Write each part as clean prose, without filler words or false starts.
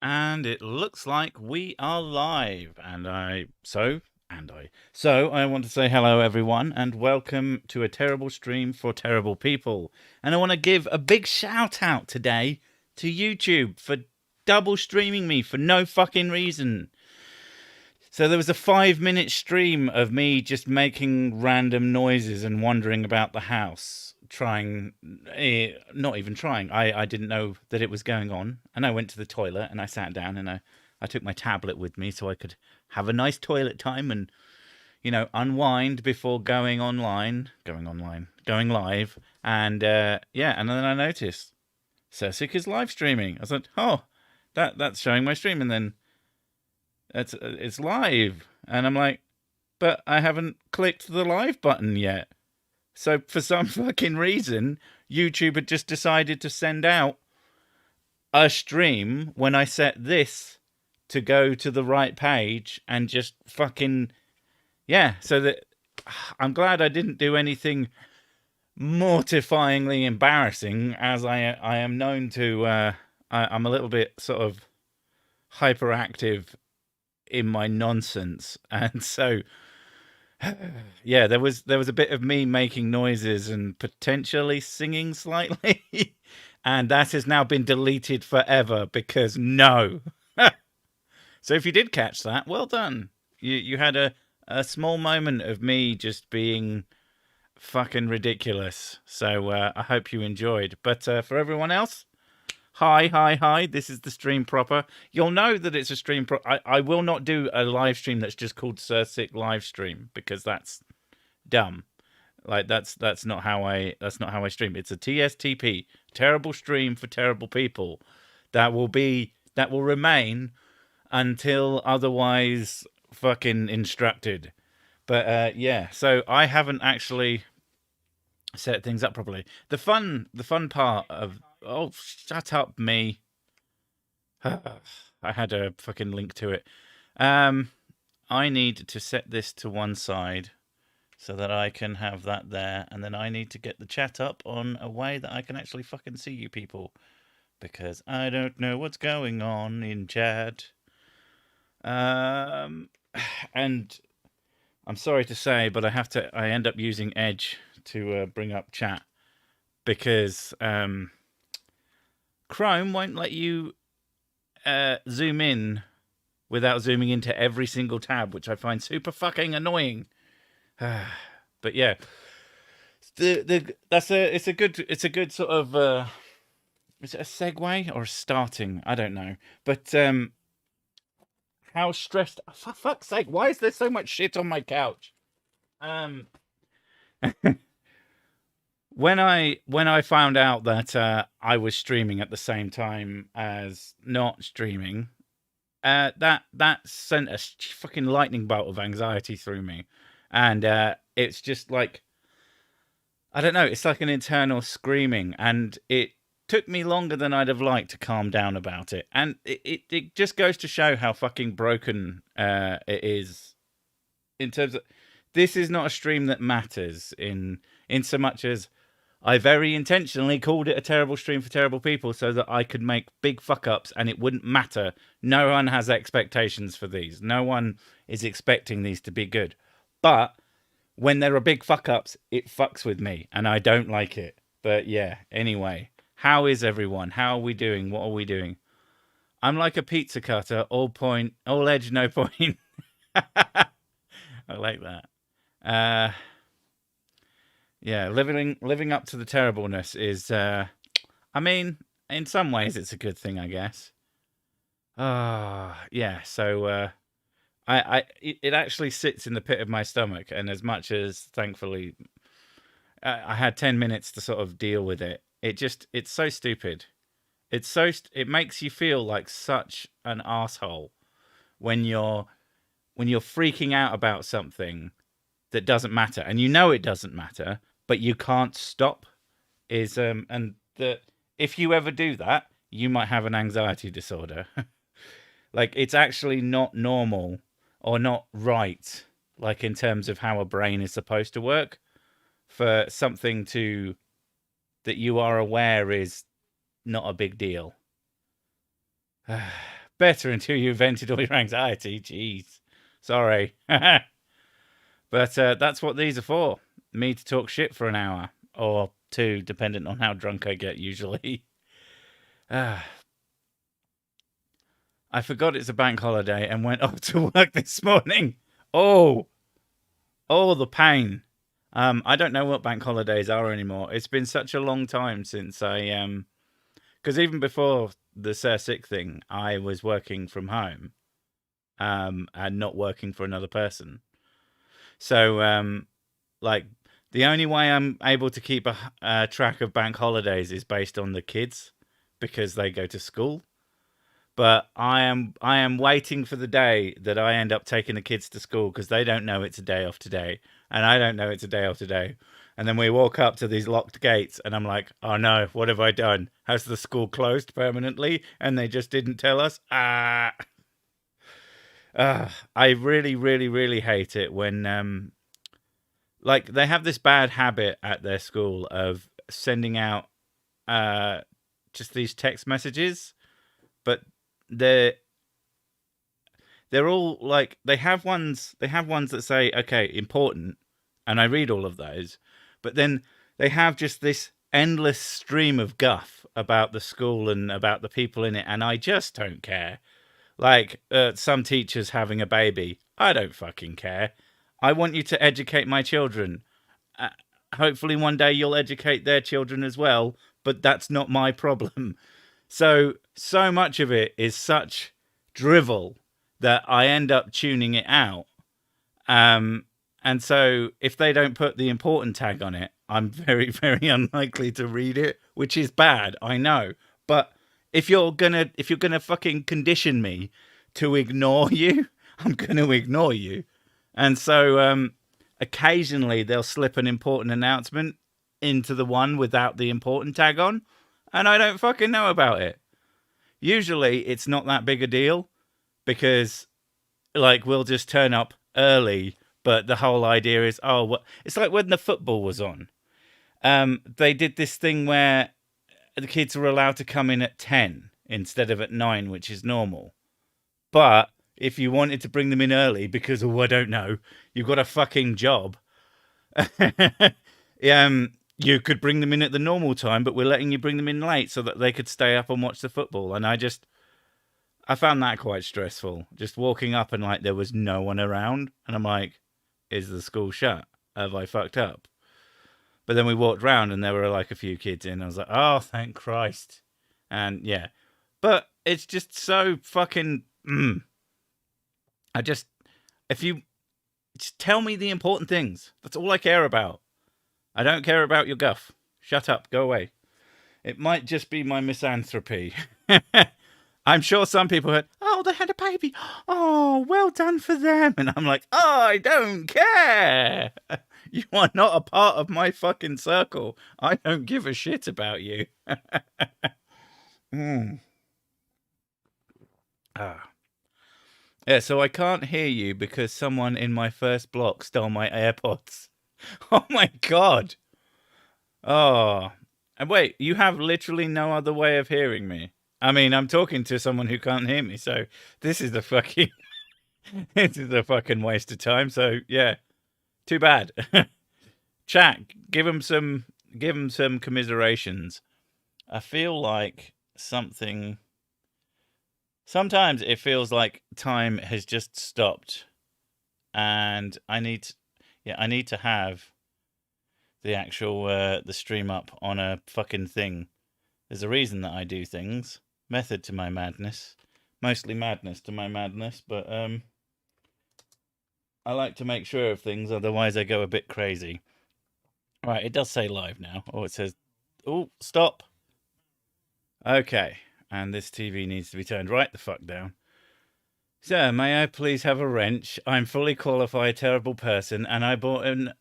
And it looks like we are live. So I want to say hello, everyone, and welcome to a terrible stream for terrible people. And I want to give a big shout out today to YouTube for double streaming me for no fucking reason. So there was a 5-minute stream of me just making random noises and wandering about the house, trying, not even trying. I didn't know that it was going on. And I went to the toilet and I sat down and I took my tablet with me so I could have a nice toilet time and, unwind before going live. And and then I noticed Sic is live streaming. I was like, oh, that's showing my stream. And then it's live, and I'm like, but I haven't clicked the live button yet. So for some fucking reason, YouTube had just decided to send out a stream when I set this to go to the right page, and just fucking so that I'm glad I didn't do anything mortifyingly embarrassing, as I am known to. I'm a little bit sort of hyperactive in my nonsense, and so there was a bit of me making noises and potentially singing slightly, and that has now been deleted forever because no. So if you did catch that, well done. You had a small moment of me just being fucking ridiculous. So I hope you enjoyed. But for everyone else, hi. This is the stream proper. You'll know that it's a stream. I will not do a live stream that's just called Sic live stream, because that's dumb. Like that's not how I stream. It's a TSTP, terrible stream for terrible people. That will remain until otherwise fucking instructed. But so I haven't actually set things up properly. The fun part of oh, shut up, me. I had a fucking link to it. I need to set this to one side so that I can have that there, and then I need to get the chat up on a way that I can actually fucking see you people, because I don't know what's going on in chat. And I'm sorry to say, but I end up using Edge to bring up chat, because Chrome won't let you zoom in without zooming into every single tab, which I find super fucking annoying. But yeah, it's a good sort of is it a segue or a starting? I don't know, but how stressed? For fuck's sake, why is there so much shit on my couch? When I found out that I was streaming at the same time as not streaming, that sent a fucking lightning bolt of anxiety through me, and it's just like, I don't know, it's like an internal screaming, and it took me longer than I'd have liked to calm down about it, and it just goes to show how fucking broken it is, in terms of, this is not a stream that matters in so much as I very intentionally called it a terrible stream for terrible people so that I could make big fuck ups and it wouldn't matter. No one has expectations for these. No one is expecting these to be good. But when there are big fuck ups, it fucks with me and I don't like it. But yeah, anyway, how is everyone? How are we doing? What are we doing? I'm like a pizza cutter, all point, all edge, no point. I like that. Yeah, living up to the terribleness is, I mean, in some ways it's a good thing, I guess. Yeah. So it actually sits in the pit of my stomach, and as much as thankfully I had 10 minutes to sort of deal with it, it's so stupid. It makes you feel like such an asshole when you're freaking out about something that doesn't matter, and you know it doesn't matter, but you can't stop. And that if you ever do that, you might have an anxiety disorder. Like, it's actually not normal or not right, like in terms of how a brain is supposed to work, for something that you are aware is not a big deal. better until you vented all your anxiety. Jeez. Sorry. But that's what these are for. Me to talk shit for an hour. Or two, depending on how drunk I get, usually. I forgot it's a bank holiday and went off to work this morning. Oh, the pain. I don't know what bank holidays are anymore. It's been such a long time since I because even before the Sir Sick thing, I was working from home, and not working for another person. So like the only way I'm able to keep a track of bank holidays is based on the kids because they go to school. But I am waiting for the day that I end up taking the kids to school because they don't know it's a day off today, and I don't know it's a day off today. And then we walk up to these locked gates, and I'm like, oh no, what have I done? Has the school closed permanently? And they just didn't tell us? I really, really, really hate it when like they have this bad habit at their school of sending out just these text messages, but they're all like they have ones that say okay, important, and I read all of those, but then they have just this endless stream of guff about the school and about the people in it, and I just don't care. Like some teachers having a baby, I don't fucking care. I want you to educate my children. Hopefully one day you'll educate their children as well, but that's not my problem. So much of it is such drivel that I end up tuning it out. And so if they don't put the important tag on it, I'm very, very unlikely to read it, which is bad, I know. But if you're gonna fucking condition me to ignore you, I'm gonna ignore you. And so occasionally they'll slip an important announcement into the one without the important tag on, and I don't fucking know about it. Usually it's not that big a deal because like we'll just turn up early, but the whole idea is, it's like when the football was on. They did this thing where the kids were allowed to come in at 10 instead of at 9, which is normal. But if you wanted to bring them in early because, I don't know, you've got a fucking job, you could bring them in at the normal time, but we're letting you bring them in late so that they could stay up and watch the football. And I found that quite stressful. Just walking up and like there was no one around. And I'm like, is the school shut? Have I fucked up? But then we walked round and there were like a few kids in. I was like, oh, thank Christ. And yeah. But it's just so fucking... if you just tell me the important things. That's all I care about. I don't care about your guff. Shut up. Go away. It might just be my misanthropy. I'm sure some people heard, oh, they had a baby. Oh, well done for them. And I'm like, oh, I don't care. You are not a part of my fucking circle. I don't give a shit about you. Yeah, so I can't hear you because someone in my first block stole my AirPods. Oh my God. Oh. And wait, you have literally no other way of hearing me. I mean, I'm talking to someone who can't hear me, so this is the fucking this is a fucking waste of time. So yeah, too bad. Chat, give him some commiserations. I feel like sometimes it feels like time has just stopped, and I need to have the actual the stream up on a fucking thing. There's a reason that I do things. Method to my madness. Mostly madness to my madness, but I like to make sure of things, otherwise I go a bit crazy. Right, it does say live now. Oh, it says... Oh, stop. Okay, and this TV needs to be turned right the fuck down. Sir, may I please have a wrench? I'm fully qualified, terrible person, and I bought I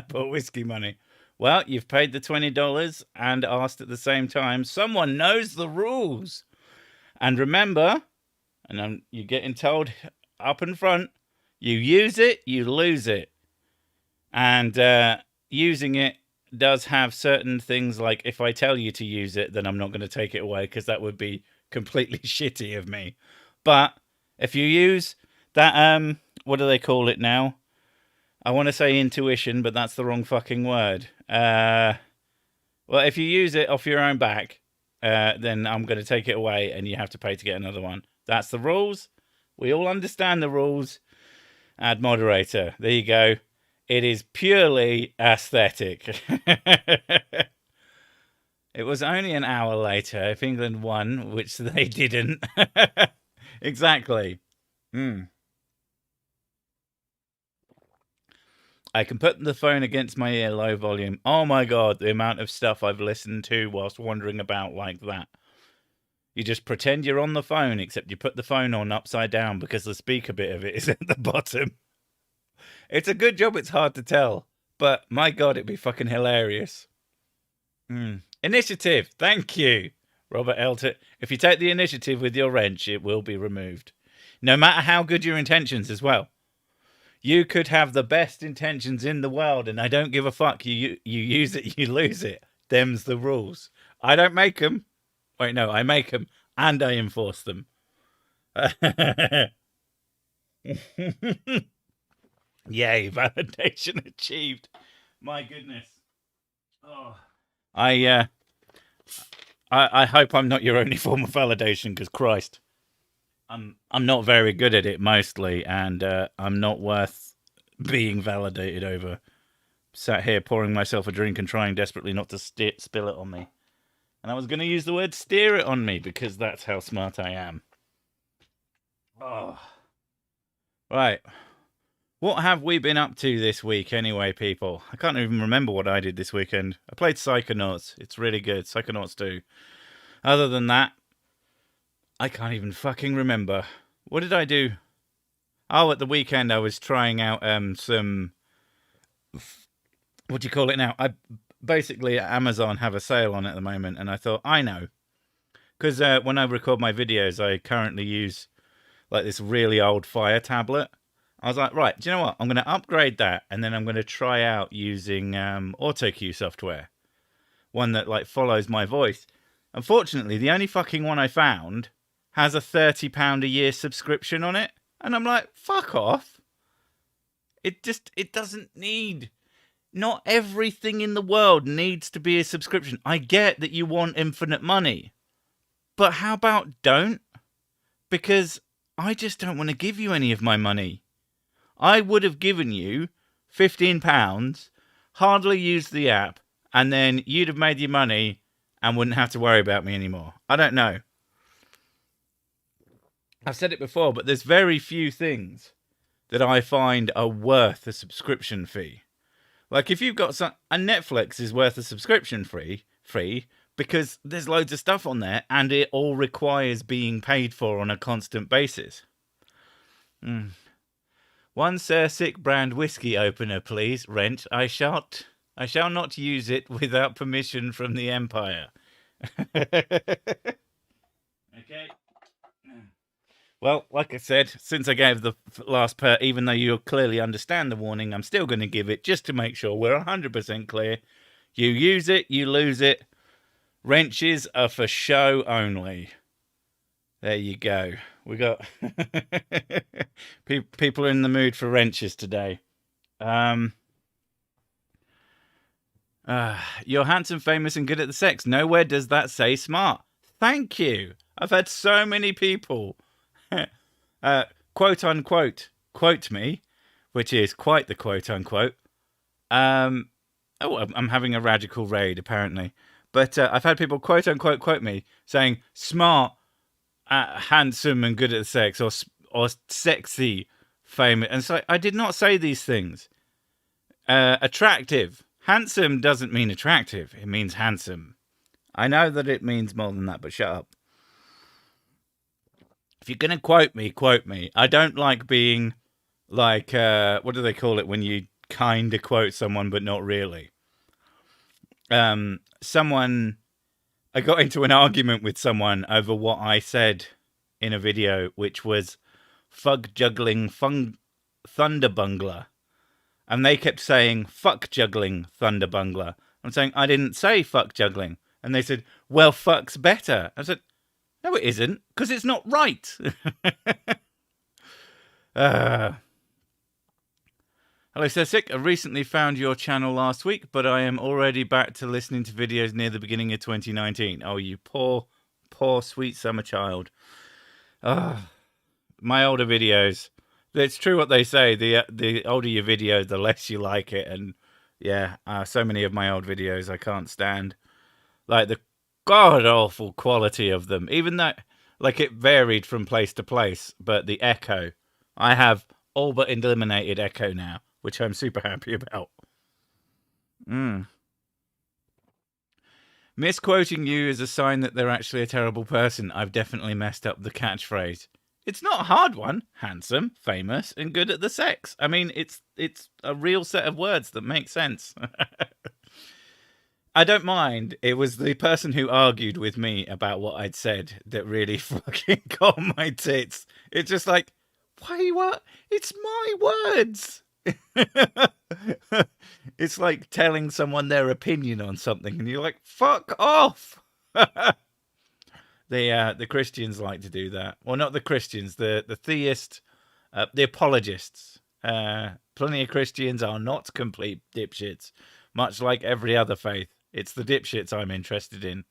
bought whiskey money. Well, you've paid the $20 and asked at the same time. Someone knows the rules. And remember, and you're getting told up in front, you use it, you lose it. And using it does have certain things like if I tell you to use it, then I'm not going to take it away because that would be completely shitty of me. But if you use that, what do they call it now? I want to say intuition, but that's the wrong fucking word. Well, if you use it off your own back, then I'm going to take it away and you have to pay to get another one. That's the rules. We all understand the rules. Add moderator. There you go. It is purely aesthetic. It was only an hour later if England won, which they didn't. Exactly. I can put the phone against my ear, low volume. Oh my god, the amount of stuff I've listened to whilst wandering about like that. You just pretend you're on the phone, except you put the phone on upside down because the speaker bit of it is at the bottom. It's a good job it's hard to tell, but my god, it'd be fucking hilarious. Initiative, thank you, Robert Elton. If you take the initiative with your wrench, it will be removed. No matter how good your intentions as well. You could have the best intentions in the world, and I don't give a fuck. You use it, you lose it. Them's the rules. I don't make them. Wait, no, I make them, and I enforce them. Yay, validation achieved. My goodness. Oh. I hope I'm not your only form of validation, because Christ. I'm not very good at it mostly, and I'm not worth being validated over. Sat here pouring myself a drink and trying desperately not to spill it on me. And I was going to use the word steer it on me, because that's how smart I am. Oh. Right. What have we been up to this week anyway, people? I can't even remember what I did this weekend. I played Psychonauts. It's really good. Psychonauts 2. Other than that, I can't even fucking remember. What did I do? Oh, at the weekend I was trying out some... What do you call it now? Basically, Amazon have a sale on at the moment, and I thought, I know. Because when I record my videos, I currently use like this really old Fire tablet. I was like, right, do you know what? I'm going to upgrade that, and then I'm going to try out using AutoCue software. One that like follows my voice. Unfortunately, the only fucking one I found has a £30 a year subscription on it. And I'm like, fuck off. It doesn't need... Not everything in the world needs to be a subscription. I get that you want infinite money. But how about don't? Because I just don't want to give you any of my money. I would have given you £15, hardly used the app, and then you'd have made your money and wouldn't have to worry about me anymore. I don't know. I've said it before, but there's very few things that I find are worth a subscription fee. Like if you've got some... And Netflix is worth a subscription free because there's loads of stuff on there and it all requires being paid for on a constant basis. One Sir Sick brand whiskey opener, please. Rent. I shall not use it without permission from the Empire. Okay. Well, like I said, since I gave the last even though you clearly understand the warning, I'm still going to give it just to make sure we're 100% clear. You use it, you lose it. Wrenches are for show only. There you go. We got people are in the mood for wrenches today. You're handsome, famous, and good at the sex. Nowhere does that say smart. Thank you. I've had so many people, quote unquote, quote me, which is quite the quote unquote. I'm having a radical raid apparently, but I've had people quote unquote quote me saying smart, handsome, and good at the sex, or sexy, famous. And so I did not say these things. Attractive. Handsome doesn't mean attractive. It means handsome. I know that it means more than that, but shut up. If you're going to quote me, quote me. I don't like being like, what do they call it when you kind of quote someone but not really? I got into an argument with someone over what I said in a video, which was fug juggling thunderbungler. And they kept saying fuck juggling thunderbungler. I'm saying I didn't say fuck juggling. And they said, well, fuck's better. I said, No, it isn't, because it's not right. Hello, Sessic. I recently found your channel last week, but I am already back to listening to videos near the beginning of 2019. Oh, you poor, poor, sweet summer child. My older videos. It's true what they say. The older your video, the less you like it. And yeah, so many of my old videos I can't stand. Like the god-awful quality of them. Even though, like, it varied from place to place. But the echo. I have all but eliminated echo now, which I'm super happy about. Misquoting you is a sign that they're actually a terrible person. I've definitely messed up the catchphrase. It's not a hard one. Handsome, famous, and good at the sex. I mean, it's a real set of words that make sense. I don't mind. It was the person who argued with me about what I'd said that really fucking got on my tits. It's just like, why what? It's my words. It's like telling someone their opinion on something, and you're like, fuck off. The Christians like to do that. Well, not the Christians, the theist, the apologists. Plenty of Christians are not complete dipshits, much like every other faith. It's the dipshits I'm interested in.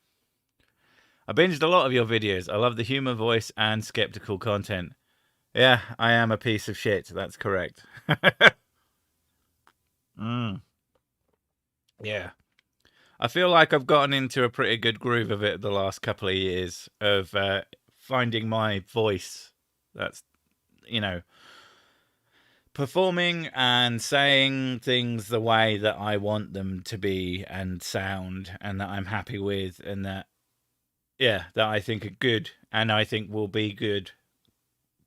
I binged a lot of your videos. I love the humor, voice, and skeptical content. Yeah, I am a piece of shit. That's correct. Yeah. I feel like I've gotten into a pretty good groove of it the last couple of years of finding my voice. That's, performing and saying things the way that I want them to be and sound, and that I'm happy with, and that I think are good, and I think will be good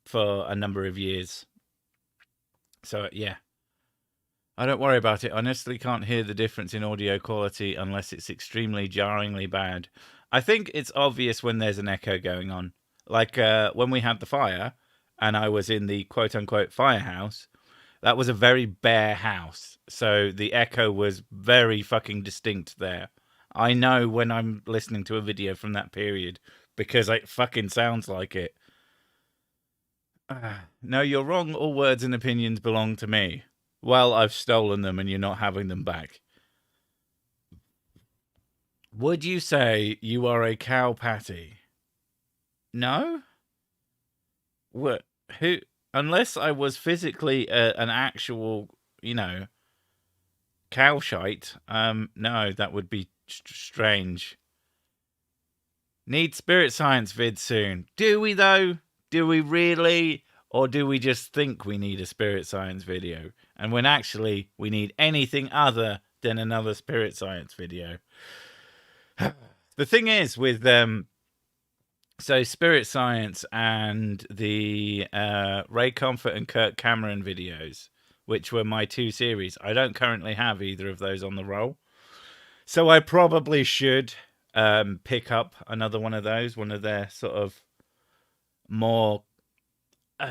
for a number of years. So, yeah. I don't worry about it. I honestly can't hear the difference in audio quality unless it's extremely jarringly bad. I think it's obvious when there's an echo going on. Like when we had the fire and I was in the quote-unquote firehouse, that was a very bare house. So the echo was very fucking distinct there. I know when I'm listening to a video from that period because it fucking sounds like it. No, you're wrong. All words and opinions belong to me. Well, I've stolen them and you're not having them back. Would you say you are a cow patty? No? What? Who? Unless I was physically an actual, cow shite. No, that would be strange. Need spirit science vid soon. Do we, though? Do we really? Or do we just think we need a spirit science video? And when actually we need anything other than another spirit science video. The thing is with so spirit science and the Ray Comfort and Kirk Cameron videos, which were my 2 series, I don't currently have either of those on the roll. So I probably should pick up another one of those, one of their sort of more...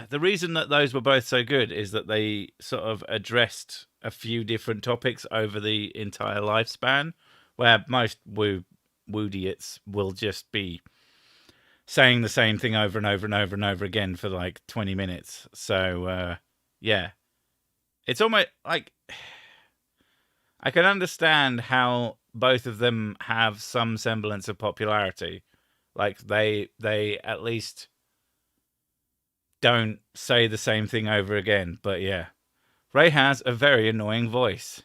the reason that those were both so good is that they sort of addressed a few different topics over the entire lifespan, where most woodiots will just be saying the same thing over and over and over and over again for like 20 minutes. So, yeah. It's almost like... I can understand how both of them have some semblance of popularity. Like, they at least... don't say the same thing over again, but yeah. Ray has a very annoying voice.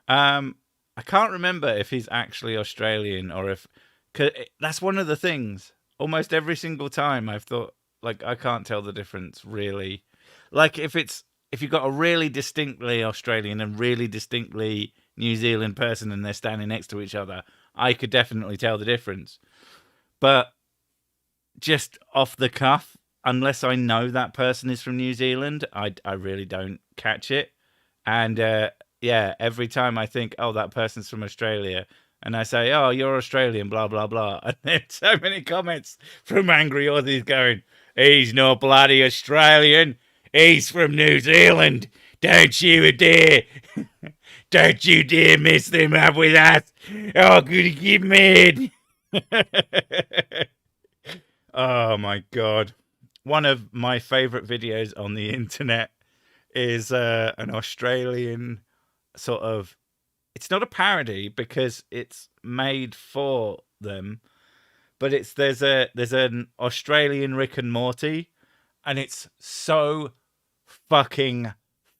I can't remember if he's actually Australian or if... 'cause that's one of the things. Almost every single time I've thought, like, I can't tell the difference, really. Like, if you've got a really distinctly Australian and really distinctly New Zealand person and they're standing next to each other, I could definitely tell the difference. But... just off the cuff, unless I know that person is from New Zealand, I really don't catch it. And yeah, every time I think, oh, that person's from Australia, and I say, oh, you're Australian, blah, blah, blah. And there's so many comments from angry Aussies going, he's not bloody Australian, he's from New Zealand. Don't you dare. Don't you dare mess them up with us. Oh, could you get mad? Oh my god. One of my favorite videos on the internet is an Australian sort of, it's not a parody because it's made for them, but there's an Australian Rick and Morty, and it's so fucking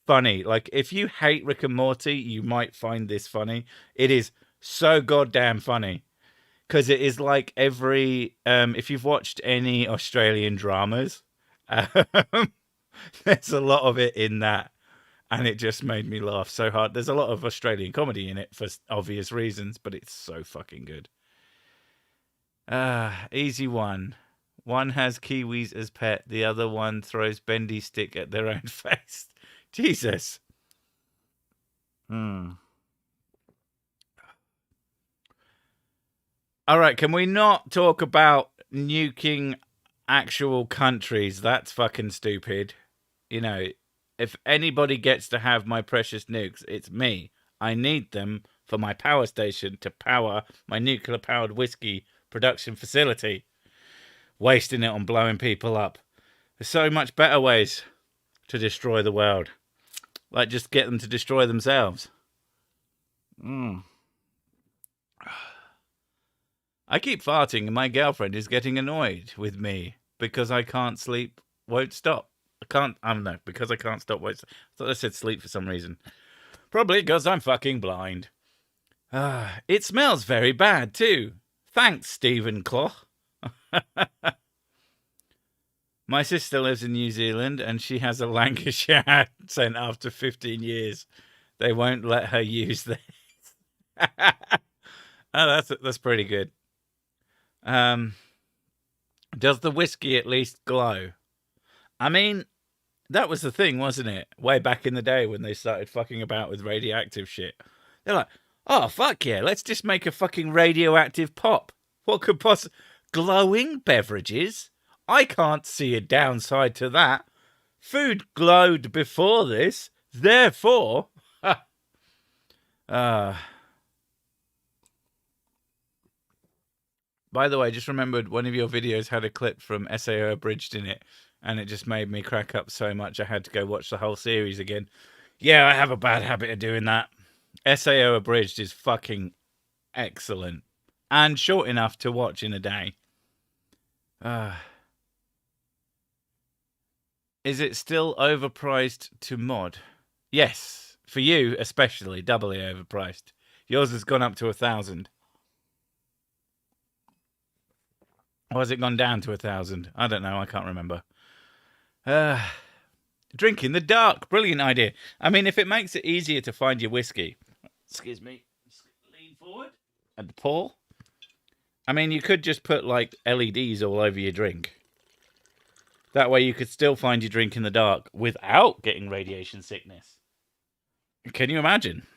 funny. Like, if you hate Rick and Morty, you might find this funny. It is so goddamn funny. Because it is like every, if you've watched any Australian dramas, there's a lot of it in that. And it just made me laugh so hard. There's a lot of Australian comedy in it for obvious reasons, but it's so fucking good. Easy one. One has kiwis as pet. The other one throws bendy stick at their own face. Jesus. All right, can we not talk about nuking actual countries? That's fucking stupid. You know, if anybody gets to have my precious nukes, it's me. I need them for my power station to power my nuclear-powered whiskey production facility. Wasting it on blowing people up. There's so much better ways to destroy the world. Like, just get them to destroy themselves. I keep farting and my girlfriend is getting annoyed with me because I can't sleep, won't stop. I don't know, because I can't stop, won't stop. I thought I said sleep for some reason. Probably because I'm fucking blind. It smells very bad too. Thanks, Stephen Clough. My sister lives in New Zealand and she has a Lancashire accent after 15 years. They won't let her use this. Oh, that's pretty good. Does the whiskey at least glow? I mean, that was the thing, wasn't it? Way back in the day when they started fucking about with radioactive shit. They're like, oh, fuck yeah, let's just make a fucking radioactive pop. What could possibly... Glowing beverages? I can't see a downside to that. Food glowed before this, therefore... By the way, I just remembered one of your videos had a clip from SAO Abridged in it, and it just made me crack up so much I had to go watch the whole series again. Yeah, I have a bad habit of doing that. SAO Abridged is fucking excellent. And short enough to watch in a day. Is it still overpriced to mod? Yes. For you, especially, doubly overpriced. Yours has gone up to 1,000. Or has it gone down to 1,000? I don't know. I can't remember. Drink in the dark. Brilliant idea. I mean, if it makes it easier to find your whiskey. Excuse me. Lean forward. And pour. I mean, you could just put, like, LEDs all over your drink. That way you could still find your drink in the dark without getting radiation sickness. Can you imagine?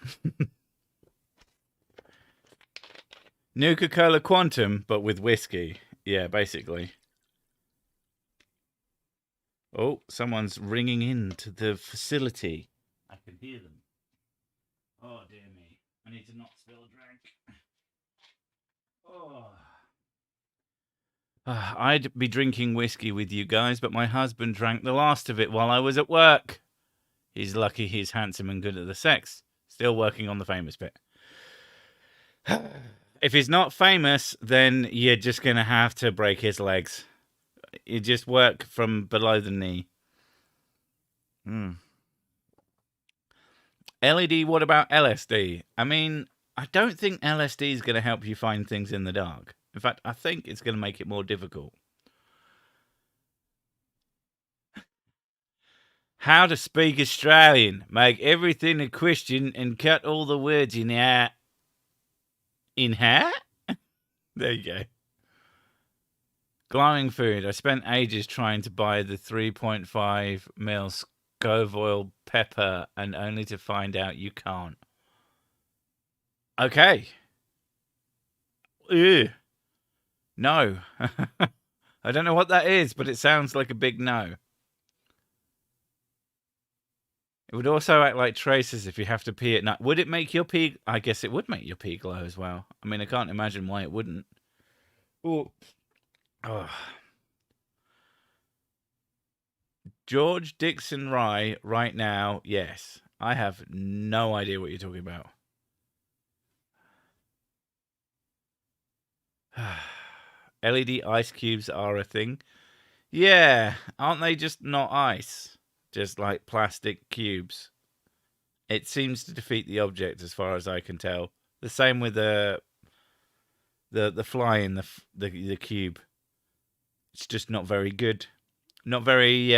Nuka-Cola Quantum, but with whiskey. Yeah, basically. Oh, someone's ringing into the facility. I can hear them. Oh, dear me. I need to not spill a drink. Oh. I'd be drinking whiskey with you guys, but my husband drank the last of it while I was at work. He's lucky he's handsome and good at the sex. Still working on the famous bit. If he's not famous, then you're just going to have to break his legs. You just work from below the knee. LED, what about LSD? I mean, I don't think LSD is going to help you find things in the dark. In fact, I think it's going to make it more difficult. How to speak Australian. Make everything a question and cut all the words in out. In how? There you go. Glowing food. I spent ages trying to buy the 3.5 ml Scoville pepper and only to find out you can't. Okay. Ew. No. I don't know what that is, but it sounds like a big no. It would also act like traces if you have to pee at night. Would it make your pee... I guess it would make your pee glow as well. I mean, I can't imagine why it wouldn't. Oh. Oh. George Dixon Rye right now, yes. I have no idea what you're talking about. LED ice cubes are a thing. Yeah, aren't they just not ice? Just like plastic cubes. It seems to defeat the object as far as I can tell. The same with the fly in the cube. It's just not very good. Not very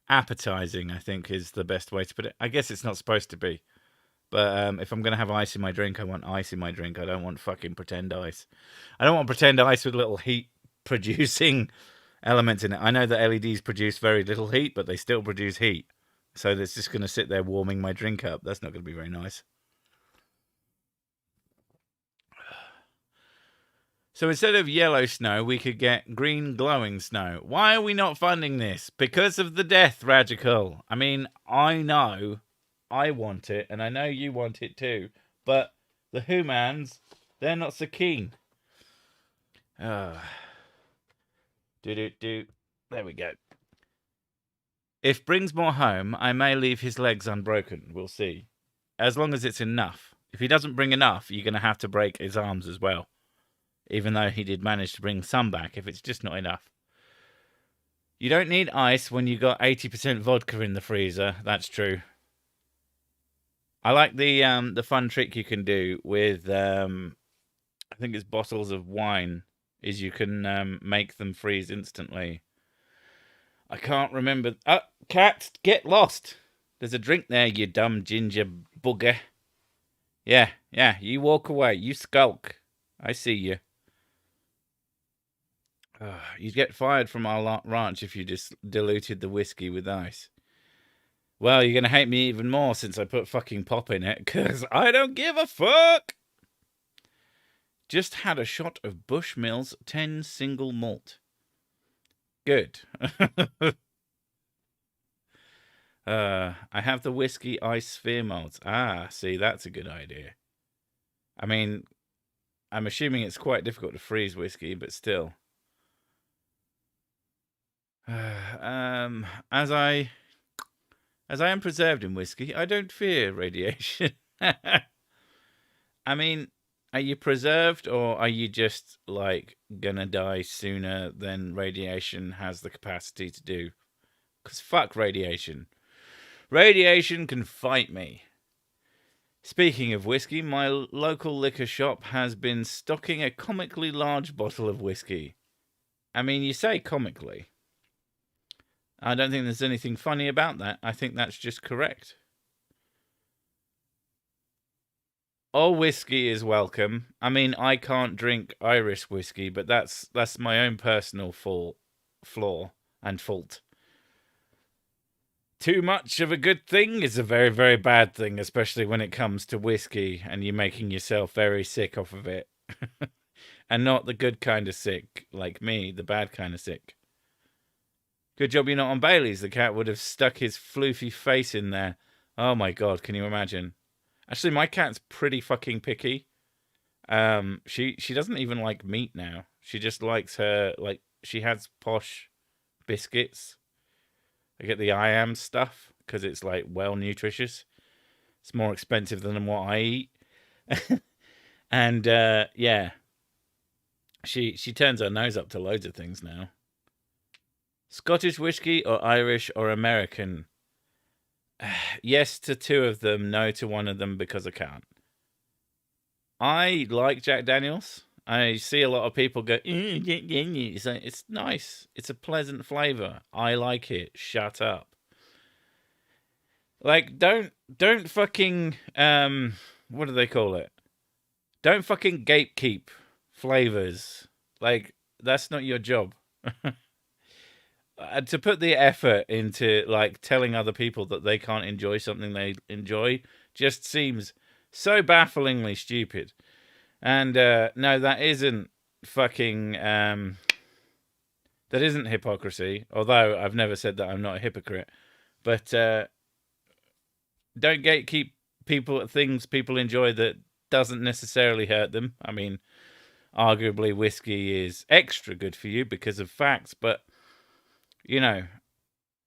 appetizing, I think, is the best way to put it. I guess it's not supposed to be. But if I'm going to have ice in my drink, I want ice in my drink. I don't want fucking pretend ice. I don't want pretend ice with little heat producing elements in it. I know that LEDs produce very little heat, but they still produce heat. So it's just going to sit there warming my drink up. That's not going to be very nice. So instead of yellow snow, we could get green glowing snow. Why are we not funding this? Because of the death, Radical. I mean, I know I want it, and I know you want it too. But the humans, they're not so keen. There we go. If brings more home, I may leave his legs unbroken. We'll see. As long as it's enough. If he doesn't bring enough, you're going to have to break his arms as well. Even though he did manage to bring some back, if it's just not enough. You don't need ice when you got 80% vodka in the freezer. That's true. I like the fun trick you can do with I think it's bottles of wine, is you can make them freeze instantly. I can't remember. Cat, get lost. There's a drink there, you dumb ginger bugger. Yeah, you walk away. You skulk. I see you. You'd get fired from our ranch if you just diluted the whiskey with ice. Well, you're going to hate me even more since I put fucking pop in it, because I don't give a fuck! Just had a shot of Bushmills 10 single malt. Good. I have the whiskey ice sphere malts. See, that's a good idea. I mean, I'm assuming it's quite difficult to freeze whiskey, but still. As I am preserved in whiskey, I don't fear radiation. I mean, are you preserved, or are you just, like, gonna die sooner than radiation has the capacity to do? Because fuck radiation. Radiation can fight me. Speaking of whiskey, my local liquor shop has been stocking a comically large bottle of whiskey. I mean, you say comically. I don't think there's anything funny about that. I think that's just correct. All whiskey is welcome. I mean, I can't drink Irish whiskey, but that's my own personal flaw and fault. Too much of a good thing is a very, very bad thing, especially when it comes to whiskey and you're making yourself very sick off of it. And not the good kind of sick, like me, the bad kind of sick. Good job you're not on Bailey's. The cat would have stuck his floofy face in there. Oh my god, can you imagine? Actually, my cat's pretty fucking picky. She doesn't even like meat now. She just likes she has posh biscuits. I get the I Am stuff because it's like well nutritious. It's more expensive than what I eat. And yeah. She turns her nose up to loads of things now. Scottish whiskey or Irish or American? Yes to 2 of them, no to 1 of them because I can't. I like Jack Daniels. I see a lot of people go, it's nice. It's a pleasant flavour. I like it. Shut up. Like, don't fucking, what do they call it? Don't fucking gatekeep flavours. Like, that's not your job. To put the effort into, like, telling other people that they can't enjoy something they enjoy just seems so bafflingly stupid. And no, that isn't fucking that isn't hypocrisy, although I've never said that I'm not a hypocrite. But don't gatekeep things people enjoy that doesn't necessarily hurt them. I mean, arguably whiskey is extra good for you because of facts, but you know,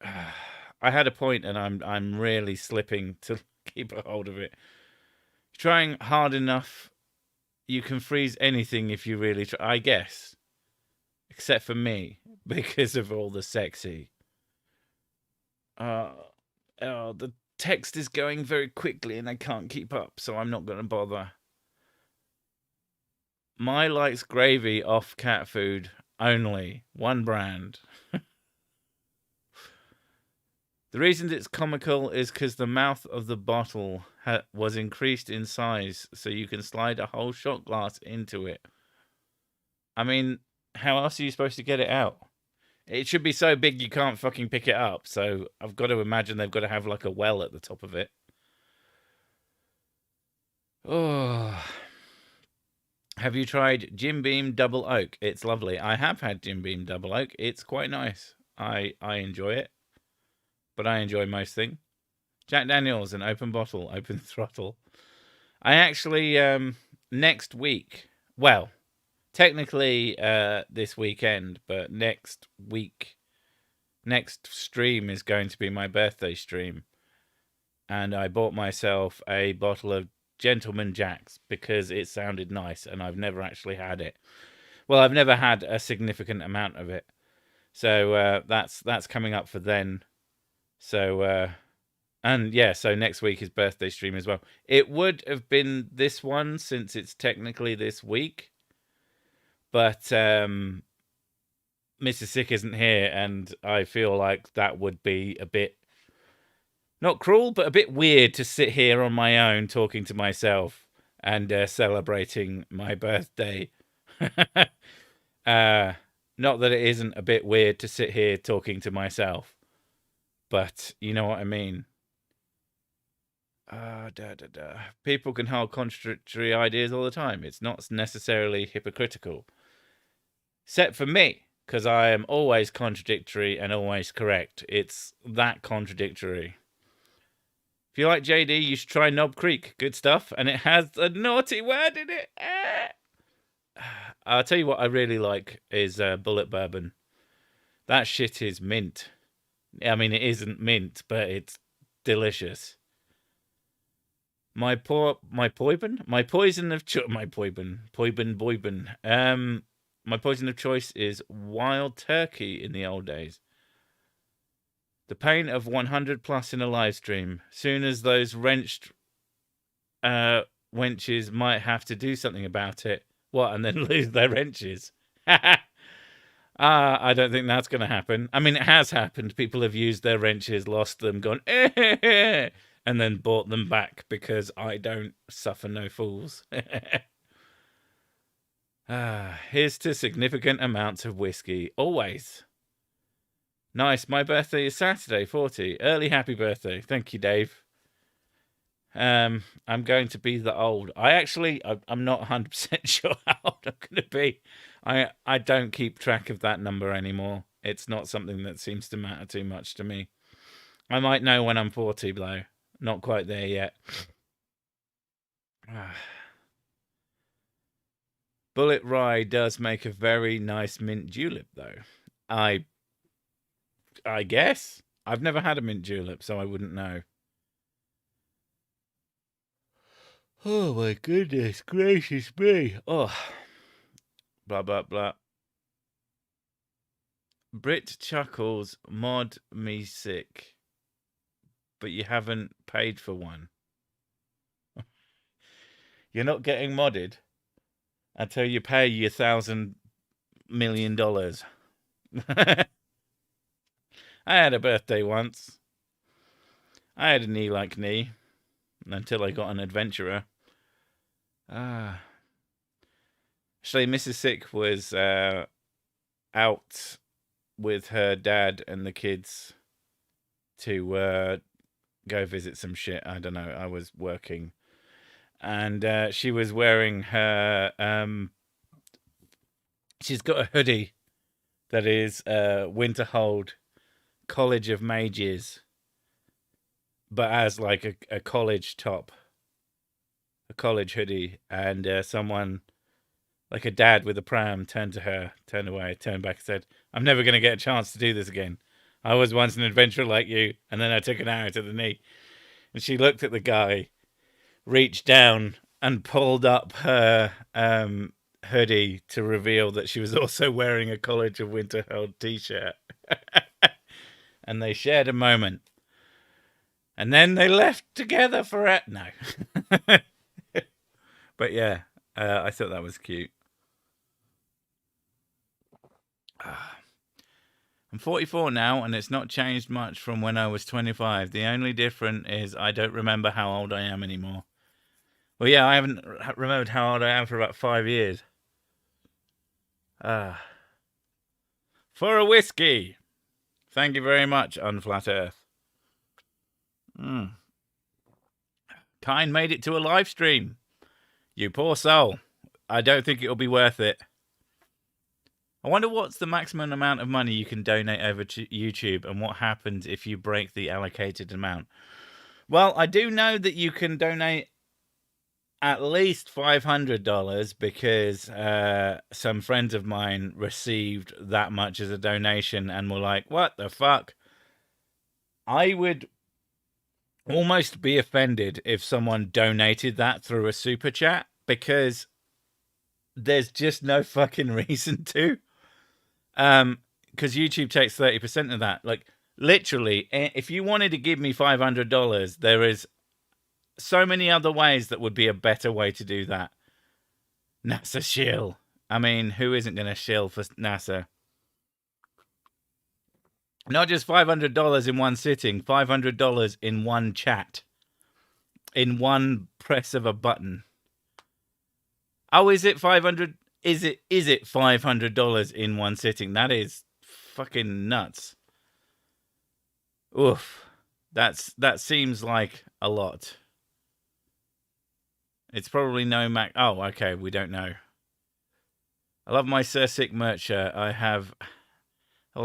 I had a point and I'm really slipping to keep a hold of it. Trying hard enough, you can freeze anything if you really try, I guess. Except for me, because of all the sexy. The text is going very quickly and I can't keep up, so I'm not going to bother. My likes gravy off cat food only. One brand. The reason it's comical is because the mouth of the bottle was increased in size, so you can slide a whole shot glass into it. I mean, how else are you supposed to get it out? It should be so big you can't fucking pick it up, so I've got to imagine they've got to have like a well at the top of it. Oh. Have you tried Jim Beam Double Oak? It's lovely. I have had Jim Beam Double Oak. It's quite nice. I enjoy it. But I enjoy most things. Jack Daniels, an open bottle, open throttle. I actually, next week, well, technically this weekend, but next stream is going to be my birthday stream. And I bought myself a bottle of Gentleman Jack's because it sounded nice and I've never actually had it. Well, I've never had a significant amount of it. So that's coming up for then. So, and yeah, so next week is birthday stream as well. It would have been this one since it's technically this week. But Mrs. Sick isn't here and I feel like that would be a bit, not cruel, but a bit weird to sit here on my own talking to myself and celebrating my birthday. Not that it isn't a bit weird to sit here talking to myself, but you know what I mean. People can hold contradictory ideas all the time. It's not necessarily hypocritical. Except for me, because I am always contradictory and always correct. It's that contradictory. If you like JD, you should try Knob Creek. Good stuff. And it has a naughty word in it. I'll tell you what I really like is Bullet Bourbon. That shit is mint. I mean, it isn't mint, but it's delicious. My poison of choice is wild turkey in the old days. The pain of 100 plus in a live stream. Soon as those wrenched wenches might have to do something about it. What, and then lose their wrenches? I don't think that's going to happen. I mean, it has happened. People have used their wrenches, lost them, gone, and then bought them back because I don't suffer no fools. Here's to significant amounts of whiskey. Always. Nice. My birthday is Saturday, 40. Early happy birthday. Thank you, Dave. I'm going to be the old. I'm not 100% sure how old I'm going to be. I don't keep track of that number anymore. It's not something that seems to matter too much to me. I might know when I'm 40, though. Not quite there yet. Bullet Rye does make a very nice mint julep, though. I guess. I've never had a mint julep, so I wouldn't know. Oh my goodness gracious me. Oh. Blah, blah, blah. Brit chuckles, mod me sick. But you haven't paid for one. You're not getting modded until you pay your $1,000 million. I had a birthday once. I had a knee like knee until I got an adventurer. Actually, Mrs. Sick was out with her dad and the kids to go visit some shit. I don't know. I was working. And she was wearing her... she's got a hoodie that is Winterhold College of Mages, but as like a college top, a college hoodie, and someone Like a dad with a pram turned to her, turned away, turned back and said, I'm never going to get a chance to do this again. I was once an adventurer like you, and then I took an arrow to the knee. And she looked at the guy, reached down, and pulled up her hoodie to reveal that she was also wearing a College of Winterhold t-shirt. And they shared a moment. And then they left together forever. No. But yeah, I thought that was cute. I'm 44 now, and it's not changed much from when I was 25. The only difference is I don't remember how old I am anymore. Well, yeah, I haven't remembered how old I am for about 5 years. For a whiskey. Thank you very much, Unflat Earth. Kine made it to a live stream. You poor soul. I don't think it'll be worth it. I wonder what's the maximum amount of money you can donate over to YouTube, and what happens if you break the allocated amount. Well, I do know that you can donate at least $500 because some friends of mine received that much as a donation and were like, what the fuck? I would almost be offended if someone donated that through a super chat, because there's just no fucking reason to. Because YouTube takes 30% of that. Like, literally, if you wanted to give me $500, there is so many other ways that would be a better way to do that. NASA shill. I mean, who isn't going to shill for NASA? Not just $500 in one sitting, $500 in one chat. In one press of a button. Oh, is it 500? Is it $500 in one sitting? That is fucking nuts. Oof. That seems like a lot. It's probably no Mac. Oh, okay, we don't know. I love my Sir Sick merch shirt. I'll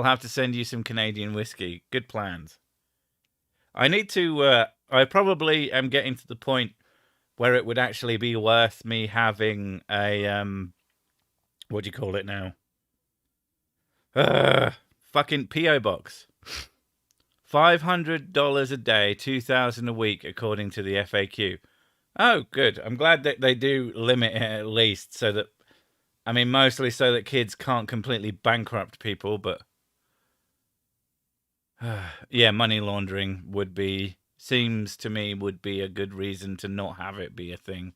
have to send you some Canadian whiskey. Good plans. I need to, I probably am getting to the point where it would actually be worth me having a, what do you call it now? Fucking P.O. box. $500 a day, $2,000 a week, according to the FAQ. Oh, good. I'm glad that they do limit it at least, so that, I mean, mostly so that kids can't completely bankrupt people, but yeah, money laundering seems to me would be a good reason to not have it be a thing.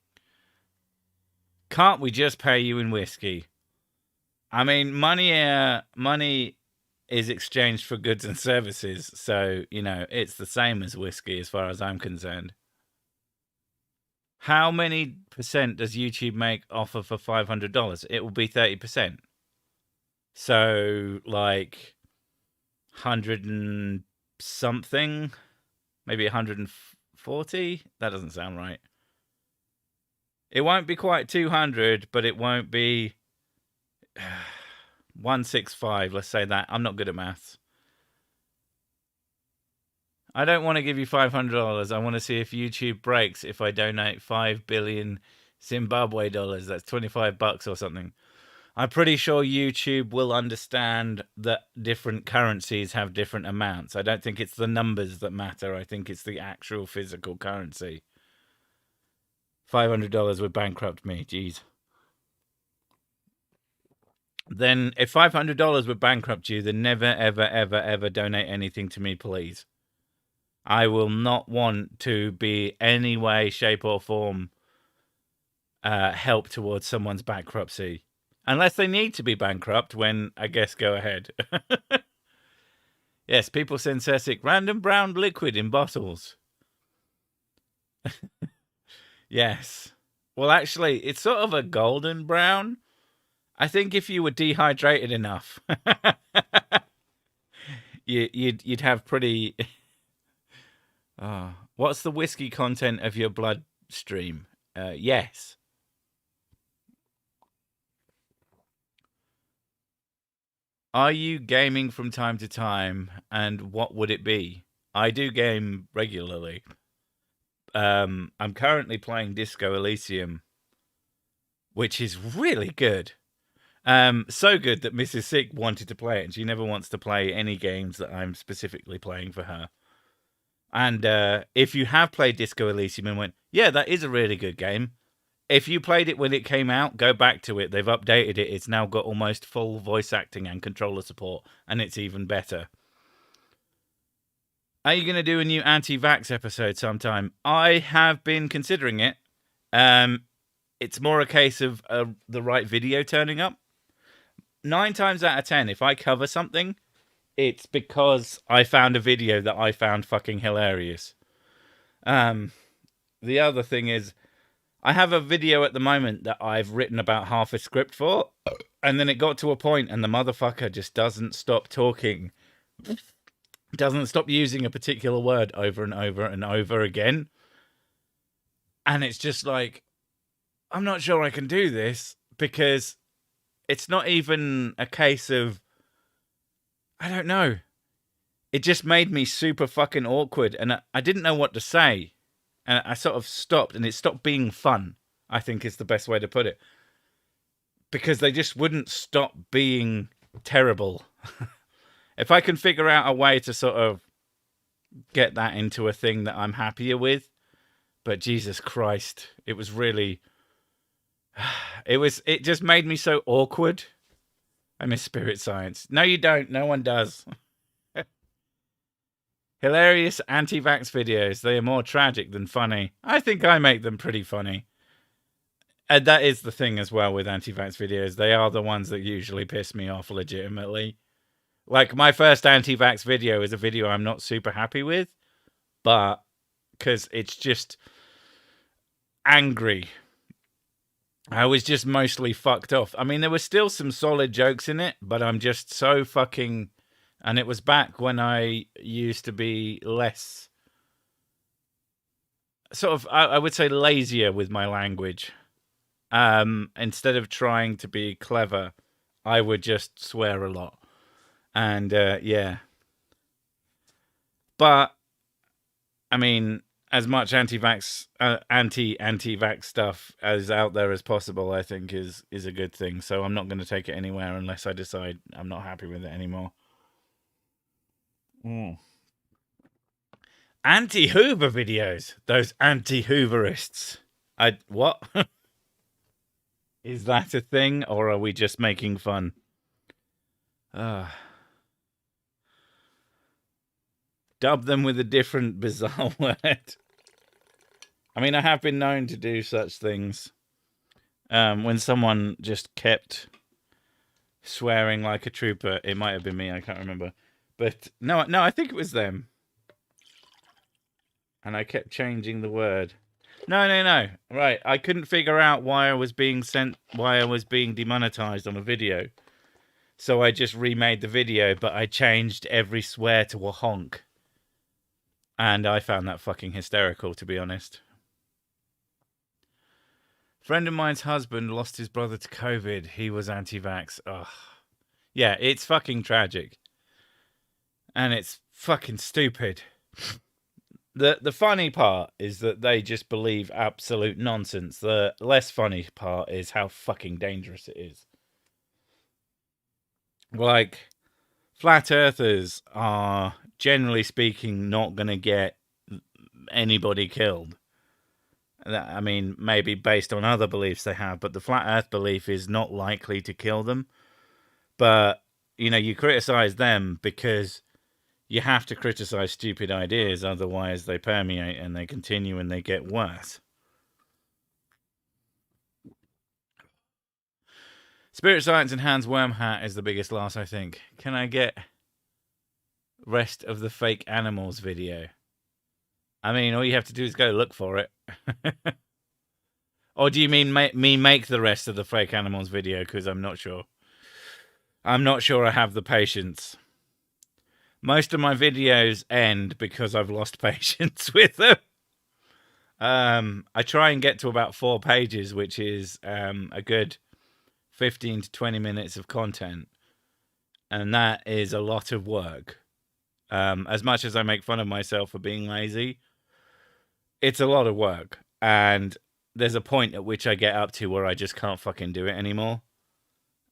Can't we just pay you in whiskey? I mean, money is exchanged for goods and services, so, you know, it's the same as whiskey as far as I'm concerned. How many percent does YouTube make offer for $500? It will be 30%. So, like, 100 and something, maybe 140. That doesn't sound right. It won't be quite 200, but it won't be 165. Let's say that. I'm not good at maths. I don't want to give you $500. I want to see if YouTube breaks if I donate 5 billion Zimbabwe dollars. That's $25 or something. I'm pretty sure YouTube will understand that different currencies have different amounts. I don't think it's the numbers that matter. I think it's the actual physical currency. $500 would bankrupt me. Jeez. Then if $500 would bankrupt you, then never, ever, ever, ever donate anything to me, please. I will not want to be any way, shape, or form help towards someone's bankruptcy. Unless they need to be bankrupt, when, I guess, go ahead. Yes, people send Sessic random brown liquid in bottles. Yes. Well, actually, it's sort of a golden brown. I think if you were dehydrated enough, you'd have pretty... what's the whiskey content of your bloodstream? Yes. Are you gaming from time to time, and what would it be? I do game regularly. I'm currently playing Disco Elysium, which is really good. So good that Mrs. Sick wanted to play it, and she never wants to play any games that I'm specifically playing for her. And if you have played Disco Elysium and went, yeah, that is a really good game, if you played it when it came out, go back to it. They've updated it. It's now got almost full voice acting and controller support, and it's even better. Are you going to do a new anti-vax episode sometime? I have been considering it. It's more a case of the right video turning up. 9 times out of 10, if I cover something, it's because I found a video that I found fucking hilarious. The other thing is, I have a video at the moment that I've written about half a script for, and then it got to a point and the motherfucker just doesn't stop talking. Doesn't stop using a particular word over and over and over again. And it's just like, I'm not sure I can do this, because it's not even a case of, I don't know. It just made me super fucking awkward, and I didn't know what to say. And I sort of stopped, and it stopped being fun, I think is the best way to put it. Because they just wouldn't stop being terrible. If I can figure out a way to sort of get that into a thing that I'm happier with. But Jesus Christ, it was really... It just made me so awkward. I miss Spirit Science. No, you don't. No one does. Hilarious anti-vax videos. They are more tragic than funny. I think I make them pretty funny. And that is the thing as well with anti-vax videos. They are the ones that usually piss me off legitimately. Like, my first anti-vax video is a video I'm not super happy with. But, because it's just angry. I was just mostly fucked off. I mean, there were still some solid jokes in it, but I'm just so fucking... And it was back when I used to be less... sort of, I would say, lazier with my language. Instead of trying to be clever, I would just swear a lot. And, yeah. But, I mean... as much anti-vax stuff as out there as possible, I think is a good thing. So I'm not going to take it anywhere unless I decide I'm not happy with it anymore. Anti-Hoover videos. Those anti-Hooverists. What? Is that a thing, or are we just making fun? Dub them with a different bizarre word. I mean, I have been known to do such things. When someone just kept swearing like a trooper. It might have been me, I can't remember. But no, I think it was them. And I kept changing the word. No. Right, I couldn't figure out why I was being demonetized on a video. So I just remade the video, but I changed every swear to a honk. And I found that fucking hysterical, to be honest. Friend of mine's husband lost his brother to COVID. He was anti-vax. Ugh. Yeah, it's fucking tragic. And it's fucking stupid. The funny part is that they just believe absolute nonsense. The less funny part is how fucking dangerous it is. Like, flat earthers are, generally speaking, not going to get anybody killed. I mean, maybe based on other beliefs they have, but the flat earth belief is not likely to kill them. But, you know, you criticize them because you have to criticize stupid ideas, otherwise they permeate and they continue and they get worse. Spirit Science and Hans Wormhat is the biggest loss, I think. Can I get rest of the fake animals video? I mean, all you have to do is go look for it. Or do you mean me make the rest of the fake animals video? Because I'm not sure. I'm not sure I have the patience. Most of my videos end because I've lost patience with them. I try and get to about 4 pages, which is a good 15 to 20 minutes of content. And that is a lot of work. As much as I make fun of myself for being lazy, it's a lot of work. And there's a point at which I get up to where I just can't fucking do it anymore.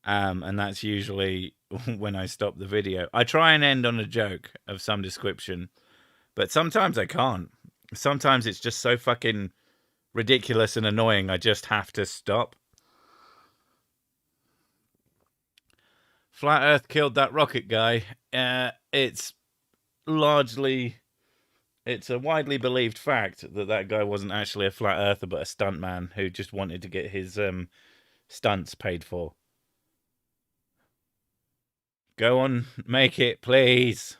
And that's usually when I stop the video. I try and end on a joke of some description, but sometimes I can't. Sometimes it's just so fucking ridiculous and annoying, I just have to stop. Flat Earth killed that rocket guy. It's a widely believed fact that guy wasn't actually a flat earther, but a stuntman who just wanted to get his stunts paid for. Go on, make it, please.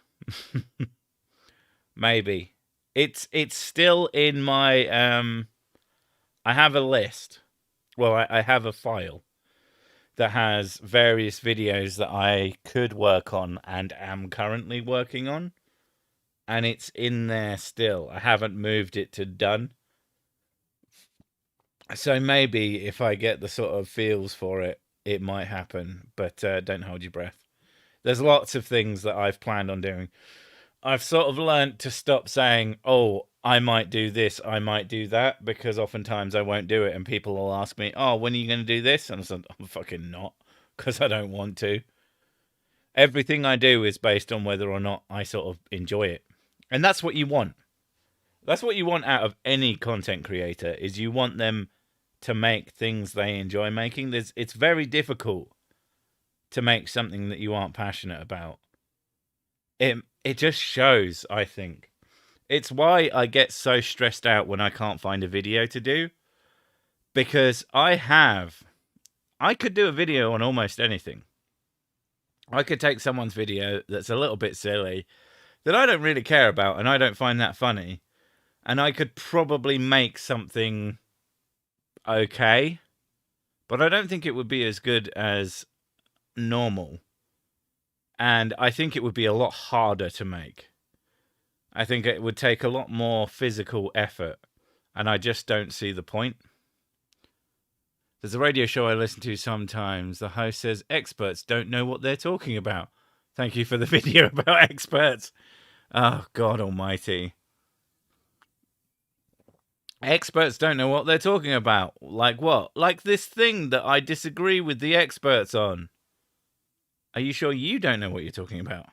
Maybe. It's still in my I have a list. Well, I have a file that has various videos that I could work on and am currently working on. And it's in there still. I haven't moved it to done. So maybe if I get the sort of feels for it, it might happen. But don't hold your breath. There's lots of things that I've planned on doing. I've sort of learned to stop saying, oh, I might do this, I might do that, because oftentimes I won't do it. And people will ask me, oh, when are you going to do this? And I said, I'm fucking not, because I don't want to. Everything I do is based on whether or not I sort of enjoy it. And that's what you want. That's what you want out of any content creator, is you want them to make things they enjoy making. It's very difficult to make something that you aren't passionate about. It just shows, I think. It's why I get so stressed out when I can't find a video to do. Because I could do a video on almost anything. I could take someone's video that's a little bit silly, that I don't really care about and I don't find that funny, and I could probably make something okay, but I don't think it would be as good as normal. And I think it would be a lot harder to make. I think it would take a lot more physical effort, and I just don't see the point. There's a radio show I listen to sometimes. The host says, experts don't know what they're talking about. Thank you for the video about experts. Oh, God almighty. Experts don't know what they're talking about. Like what? Like this thing that I disagree with the experts on. Are you sure you don't know what you're talking about?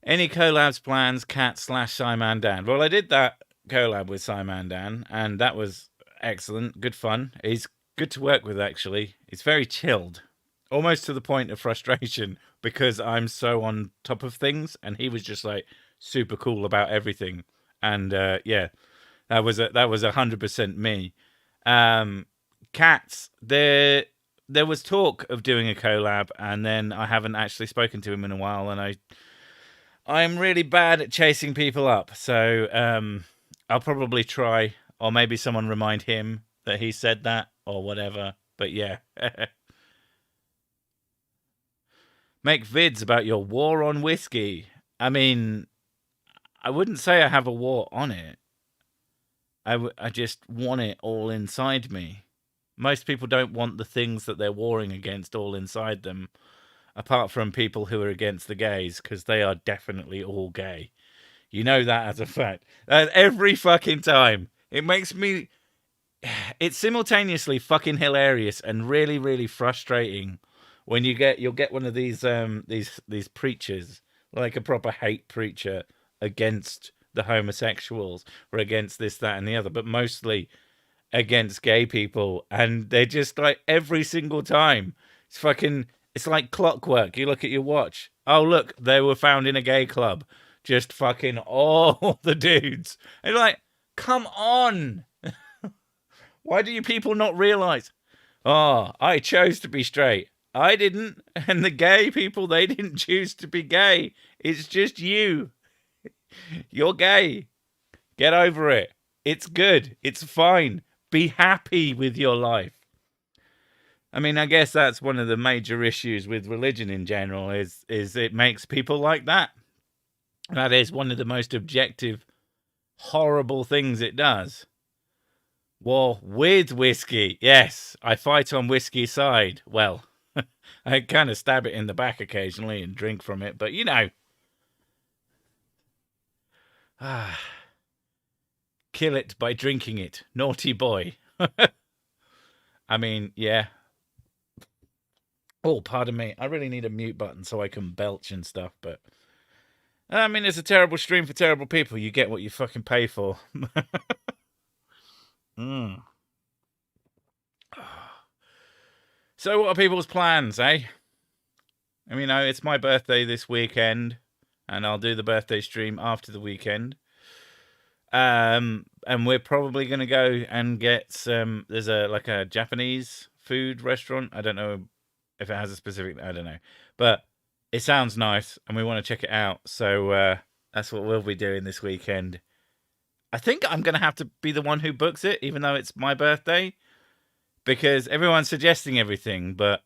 Any collabs plans, Cat/Simon Dan? Well, I did that collab with Simon Dan, and that was excellent. Good fun. He's good to work with, actually. He's very chilled. Almost to the point of frustration, because I'm so on top of things, and he was just like super cool about everything. And yeah, that was 100% me. Cats, there was talk of doing a collab, and then I haven't actually spoken to him in a while, and I'm really bad at chasing people up, so I'll probably try, or maybe someone remind him that he said that, or whatever. But yeah. Make vids about your war on whiskey. I mean, I wouldn't say I have a war on it. I just want it all inside me. Most people don't want the things that they're warring against all inside them, apart from people who are against the gays, because they are definitely all gay. You know that as a fact. Every fucking time. It makes me... It's simultaneously fucking hilarious and really, really frustrating when you'll get one of these preachers, like a proper hate preacher against the homosexuals or against this, that, and the other, but mostly against gay people, and they're just like every single time. It's like clockwork. You look at your watch. Oh, look, they were found in a gay club. Just fucking all the dudes. And you're like, come on. Why do you people not realize? Oh, I chose to be straight. I didn't. And the gay people, they didn't choose to be gay. It's just you. You're gay. Get over it. It's good. It's fine. Be happy with your life. I mean, I guess that's one of the major issues with religion in general, is it makes people like that. That is one of the most objective, horrible things it does. War with whiskey. Yes, I fight on whiskey's side. Well, I kind of stab it in the back occasionally and drink from it, but you know. Kill it by drinking it. Naughty boy. I mean, yeah. Oh, pardon me. I really need a mute button so I can belch and stuff, but... I mean, it's a terrible stream for terrible people. You get what you fucking pay for. So what are people's plans, eh? I mean, it's my birthday this weekend, and I'll do the birthday stream after the weekend. And we're probably going to go and get some... There's a Japanese food restaurant. I don't know if it has a specific... I don't know. But it sounds nice, and we want to check it out. So that's what we'll be doing this weekend. I think I'm going to have to be the one who books it, even though it's my birthday. Because everyone's suggesting everything, but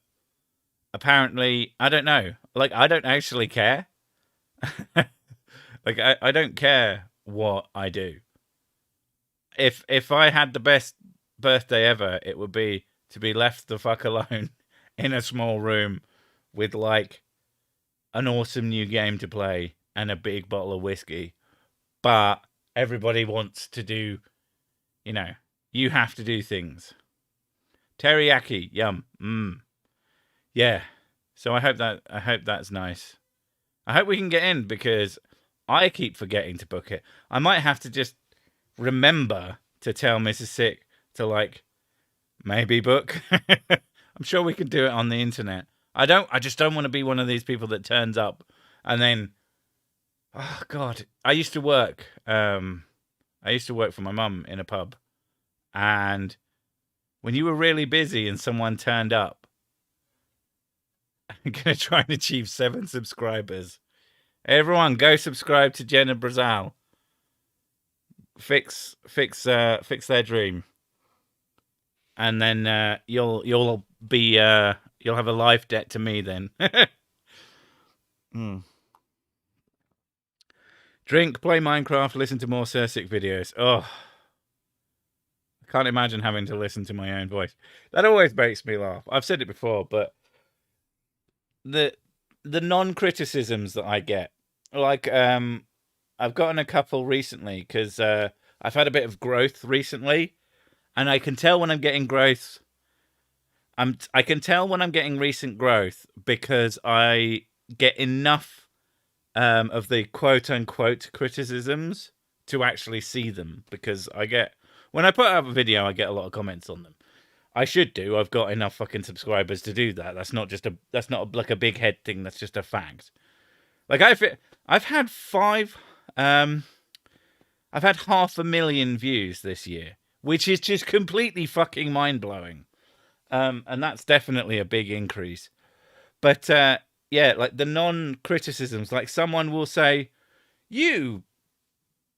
apparently, I don't know. Like, I don't actually care. Like, I don't care what I do. If I had the best birthday ever, it would be to be left the fuck alone in a small room with, like, an awesome new game to play and a big bottle of whiskey. But everybody wants to do, you know, you have to do things. Teriyaki, yum. Yeah. So I hope that's nice. I hope we can get in because I keep forgetting to book it. I might have to just remember to tell Mrs. Sick to, like, maybe book. I'm sure we can do it on the internet. I just don't want to be one of these people that turns up and then, oh God, I used to work for my mum in a pub, and when you were really busy and someone turned up, I'm going to try and achieve 7 subscribers. Everyone, go subscribe to Jenna Brazil. Fix their dream. And then you'll have a life debt to me then. Drink, play Minecraft, listen to more Sursic videos. Oh, I can't imagine having to listen to my own voice. That always makes me laugh. I've said it before, but the non-criticisms that I get, like, I've gotten a couple recently because I've had a bit of growth recently, and I can tell when I'm getting growth. I can tell when I'm getting recent growth because I get enough of the quote-unquote criticisms to actually see them, because when I put out a video, I get a lot of comments on them. I should do. I've got enough fucking subscribers to do that. That's not like a big head thing. That's just a fact. Like I've had 500,000 views this year, which is just completely fucking mind-blowing. And that's definitely a big increase. But yeah, like the non-criticisms, like someone will say,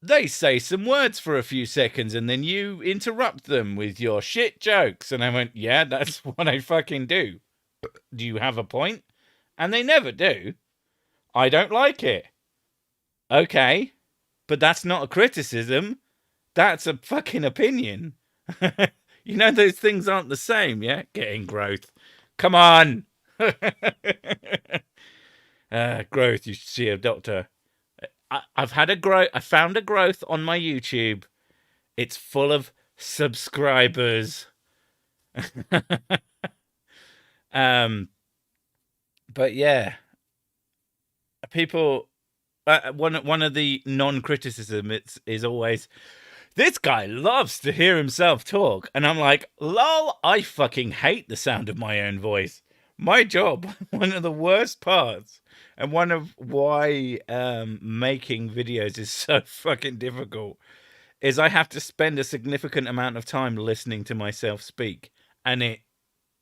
they say some words for a few seconds and then you interrupt them with your shit jokes. And I went, yeah, that's what I fucking do. Do you have a point? And they never do. I don't like it. Okay, but that's not a criticism. That's a fucking opinion. You know, those things aren't the same, yeah? Getting growth. Come on! Growth, you should see a doctor. I found a growth on my YouTube. It's full of subscribers. But yeah. People... one of the non-criticism is always... This guy loves to hear himself talk. And I'm like, lol, I fucking hate the sound of my own voice. My job, one of the worst parts, and one of why making videos is so fucking difficult, is I have to spend a significant amount of time listening to myself speak. And it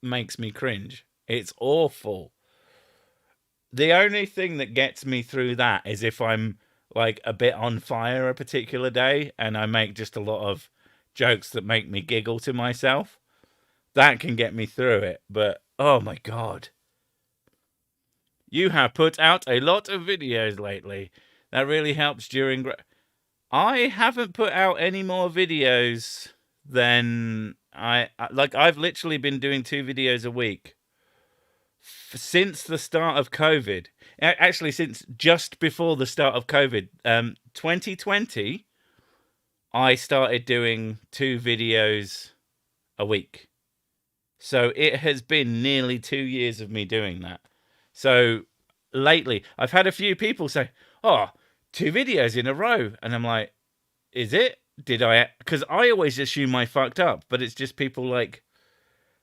makes me cringe. It's awful. The only thing that gets me through that is if I'm like a bit on fire a particular day and I make just a lot of jokes that make me giggle to myself. That can get me through it. But oh my God, you have put out a lot of videos lately. That really helps during... I haven't put out any more videos than I've literally been doing 2 videos a week since the start of COVID. Actually, since just before the start of COVID, 2020, I started doing 2 videos a week. So it has been nearly 2 years of me doing that. So lately, I've had a few people say, "Oh, 2 videos in a row." And I'm like, "Is it? Did I?" Because I always assume I fucked up, but it's just people like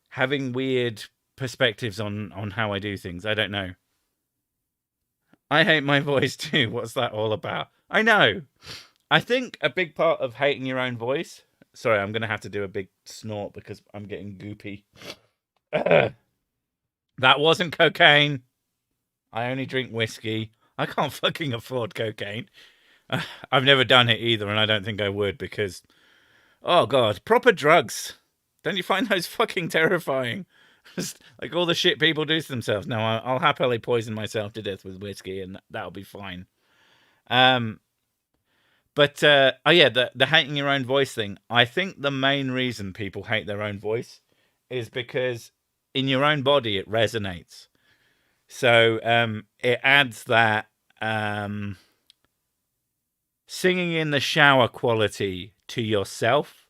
having weird perspectives on how I do things. I don't know. I hate my voice too. What's that all about? I know. I think a big part of hating your own voice. Sorry, I'm going to have to do a big snort because I'm getting goopy. That wasn't cocaine. I only drink whiskey. I can't fucking afford cocaine. I've never done it either, and I don't think I would because, oh god, proper drugs. Don't you find those fucking terrifying? Just like all the shit people do to themselves. No, I'll happily poison myself to death with whiskey, and that'll be fine. But oh yeah, the hating your own voice thing. I think the main reason people hate their own voice is because in your own body it resonates. So it adds that singing in the shower quality to yourself.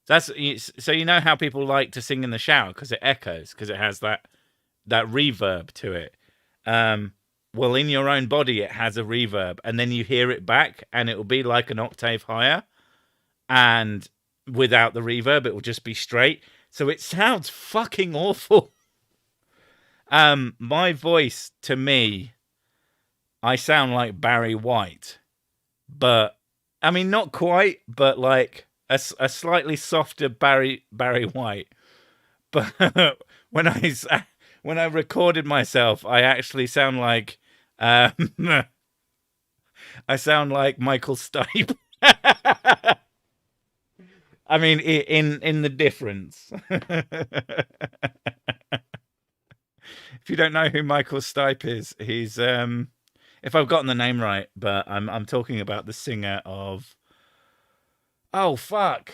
So you know how people like to sing in the shower because it echoes, because it has that reverb to it. Well, in your own body, it has a reverb, and then you hear it back, and it will be like an octave higher. And without the reverb, it will just be straight. So it sounds fucking awful. My voice, to me, I sound like Barry White, but I mean, not quite, but like a slightly softer Barry White. But when I recorded myself, I actually sound like I sound like Michael Stipe. I mean, in the difference. If you don't know who Michael Stipe is, he's if I've gotten the name right, but I'm talking about the singer of, oh fuck,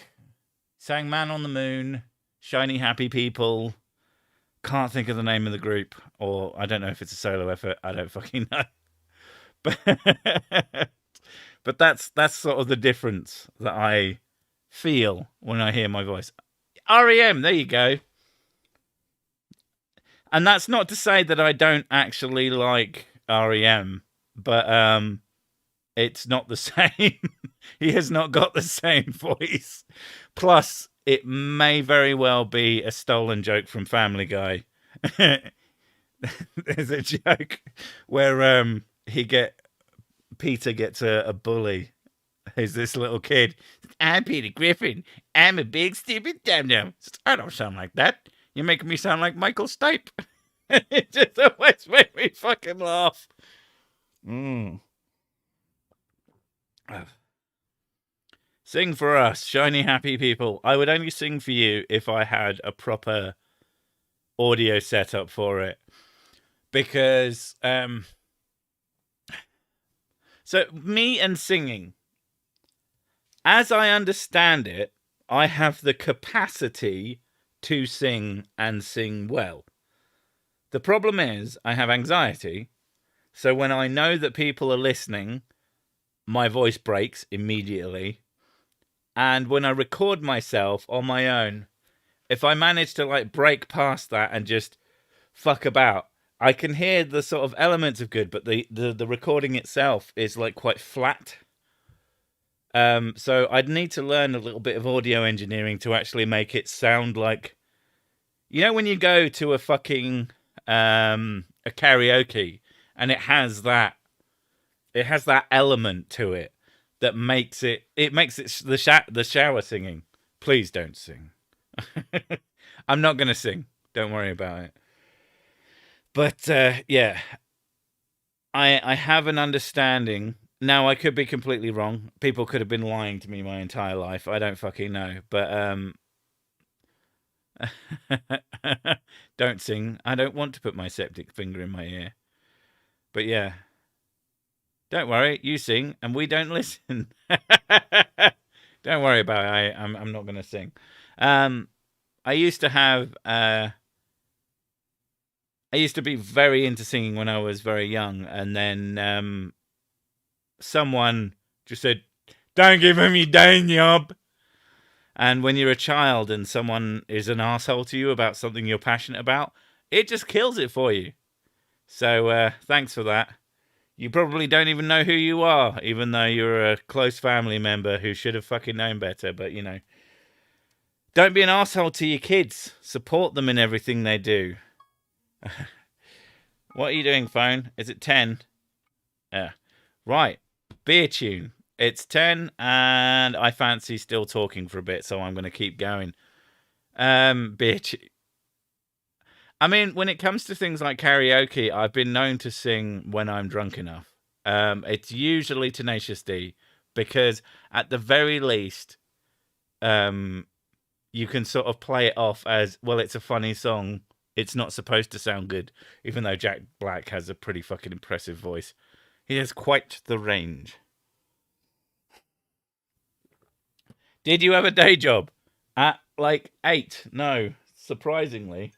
sang Man on the Moon, Shiny Happy People. Can't think of the name of the group, or I don't know if it's a solo effort. I don't fucking know. But that's sort of the difference that I feel when I hear my voice. REM, there you go. And that's not to say that I don't actually like REM, but it's not the same. He has not got the same voice. Plus, it may very well be a stolen joke from Family Guy. There's a joke where Peter gets a bully. Who's this little kid? I'm Peter Griffin. I'm a big stupid dum-dum. I don't sound like that. You're making me sound like Michael Stipe. It just always makes me fucking laugh. Sing for us, shiny happy people. I would only sing for you if I had a proper audio setup for it. Because, so me and singing, as I understand it, I have the capacity to sing and sing well. The problem is I have anxiety. So when I know that people are listening, my voice breaks immediately. And when I record myself on my own, if I manage to like break past that and just fuck about, I can hear the sort of elements of good, but the recording itself is like quite flat. So I'd need to learn a little bit of audio engineering to actually make it sound like, you know, when you go to a fucking a karaoke and it has that element to it that makes it the shower singing. Please don't sing. I'm not gonna sing. Don't worry about it. But yeah, I have an understanding. Now I could be completely wrong. People could have been lying to me my entire life. I don't fucking know. But don't sing. I don't want to put my septic finger in my ear. But yeah. Don't worry, you sing and we don't listen. Don't worry about it. I'm not going to sing. I used to have I used to be very into singing when I was very young, and then someone just said, Don't give him your day job. And when you're a child and someone is an asshole to you about something you're passionate about, it just kills it for you. So thanks for that. You probably don't even know who you are, even though you're a close family member who should have fucking known better. But, you know, don't be an asshole to your kids. Support them in everything they do. What are you doing, phone? Is it 10? Yeah. Right. Beer tune. It's 10 and I fancy still talking for a bit, so I'm going to keep going. Beer tune. I mean, when it comes to things like karaoke, I've been known to sing when I'm drunk enough. It's usually Tenacious D, because at the very least, you can sort of play it off as, well, it's a funny song. It's not supposed to sound good, even though Jack Black has a pretty fucking impressive voice. He has quite the range. Did you have a day job? At like 8? No, surprisingly.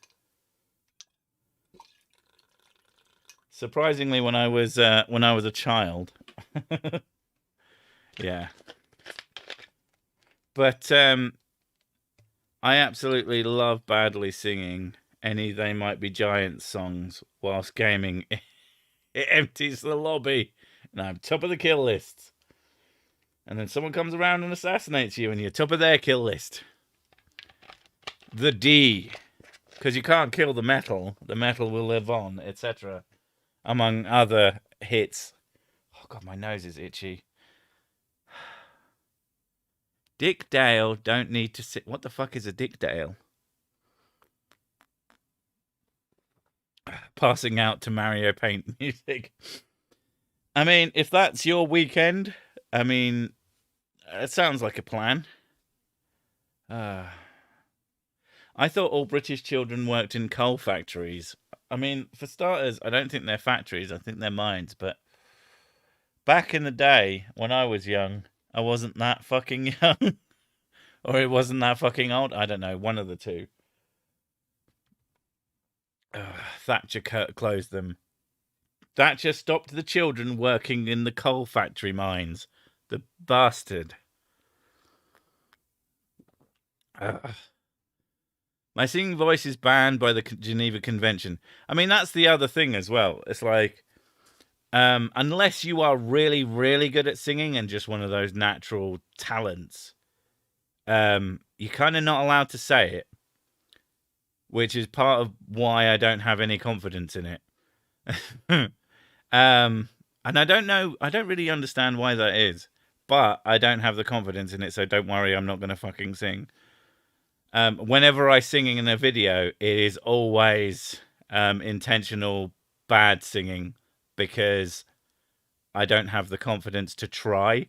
Surprisingly, when I was a child. Yeah. But I absolutely love badly singing any They Might Be Giants songs whilst gaming. It empties the lobby, and I'm top of the kill list. And then someone comes around and assassinates you, and you're top of their kill list. The D. Because you can't kill the metal. The metal will live on, etc. Among other hits. Oh, God, my nose is itchy. Dick Dale don't need to sit. What the fuck is a Dick Dale? Passing out to Mario Paint music. I mean, if that's your weekend, I mean, it sounds like a plan. I thought all British children worked in coal factories. I mean, for starters, I don't think they're factories. I think they're mines. But back in the day, when I was young, I wasn't that fucking young. Or it wasn't that fucking old. I don't know. One of the two. Thatcher closed them. Thatcher stopped the children working in the coal factory mines. The bastard. My singing voice is banned by the Geneva Convention. I mean, that's the other thing as well. It's like, unless you are really, really good at singing and just one of those natural talents, you're kind of not allowed to say it. Which is part of why I don't have any confidence in it. And I don't know, I don't really understand why that is. But I don't have the confidence in it, so don't worry, I'm not going to fucking sing. Whenever I sing in a video, it is always intentional bad singing because I don't have the confidence to try.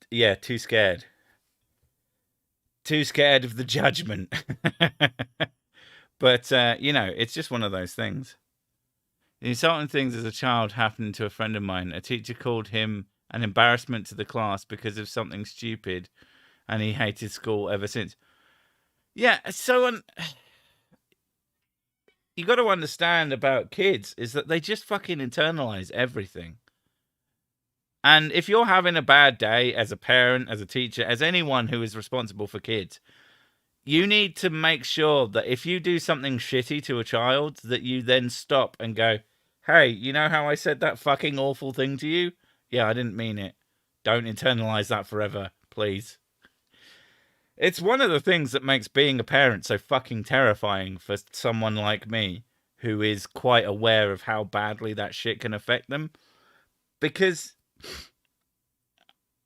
Yeah, too scared. Too scared of the judgment. But, you know, it's just one of those things. The insulting things as a child happened to a friend of mine. A teacher called him an embarrassment to the class because of something stupid, and he hated school ever since. Yeah, so you got to understand about kids is that they just fucking internalize everything. And if you're having a bad day as a parent, as a teacher, as anyone who is responsible for kids, you need to make sure that if you do something shitty to a child, that you then stop and go, hey, you know how I said that fucking awful thing to you? Yeah, I didn't mean it. Don't internalize that forever, please. It's one of the things that makes being a parent so fucking terrifying for someone like me, who is quite aware of how badly that shit can affect them. Because,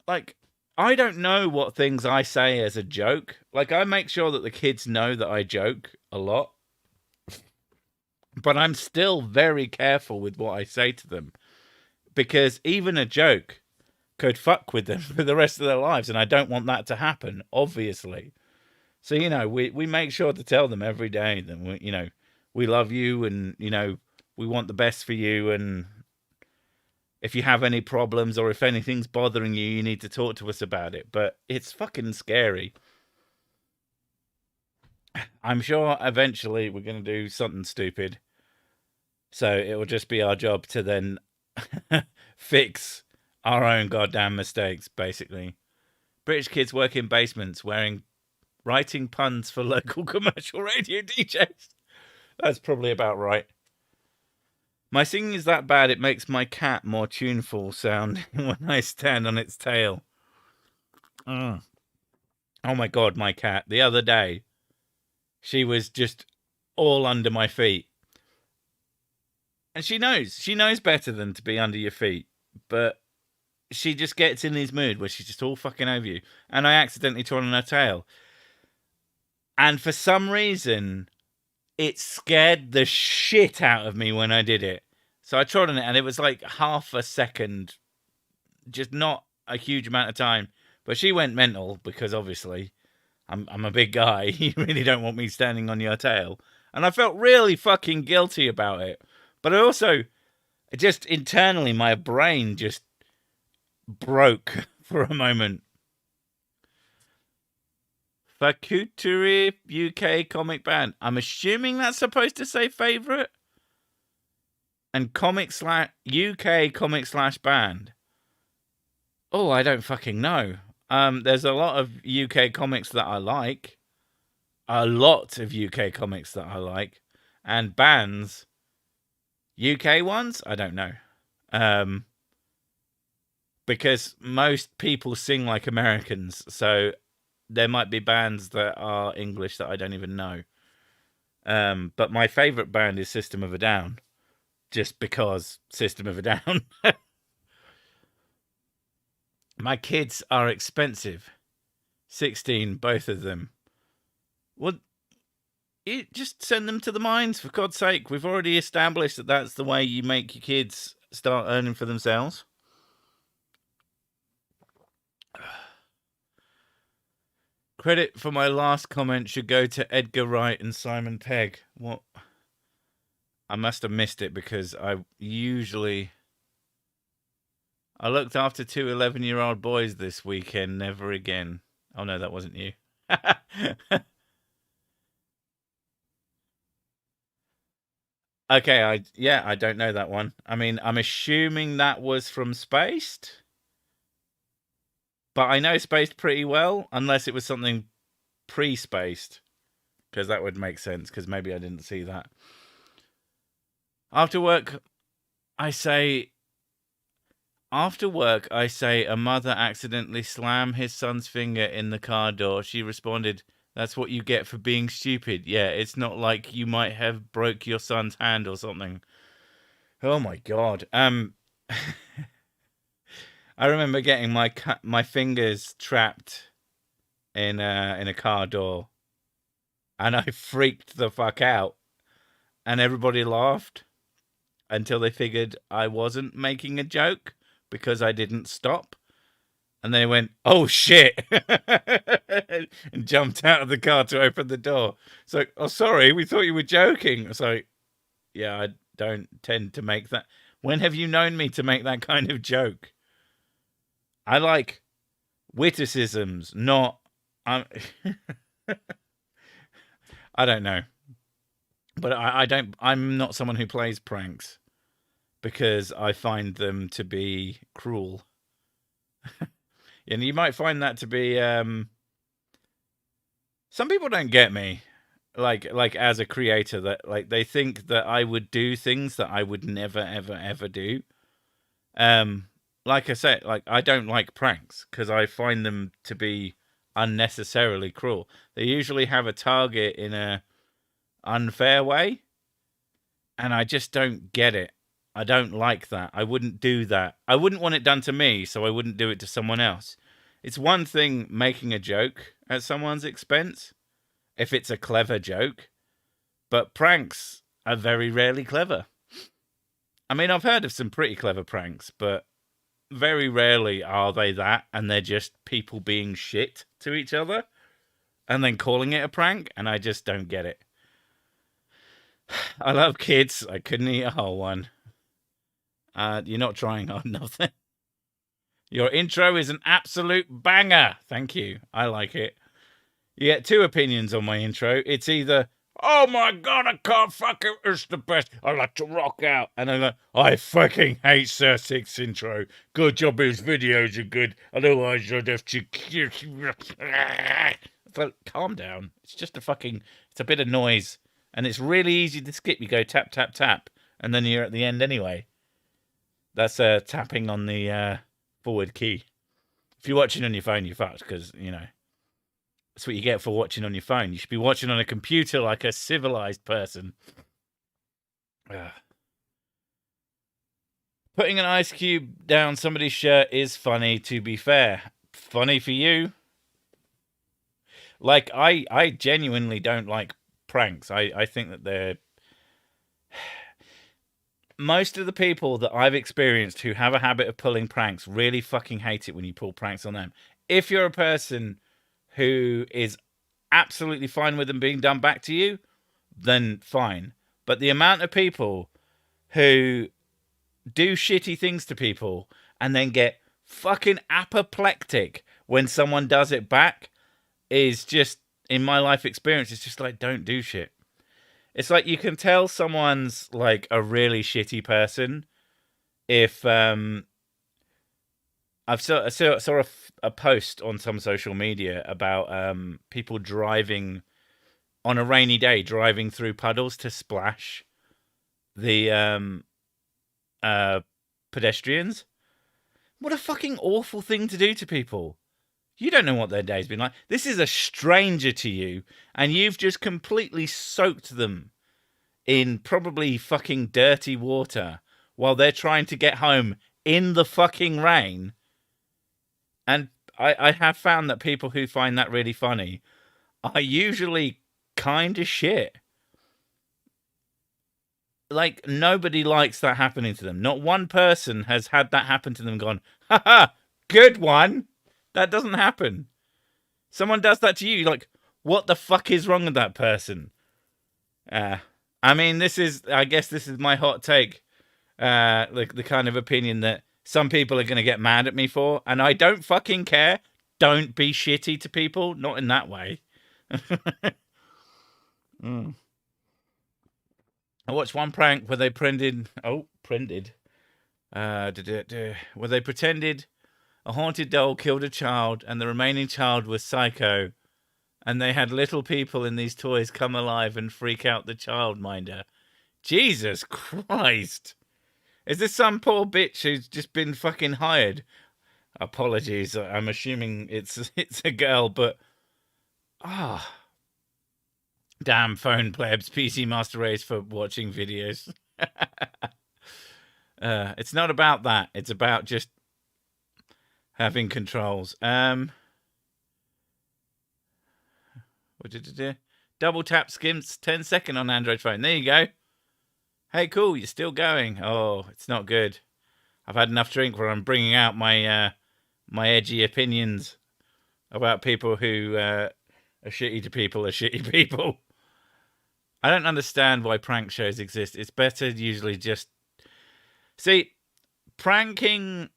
like, I don't know what things I say as a joke. Like, I make sure that the kids know that I joke a lot. But I'm still very careful with what I say to them. Because even a joke could fuck with them for the rest of their lives. And I don't want that to happen, obviously. So, you know, we make sure to tell them every day that, we love you and, we want the best for you. And if you have any problems or if anything's bothering you, you need to talk to us about it. But it's fucking scary. I'm sure eventually we're going to do something stupid. So it will just be our job to then fix Our own goddamn mistakes, basically. British kids work in basements writing puns for local commercial radio DJs. That's probably about right. My singing is that bad it makes my cat more tuneful sound when I stand on its tail. Oh my god, my cat. The other day, she was just all under my feet. And she knows better than to be under your feet. But she just gets in this mood where she's just all fucking over you. And I accidentally trod on her tail. And for some reason, it scared the shit out of me when I did it. So I trod on it and it was like half a second, just not a huge amount of time. But she went mental because obviously I'm a big guy. You really don't want me standing on your tail. And I felt really fucking guilty about it. But I also, just internally, my brain just broke for a moment. Fakuturi UK comic band. I'm assuming that's supposed to say favourite. And UK comic / band. Oh, I don't fucking know. There's a lot of UK comics that I like. A lot of UK comics that I like. And bands. UK ones? I don't know. Because most people sing like Americans. So there might be bands that are English that I don't even know. But my favourite band is System of a Down. Just because System of a Down. My kids are expensive. 16, both of them. Well, just send them to the mines, for God's sake. We've already established that that's the way you make your kids start earning for themselves. Credit for my last comment should go to Edgar Wright and Simon Pegg. What? I must have missed it because I looked after 2 11-year-old boys this weekend. Never again. Oh, no, that wasn't you. Okay, I don't know that one. I mean, I'm assuming that was from Spaced. But I know Spaced pretty well, unless it was something pre-Spaced. Because that would make sense, because maybe I didn't see that. After work, I say a mother accidentally slammed his son's finger in the car door. She responded, "That's what you get for being stupid. Yeah, it's not like you might have broke your son's hand or something." Oh my god. I remember getting my fingers trapped in a car door, and I freaked the fuck out, and everybody laughed until they figured I wasn't making a joke because I didn't stop, and they went, "Oh shit," and jumped out of the car to open the door. It's like, "Oh, sorry, we thought you were joking." It's like, yeah, I don't tend to make that. When have you known me to make that kind of joke? I like witticisms, not. I don't know, but I don't. I'm not someone who plays pranks because I find them to be cruel, and you might find that to be. Some people don't get me, like as a creator, that like they think that I would do things that I would never ever do. Like I said, like I don't like pranks because I find them to be unnecessarily cruel. They usually have a target in a unfair way, and I just don't get it. I don't like that. I wouldn't do that. I wouldn't want it done to me, so I wouldn't do it to someone else. It's one thing making a joke at someone's expense, if it's a clever joke, but pranks are very rarely clever. I mean, I've heard of some pretty clever pranks, but very rarely are they that, and they're just people being shit to each other and then calling it a prank, and I just don't get it. I love kids. I couldn't eat a whole one. You're not trying hard enough then. Your intro is an absolute banger. Thank you. I like it. You get 2 opinions on my intro. It's either, oh my god, I can't fucking, it's the best. I like to rock out. And I'm like, I fucking hate Sir Six intro. Good job his videos are good. Otherwise I'd have to. So, calm down. It's just a fucking, it's a bit of noise. And it's really easy to skip. You go tap, tap, tap. And then you're at the end anyway. That's tapping on the forward key. If you're watching on your phone, you're fucked, because, you know, that's what you get for watching on your phone. You should be watching on a computer like a civilized person. Putting an ice cube down somebody's shirt is funny, to be fair. Funny for you. Like, I genuinely don't like pranks. I think that they're... Most of the people that I've experienced who have a habit of pulling pranks really fucking hate it when you pull pranks on them. If you're a person who is absolutely fine with them being done back to you, then fine. But the amount of people who do shitty things to people and then get fucking apoplectic when someone does it back is just, in my life experience, it's just like, don't do shit. It's like you can tell someone's like a really shitty person if I saw a post on some social media about people driving on a rainy day, driving through puddles to splash the pedestrians. What a fucking awful thing to do to people. You don't know what their day's been like. This is a stranger to you, and you've just completely soaked them in probably fucking dirty water while they're trying to get home in the fucking rain. And I have found that people who find that really funny are usually kind of shit. Like, nobody likes that happening to them. Not one person has had that happen to them and gone, haha, good one. That doesn't happen. Someone does that to you, you're like, what the fuck is wrong with that person? I mean, I guess this is my hot take. Like the kind of opinion that some people are going to get mad at me for, and I don't fucking care. Don't be shitty to people. Not in that way. I watched one prank where they where they pretended a haunted doll killed a child and the remaining child was psycho, and they had little people in these toys come alive and freak out the childminder. Jesus Christ. Is this some poor bitch who's just been fucking hired? Apologies, I'm assuming it's a girl, but... Damn phone plebs, PC Master Race for watching videos. It's not about that. It's about just having controls. What did it do? Double tap skims 10-second on Android phone. There you go. Hey, cool, you're still going. Oh, it's not good. I've had enough drink where I'm bringing out my my edgy opinions about people who are shitty to people are shitty people. I don't understand why prank shows exist. It's better usually just... See, pranking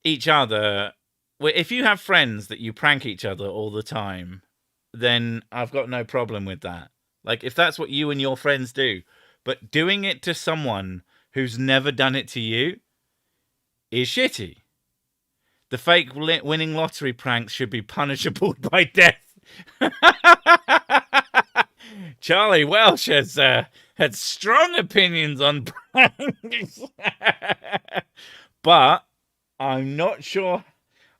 each other... If you have friends that you prank each other all the time, then I've got no problem with that. Like, if that's what you and your friends do. But doing it to someone who's never done it to you is shitty. The fake winning lottery pranks should be punishable by death. Charlie Welsh has had strong opinions on pranks. But I'm not sure.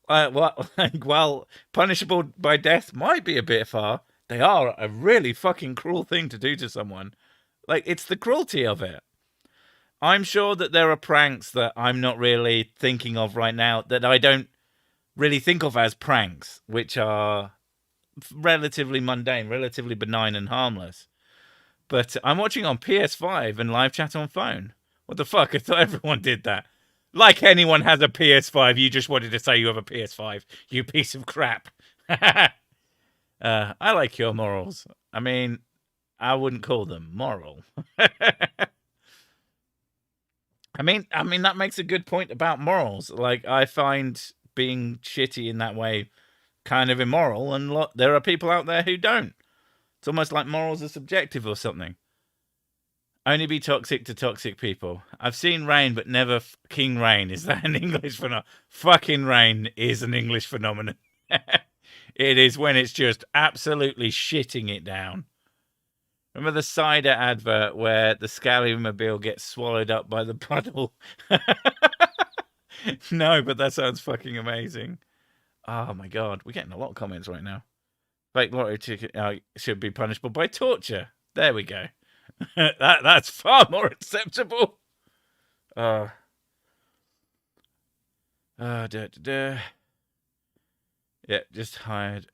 Well, punishable by death might be a bit far. They are a really fucking cruel thing to do to someone. Like, it's the cruelty of it. I'm sure that there are pranks that I'm not really thinking of right now that I don't really think of as pranks, which are relatively mundane, relatively benign and harmless. But I'm watching on PS5 and live chat on phone. What the fuck? I thought everyone did that. Like anyone has a PS5. You just wanted to say you have a PS5, you piece of crap. I like your morals. I mean... I wouldn't call them moral. I mean, that makes a good point about morals. Like, I find being shitty in that way kind of immoral, and there are people out there who don't. It's almost like morals are subjective or something. Only be toxic to toxic people. I've seen rain, but never fucking rain. Is that an English phenomenon? Fucking rain is an English phenomenon. It is when it's just absolutely shitting it down. Remember the cider advert where the Scallywmobile gets swallowed up by the puddle? No, but that sounds fucking amazing. Oh my god, we're getting a lot of comments right now. Fake lottery ticket should be punishable by torture. There we go. That's far more acceptable. Yeah, just hired.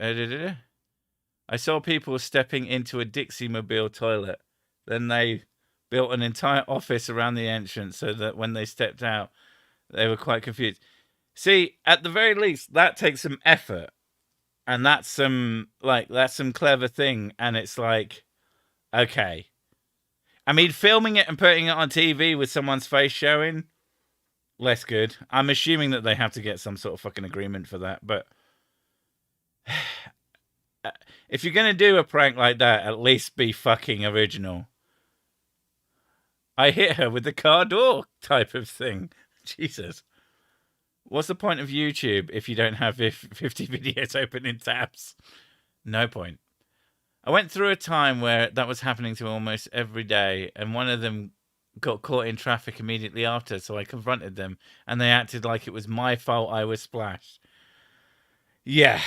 I saw people stepping into a Dixie Mobile toilet. Then they built an entire office around the entrance so that when they stepped out, they were quite confused. See, at the very least, that takes some effort. And that's some clever thing. And it's like, okay. I mean, filming it and putting it on TV with someone's face showing, less good. I'm assuming that they have to get some sort of fucking agreement for that. But if you're going to do a prank like that, at least be fucking original. I hit her with the car door type of thing. Jesus. What's the point of YouTube if you don't have 50 videos open in tabs? No point. I went through a time where that was happening to almost every day, and one of them got caught in traffic immediately after, so I confronted them, and they acted like it was my fault I was splashed. Yeah.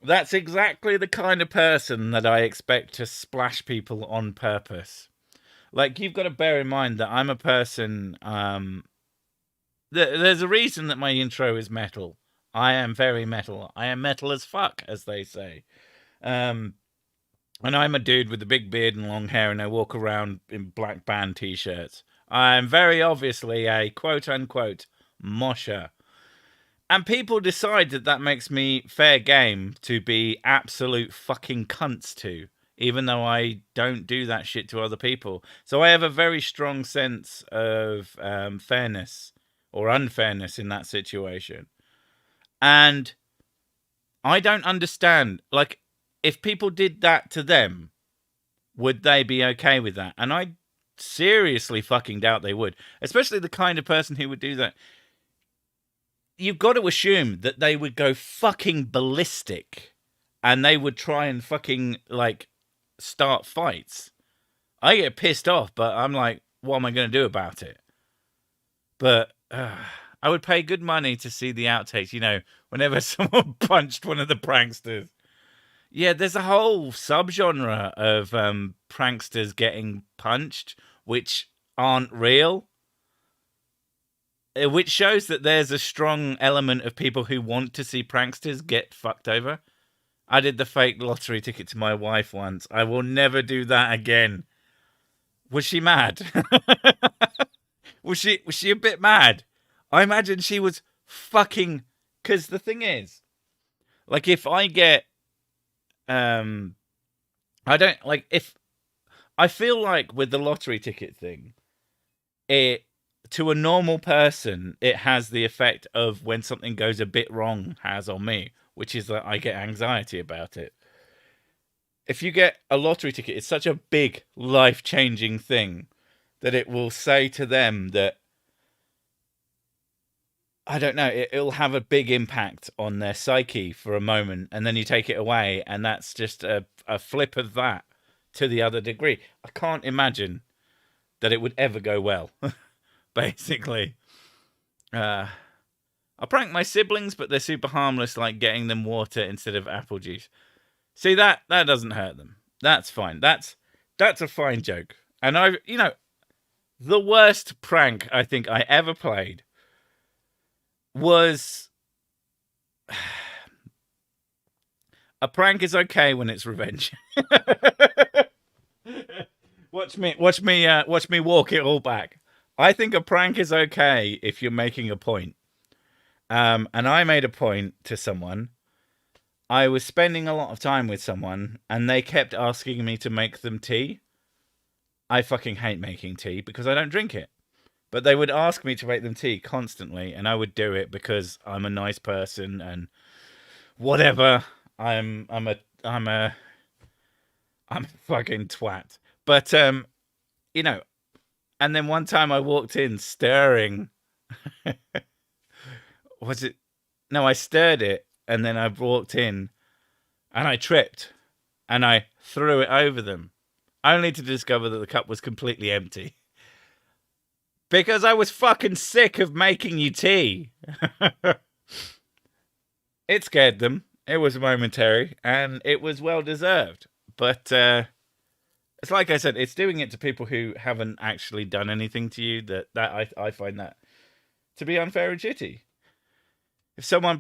That's exactly the kind of person that I expect to splash people on purpose. Like, you've got to bear in mind that I'm a person... there's a reason that my intro is metal. I am very metal. I am metal as fuck, as they say. And I'm a dude with a big beard and long hair, and I walk around in black band t-shirts. I'm very obviously a quote-unquote mosher. And people decide that that makes me fair game to be absolute fucking cunts to, even though I don't do that shit to other people. So I have a very strong sense of fairness or unfairness in that situation. And I don't understand, like, if people did that to them, would they be okay with that? And I seriously fucking doubt they would. Especially the kind of person who would do that. You've got to assume that they would go fucking ballistic. And they would try and fucking, like, start fights. I get pissed off, but I'm like, what am I going to do about it? But I would pay good money to see the outtakes, you know, whenever someone punched one of the pranksters. Yeah, there's a whole subgenre of pranksters getting punched, which aren't real. Which shows that there's a strong element of people who want to see pranksters get fucked over. I did the fake lottery ticket to my wife once. I will never do that again. Was she mad? Was she a bit mad? I imagine she was fucking... Because the thing is, like, if I get... I don't like if I feel like with the lottery ticket thing, it to a normal person it has the effect of when something goes a bit wrong has on me, which is that I get anxiety about it. If you get a lottery ticket, it's such a big life-changing thing that it will say to them that, I don't know, it'll have a big impact on their psyche for a moment, and then you take it away, and that's just a flip of that to the other degree. I can't imagine that it would ever go well, basically. I prank my siblings, but they're super harmless, like getting them water instead of apple juice. See, that doesn't hurt them. That's fine. That's a fine joke. And the worst prank I think I ever played was a prank is okay when it's revenge. Watch me walk it all back. I think a prank is okay if you're making a point. And I made a point to someone. I was spending a lot of time with someone, and they kept asking me to make them tea. I fucking hate making tea because I don't drink it. But they would ask me to make them tea constantly, and I would do it because I'm a nice person and whatever. I'm a I'm a fucking twat. But you know, and then one time I walked in stirring. Was it? No, I stirred it, and then I walked in, and I tripped, and I threw it over them, only to discover that the cup was completely empty. Because I was fucking sick of making you tea. It scared them. It was momentary, and it was well deserved. But it's like I said, it's doing it to people who haven't actually done anything to you. I find that to be unfair and shitty. If someone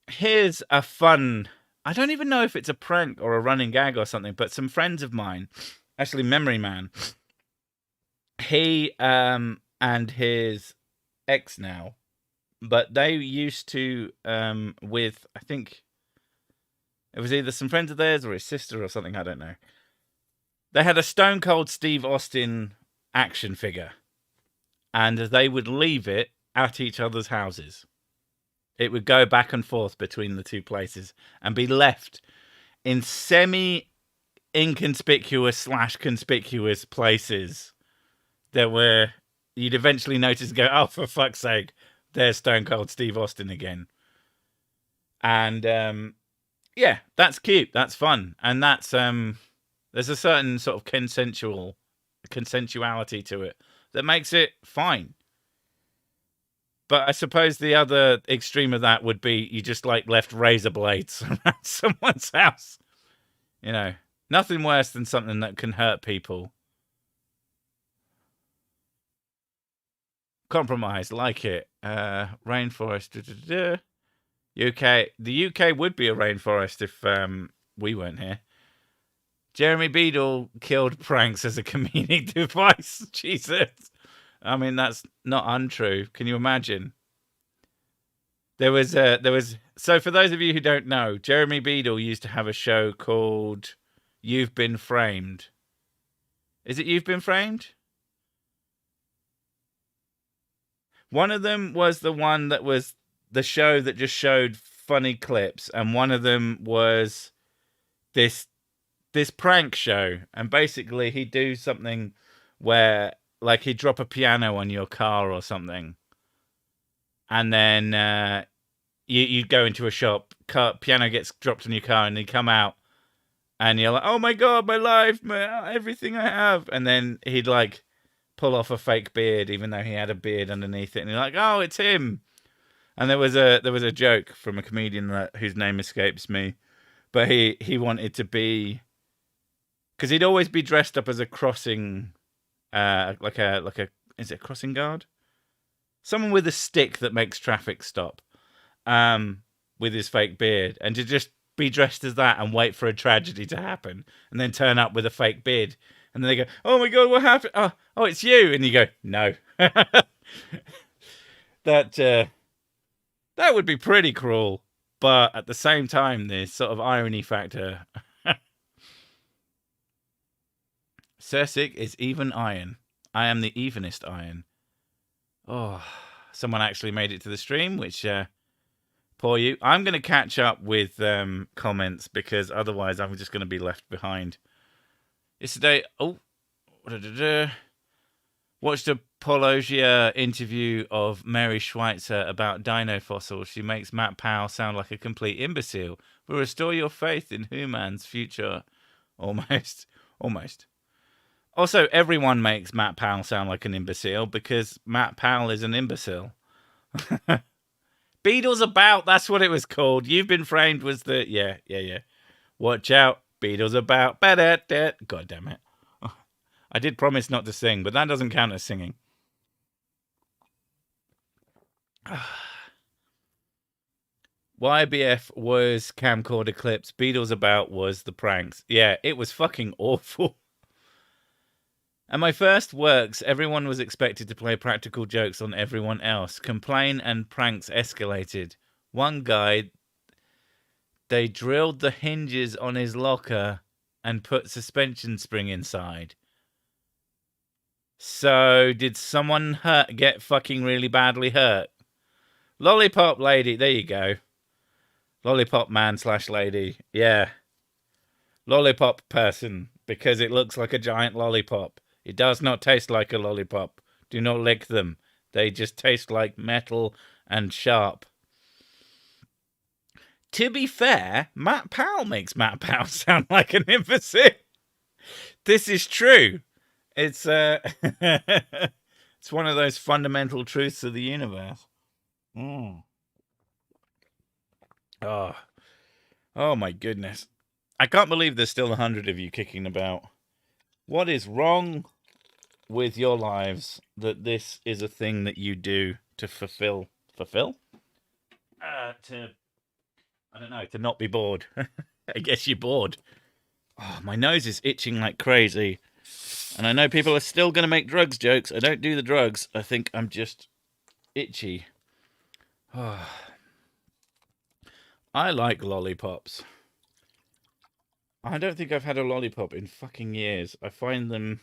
here's a fun. I don't even know if it's a prank or a running gag or something, but some friends of mine, actually Memory Man, he and his ex now, but they used to with, I think it was either some friends of theirs or his sister or something, I don't know. They had a Stone Cold Steve Austin action figure, and they would leave it at each other's houses. It would go back and forth between the two places and be left in semi-inconspicuous / conspicuous places that were, you'd eventually notice and go, oh, for fuck's sake, there's Stone Cold Steve Austin again. And yeah, that's cute. That's fun. And that's there's a certain sort of consensuality to it that makes it fine. But I suppose the other extreme of that would be you just left razor blades around someone's house. You know, nothing worse than something that can hurt people. Compromise, like it. Rainforest. UK. The UK would be a rainforest if we weren't here. Jeremy Beadle killed pranks as a comedic device. Jesus. I mean, that's not untrue. Can you imagine? There was so for those of you who don't know, Jeremy Beadle used to have a show called You've Been Framed. Is it You've Been Framed? One of them was the one that was the show that just showed funny clips, and one of them was this prank show, and basically he'd do something where he'd drop a piano on your car or something, and then you'd go into a shop, piano gets dropped on your car, and you come out, and you're like, oh my god, my life, everything I have, and then he'd pull off a fake beard, even though he had a beard underneath it, and you're like, oh, it's him. And there was a joke from a comedian whose name escapes me, but he wanted to be, because he'd always be dressed up as a crossing, is it a crossing guard? Someone with a stick that makes traffic stop, with his fake beard, and to just be dressed as that and wait for a tragedy to happen, and then turn up with a fake beard, and then they go, "Oh my god, what happened? Oh, it's you!" And you go, "No." That would be pretty cruel, but at the same time, there's sort of irony factor. Sirsik is even iron. I am the evenest iron. Oh, someone actually made it to the stream, which poor you. I'm going to catch up with comments, because otherwise I'm just going to be left behind. Yesterday, watched a Pologia interview of Mary Schweitzer about dino fossils. She makes Matt Powell sound like a complete imbecile. Will restore your faith in human's future. Almost. Also, everyone makes Matt Powell sound like an imbecile, because Matt Powell is an imbecile. Beadle's About, that's what it was called. You've Been Framed was the... Yeah. Watch out, Beadle's About. God damn it. I did promise not to sing, but that doesn't count as singing. YBF was camcorder clips. Beadle's About was the pranks. Yeah, it was fucking awful. At my first works, everyone was expected to play practical jokes on everyone else. Complain and pranks escalated. One guy, they drilled the hinges on his locker and put suspension spring inside. So, did someone get fucking really badly hurt? Lollipop lady, there you go. Lollipop man / lady, yeah. Lollipop person, because it looks like a giant lollipop. It does not taste like a lollipop. Do not lick them. They just taste like metal and sharp. To be fair, Matt Powell makes Matt Powell sound like an imbecile. This is true. It's it's one of those fundamental truths of the universe. Oh, oh my goodness! I can't believe there's still 100 of you kicking about. What is wrong with your lives that this is a thing that you do to fulfill? I don't know, to not be bored. I guess you're bored. Oh, my nose is itching like crazy. And I know people are still going to make drugs jokes. I don't do the drugs. I think I'm just itchy. Oh. I like lollipops. I don't think I've had a lollipop in fucking years. I find them...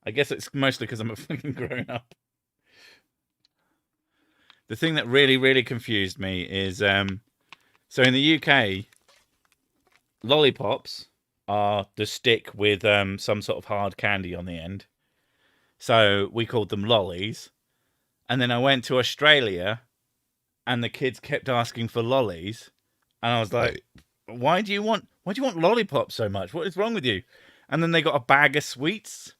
I guess it's mostly because I'm a fucking grown up. The thing that really, really confused me is... so in the UK, lollipops are the stick with some sort of hard candy on the end. So we called them lollies. And then I went to Australia and the kids kept asking for lollies. And I was like, why do you want lollipops so much? What is wrong with you? And then they got a bag of sweets.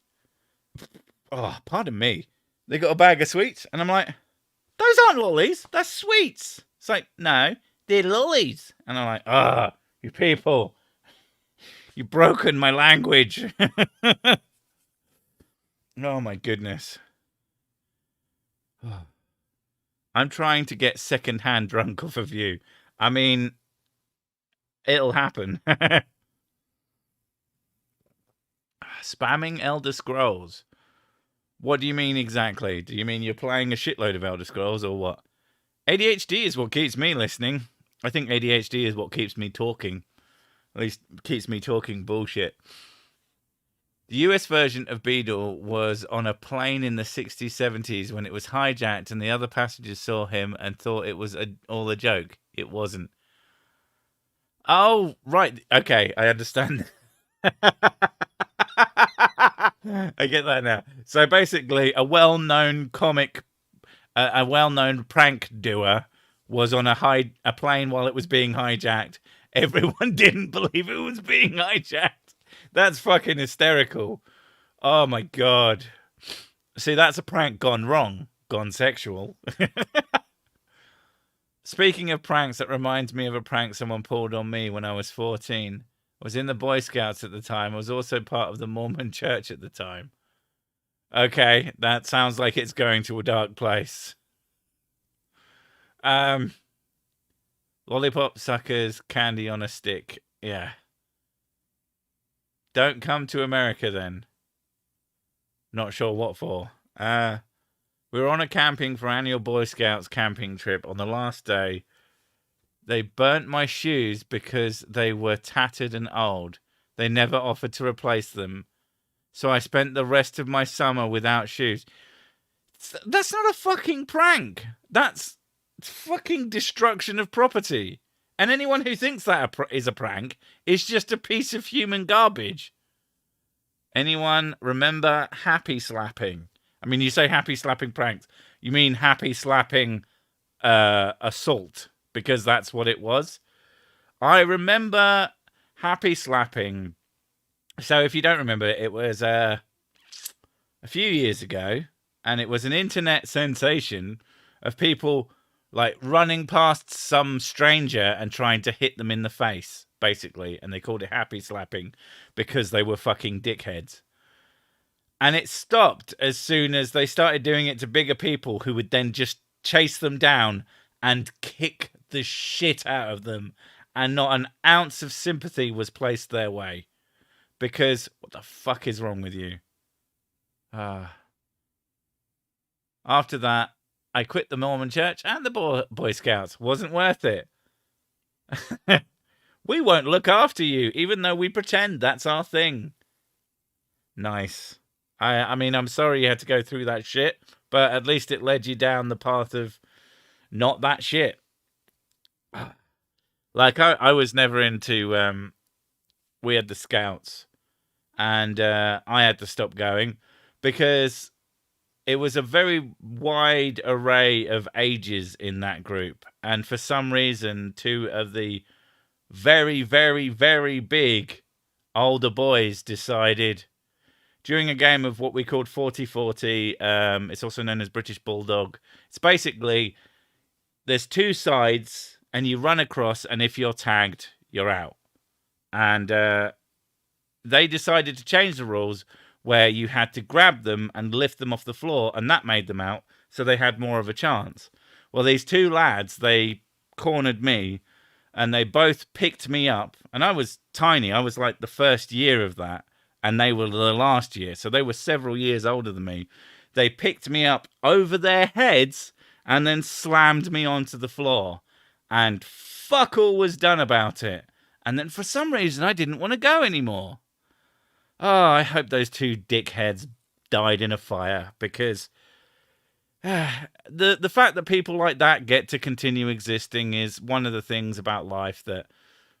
Oh, pardon me. They got a bag of sweets. And I'm like, those aren't lollies. That's sweets. It's like, no, they're lollies. And I'm like, you people. You've broken my language. Oh my goodness. I'm trying to get second-hand drunk off of you. I mean, it'll happen. Spamming Elder Scrolls. What do you mean exactly? Do you mean you're playing a shitload of Elder Scrolls or what? ADHD is what keeps me listening. I think ADHD is what keeps me talking. At least keeps me talking bullshit. The US version of Beadle was on a plane in the 60s, 70s when it was hijacked and the other passengers saw him and thought it was all a joke. It wasn't. Oh, right. Okay, I understand. I get that now. So basically, a well-known comic, a well-known prank doer was on a plane while it was being hijacked. Everyone didn't believe it was being hijacked. That's fucking hysterical. Oh my god. See, that's a prank gone wrong. Gone sexual. Speaking of pranks, that reminds me of a prank someone pulled on me when I was 14. I was in the Boy Scouts at the time. I was also part of the Mormon church at the time. Okay, that sounds like it's going to a dark place. Lollipop suckers, candy on a stick. Yeah. Don't come to America then. Not sure what for. We were on a camping for annual Boy Scouts camping trip. On the last day, they burnt my shoes because they were tattered and old. They never offered to replace them. So I spent the rest of my summer without shoes. That's not a fucking prank. That's fucking destruction of property. And anyone who thinks that is a prank is just a piece of human garbage. Anyone remember happy slapping? I mean, you say happy slapping pranks. You mean happy slapping assault, because that's what it was. I remember happy slapping. So if you don't remember, it was a few years ago, and it was an internet sensation of people like running past some stranger and trying to hit them in the face, basically. And they called it happy slapping because they were fucking dickheads. And it stopped as soon as they started doing it to bigger people who would then just chase them down and kick the shit out of them. And not an ounce of sympathy was placed their way. Because what the fuck is wrong with you? After that, I quit the Mormon church and the Boy Scouts. Wasn't worth it. We won't look after you, even though we pretend that's our thing. Nice. I mean, I'm sorry you had to go through that shit, but at least it led you down the path of not that shit. Like, I was never into we had the scouts, and I had to stop going because it was a very wide array of ages in that group. And for some reason, two of the very, very, very big older boys decided during a game of what we called 40-40, it's also known as British Bulldog. It's basically, there's two sides and you run across, and if you're tagged, you're out. And they decided to change the rules where you had to grab them and lift them off the floor, and that made them out, so they had more of a chance. Well, these two lads, they cornered me, and they both picked me up, and I was tiny. I was like the first year of that, and they were the last year, so they were several years older than me. They picked me up over their heads and then slammed me onto the floor, and fuck all was done about it. And then for some reason, I didn't want to go anymore. Oh, I hope those two dickheads died in a fire, because the fact that people like that get to continue existing is one of the things about life that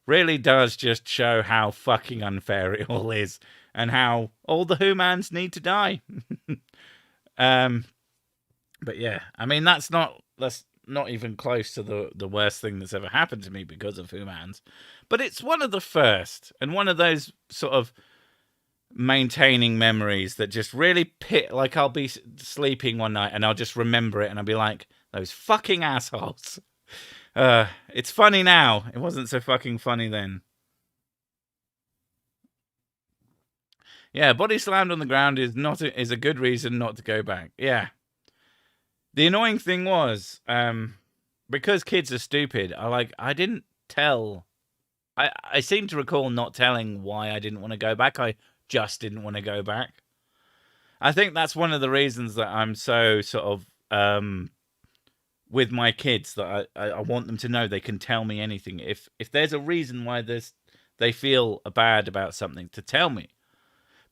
really does just show how fucking unfair it all is, and how all the humans need to die. But yeah, I mean, that's not even close to the worst thing that's ever happened to me because of humans, but it's one of the first, and one of those sort of maintaining memories that just really like, I'll be sleeping one night and I'll just remember it, and I'll be like, those fucking assholes. It's funny now. It wasn't so fucking funny then. Yeah, body slammed on the ground is a good reason not to go back. Yeah. The annoying thing was, because kids are stupid, I didn't tell. I seem to recall not telling why I didn't want to go back. I just didn't want to go back. I think that's one of the reasons that I'm so sort of with my kids, that I want them to know they can tell me anything. If there's a reason why they feel bad about something, to tell me.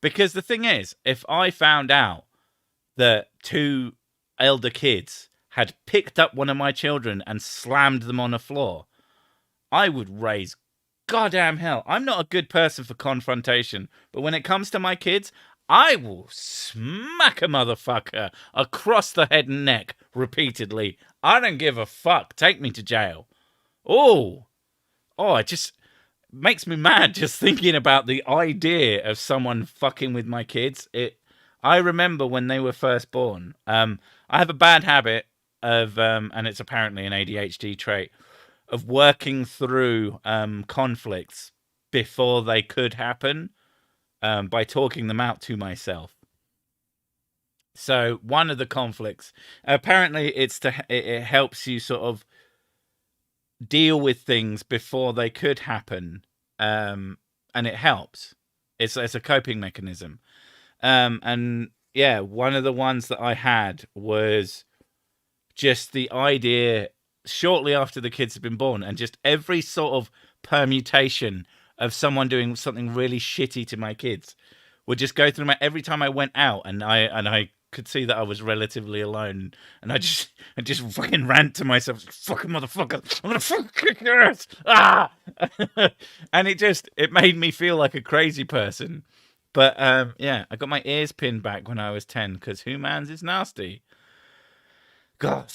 Because the thing is, if I found out that two elder kids had picked up one of my children and slammed them on the floor, I would raise goddamn hell. I'm not a good person for confrontation, but when it comes to my kids, I will smack a motherfucker across the head and neck repeatedly. I don't give a fuck. Take me to jail. Oh, it just makes me mad just thinking about the idea of someone fucking with my kids. I remember when they were first born. I have a bad habit of, and it's apparently an ADHD trait, of working through conflicts before they could happen, by talking them out to myself. So one of the conflicts, apparently it helps you sort of deal with things before they could happen, and it helps. It's a coping mechanism. And yeah, one of the ones that I had was just the idea shortly after the kids had been born, and just every sort of permutation of someone doing something really shitty to my kids would just go through my, every time I went out and I could see that I was relatively alone, and I just fucking rant to myself, fucking motherfucker, I'm gonna fucking kick your ass, and it made me feel like a crazy person. But yeah, I got my ears pinned back when I was 10 because humans is nasty. God.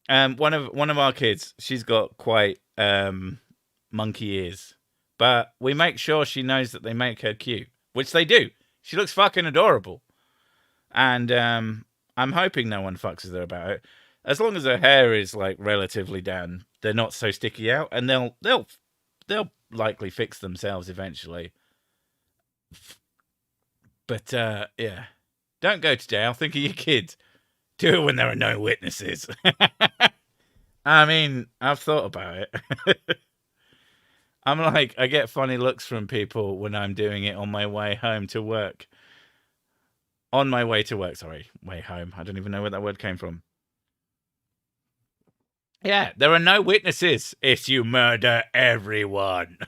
One of our kids, she's got quite monkey ears, but we make sure she knows that they make her cute, which they do. She looks fucking adorable, and I'm hoping no one fucks with her about it. As long as her hair is like relatively down, they're not so sticky out, and they'll likely fix themselves eventually. But yeah, don't go to jail. Think of your kids. Do it when there are no witnesses. I mean, I've thought about it. I'm like, I get funny looks from people when I'm doing it on my way home to work. On my way to work, sorry. Way home. I don't even know where that word came from. Yeah, there are no witnesses if you murder everyone.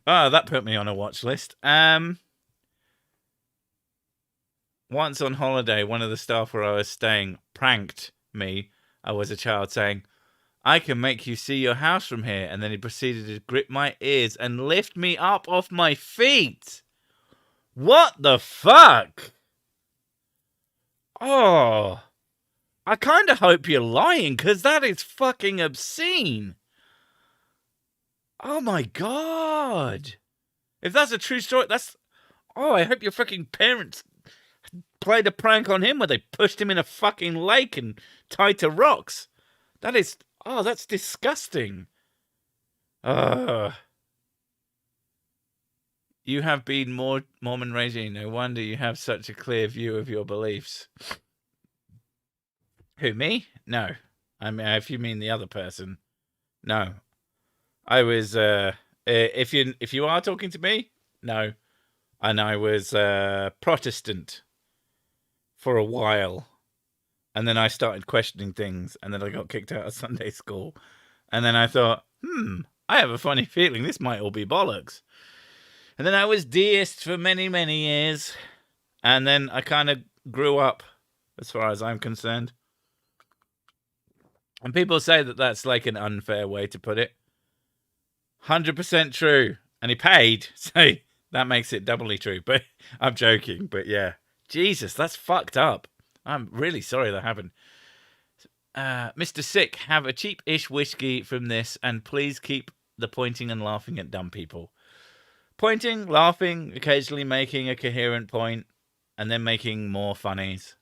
Oh, that put me on a watch list. Once on holiday, one of the staff where I was staying pranked me. I was a child saying, I can make you see your house from here. And then he proceeded to grip my ears and lift me up off my feet. What the fuck? Oh, I kind of hope you're lying, because that is fucking obscene. Oh my god. If that's a true story, that's... Oh, I hope your fucking parents played a prank on him where they pushed him in a fucking lake and tied to rocks. That is... Oh, that's disgusting. You have been more Mormon raising. No wonder you have such a clear view of your beliefs. Who, me? No. I mean, if you mean the other person. No. I was, if you are talking to me, no. And I was Protestant for a while. And then I started questioning things, and then I got kicked out of Sunday school. And then I thought, I have a funny feeling this might all be bollocks. And then I was deist for many, many years. And then I kind of grew up, as far as I'm concerned. And people say that that's like an unfair way to put it. 100% true. And he paid, so that makes it doubly true. But I'm joking, but yeah. Jesus, that's fucked up. I'm really sorry that happened. Mr. Sick, have a cheap-ish whiskey from this, and please keep the pointing and laughing at dumb people. Pointing, laughing, occasionally making a coherent point, and then making more funnies.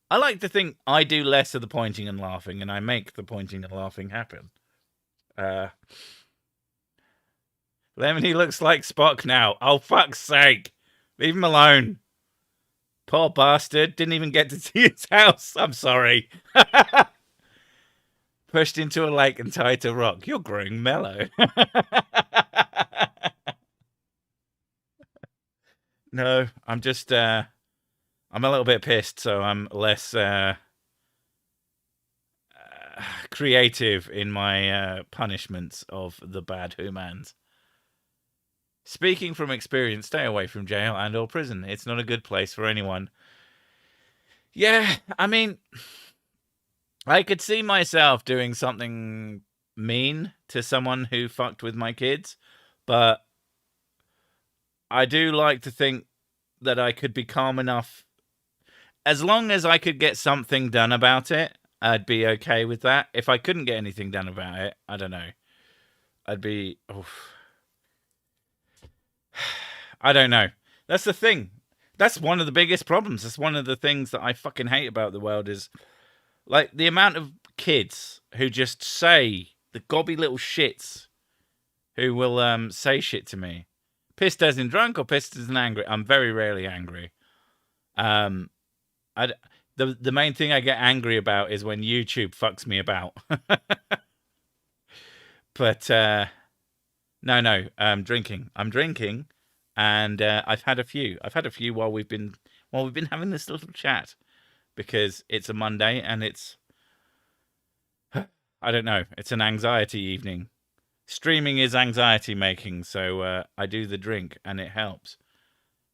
I like to think I do less of the pointing and laughing, and I make the pointing and laughing happen. Lemony looks like Spock now. Oh, fuck's sake. Leave him alone. Poor bastard. Didn't even get to see his house. I'm sorry. Pushed into a lake and tied to rock. You're growing mellow. No, I'm just... I'm a little bit pissed, so I'm less creative in my punishments of the bad humans. Speaking from experience, stay away from jail and or prison. It's not a good place for anyone. Yeah, I mean, I could see myself doing something mean to someone who fucked with my kids, but I do like to think that I could be calm enough. As long as I could get something done about it, I'd be okay with that. If I couldn't get anything done about it, I don't know. I'd be... Oof. I don't know. That's the thing. That's one of the biggest problems. That's one of the things that I fucking hate about the world is, like, the amount of kids who just say, the gobby little shits, who will say shit to me. Pissed as in drunk or pissed as in angry. I'm very rarely angry. The main thing I get angry about is when YouTube fucks me about. But no, I'm drinking. And I've had a few. I've had a few while we've been having this little chat, because it's a Monday and it's, I don't know, it's an anxiety evening. Streaming is anxiety making, so I do the drink and it helps.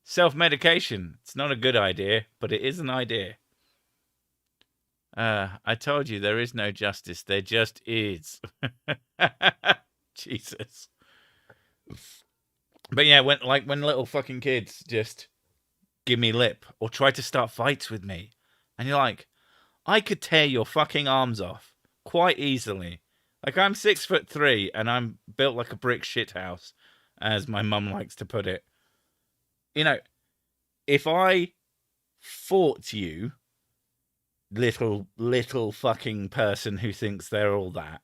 Self-medication. It's not a good idea, but it is an idea. I told you there is no justice. There just is. Jesus. But yeah, when little fucking kids just give me lip or try to start fights with me, and you're like, I could tear your fucking arms off quite easily. Like, I'm 6'3" and I'm built like a brick shithouse, as my mum likes to put it. You know, if I fought you, little fucking person who thinks they're all that,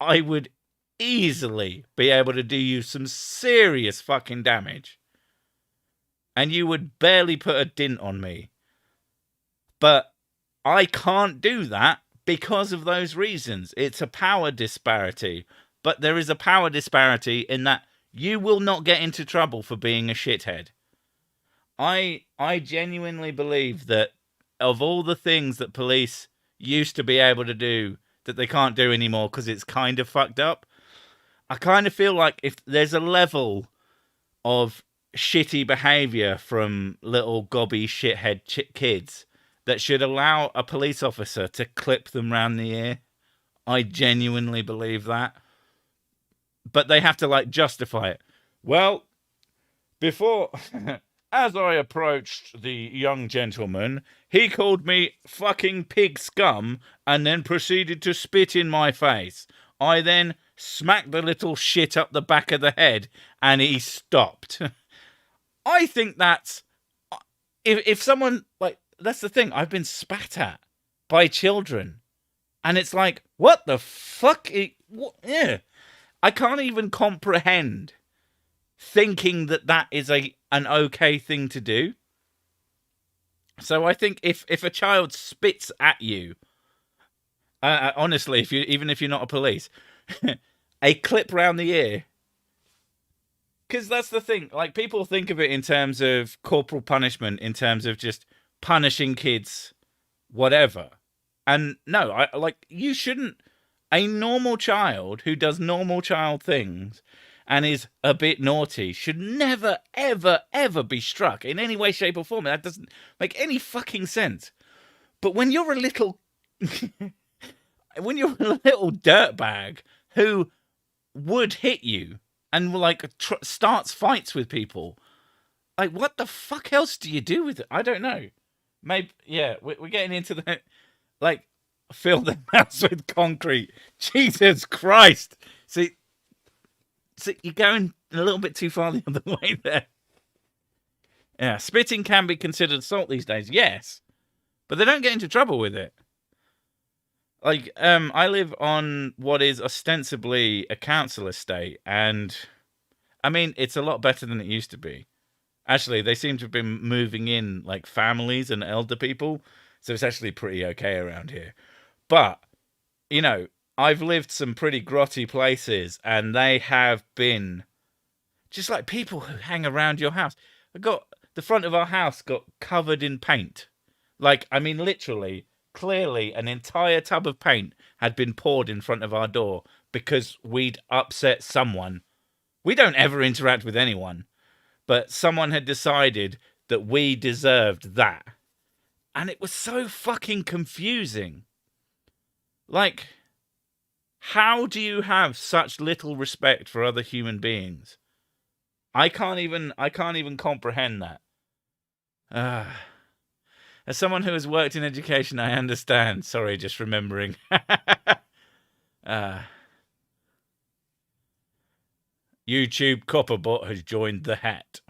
I would easily be able to do you some serious fucking damage. And you would barely put a dint on me. But I can't do that because of those reasons. It's a power disparity. But there is a power disparity in that you will not get into trouble for being a shithead. I genuinely believe that of all the things that police used to be able to do that they can't do anymore because it's kind of fucked up, I kind of feel like if there's a level of shitty behavior from little gobby shithead kids that should allow a police officer to clip them round the ear, I genuinely believe that. But they have to, like, justify it. Well, before, as I approached the young gentleman, he called me fucking pig scum and then proceeded to spit in my face. I then smacked the little shit up the back of the head and he stopped. I think that's... If someone, like, that's the thing. I've been spat at by children. And it's like, what the fuck? Yeah. I can't even comprehend thinking that is an okay thing to do. So I think if a child spits at you, honestly, even if you're not a police, a clip round the ear, because that's the thing. Like, people think of it in terms of corporal punishment, in terms of just punishing kids, whatever. And no, you shouldn't. A normal child who does normal child things and is a bit naughty should never, ever, ever be struck in any way, shape, or form. That doesn't make any fucking sense. But when you're a little... when you're a little dirtbag who would hit you and, like, starts fights with people, like, what the fuck else do you do with it? I don't know. Maybe, yeah, we're getting into the... Like... Fill the house with concrete. Jesus Christ. See, you're going a little bit too far the other way there. Yeah, spitting can be considered assault these days, yes. But they don't get into trouble with it. Like, I live on what is ostensibly a council estate, and, I mean, it's a lot better than it used to be. Actually, they seem to have been moving in, like, families and elder people, so it's actually pretty okay around here. But, you know, I've lived some pretty grotty places, and they have been just like people who hang around your house. The front of our house got covered in paint. Like, I mean, literally, clearly, an entire tub of paint had been poured in front of our door because we'd upset someone. We don't ever interact with anyone, but someone had decided that we deserved that. And it was so fucking confusing. Like, how do you have such little respect for other human beings? I can't even comprehend that. As someone who has worked in education, I understand. Sorry, just remembering. YouTube Copperbot has joined the hat.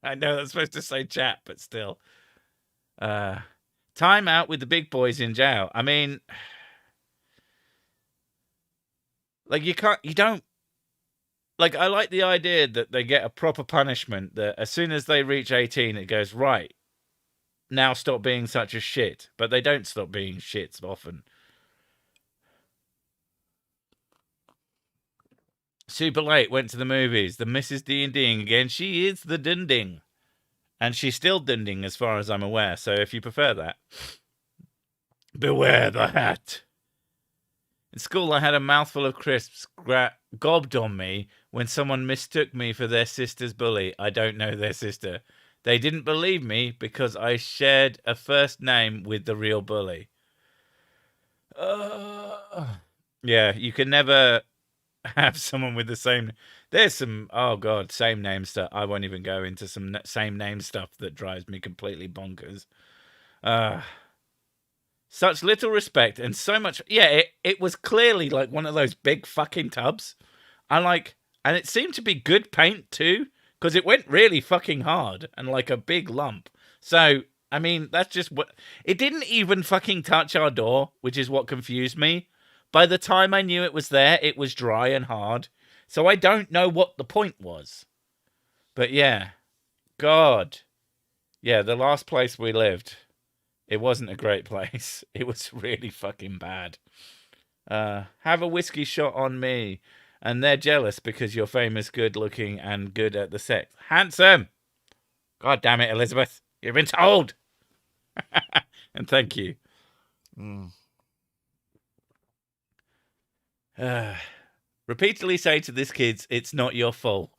I know that's supposed to say chat, but still. Time out with the big boys in jail. I mean... Like, like, I like the idea that they get a proper punishment, that as soon as they reach 18, it goes, right, now stop being such a shit. But they don't stop being shits often. Super late, went to the movies. The Mrs. D&Ding again. She is the dinding. And she's still dinding as far as I'm aware. So if you prefer that, beware the hat. In school, I had a mouthful of crisps gobbed on me when someone mistook me for their sister's bully. I don't know their sister. They didn't believe me because I shared a first name with the real bully. Yeah, you can never have someone with the same... There's some, oh God, same name stuff. I won't even go into some same name stuff that drives me completely bonkers. Such little respect and so much... Yeah, it was clearly like one of those big fucking tubs. And it seemed to be good paint too, because it went really fucking hard and like a big lump. So, I mean, that's just what... It didn't even fucking touch our door, which is what confused me. By the time I knew it was there, it was dry and hard. So I don't know what the point was. But yeah. God. Yeah, the last place we lived... It wasn't a great place. It was really fucking bad. Have a whiskey shot on me. And they're jealous because you're famous, good looking, and good at the sex. Handsome! God damn it, Elizabeth. You've been told! And thank you. Repeatedly say to these kids, it's not your fault.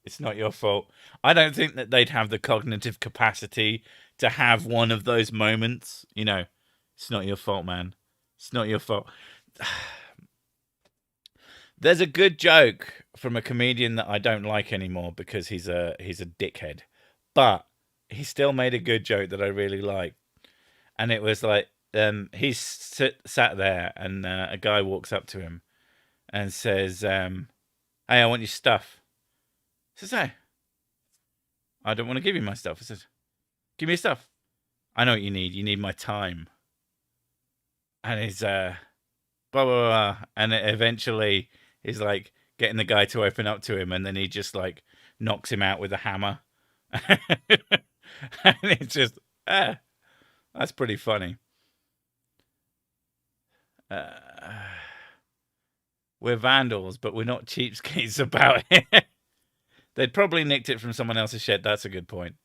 It's not your fault. I don't think that they'd have the cognitive capacity to have one of those moments. You know, it's not your fault, man. It's not your fault. There's a good joke from a comedian that I don't like anymore because he's a dickhead, but he still made a good joke that I really like, and it was like he's sat there and a guy walks up to him and says, "Hey, I want your stuff." He says, "Hey, I don't want to give you my stuff." I said, "Give me your stuff." "I know what you need. You need my time." And he's blah blah blah, and it eventually is like getting the guy to open up to him, and then he just like knocks him out with a hammer, and it's just that's pretty funny. We're vandals, but we're not cheapskates about it. They'd probably nicked it from someone else's shed. That's a good point.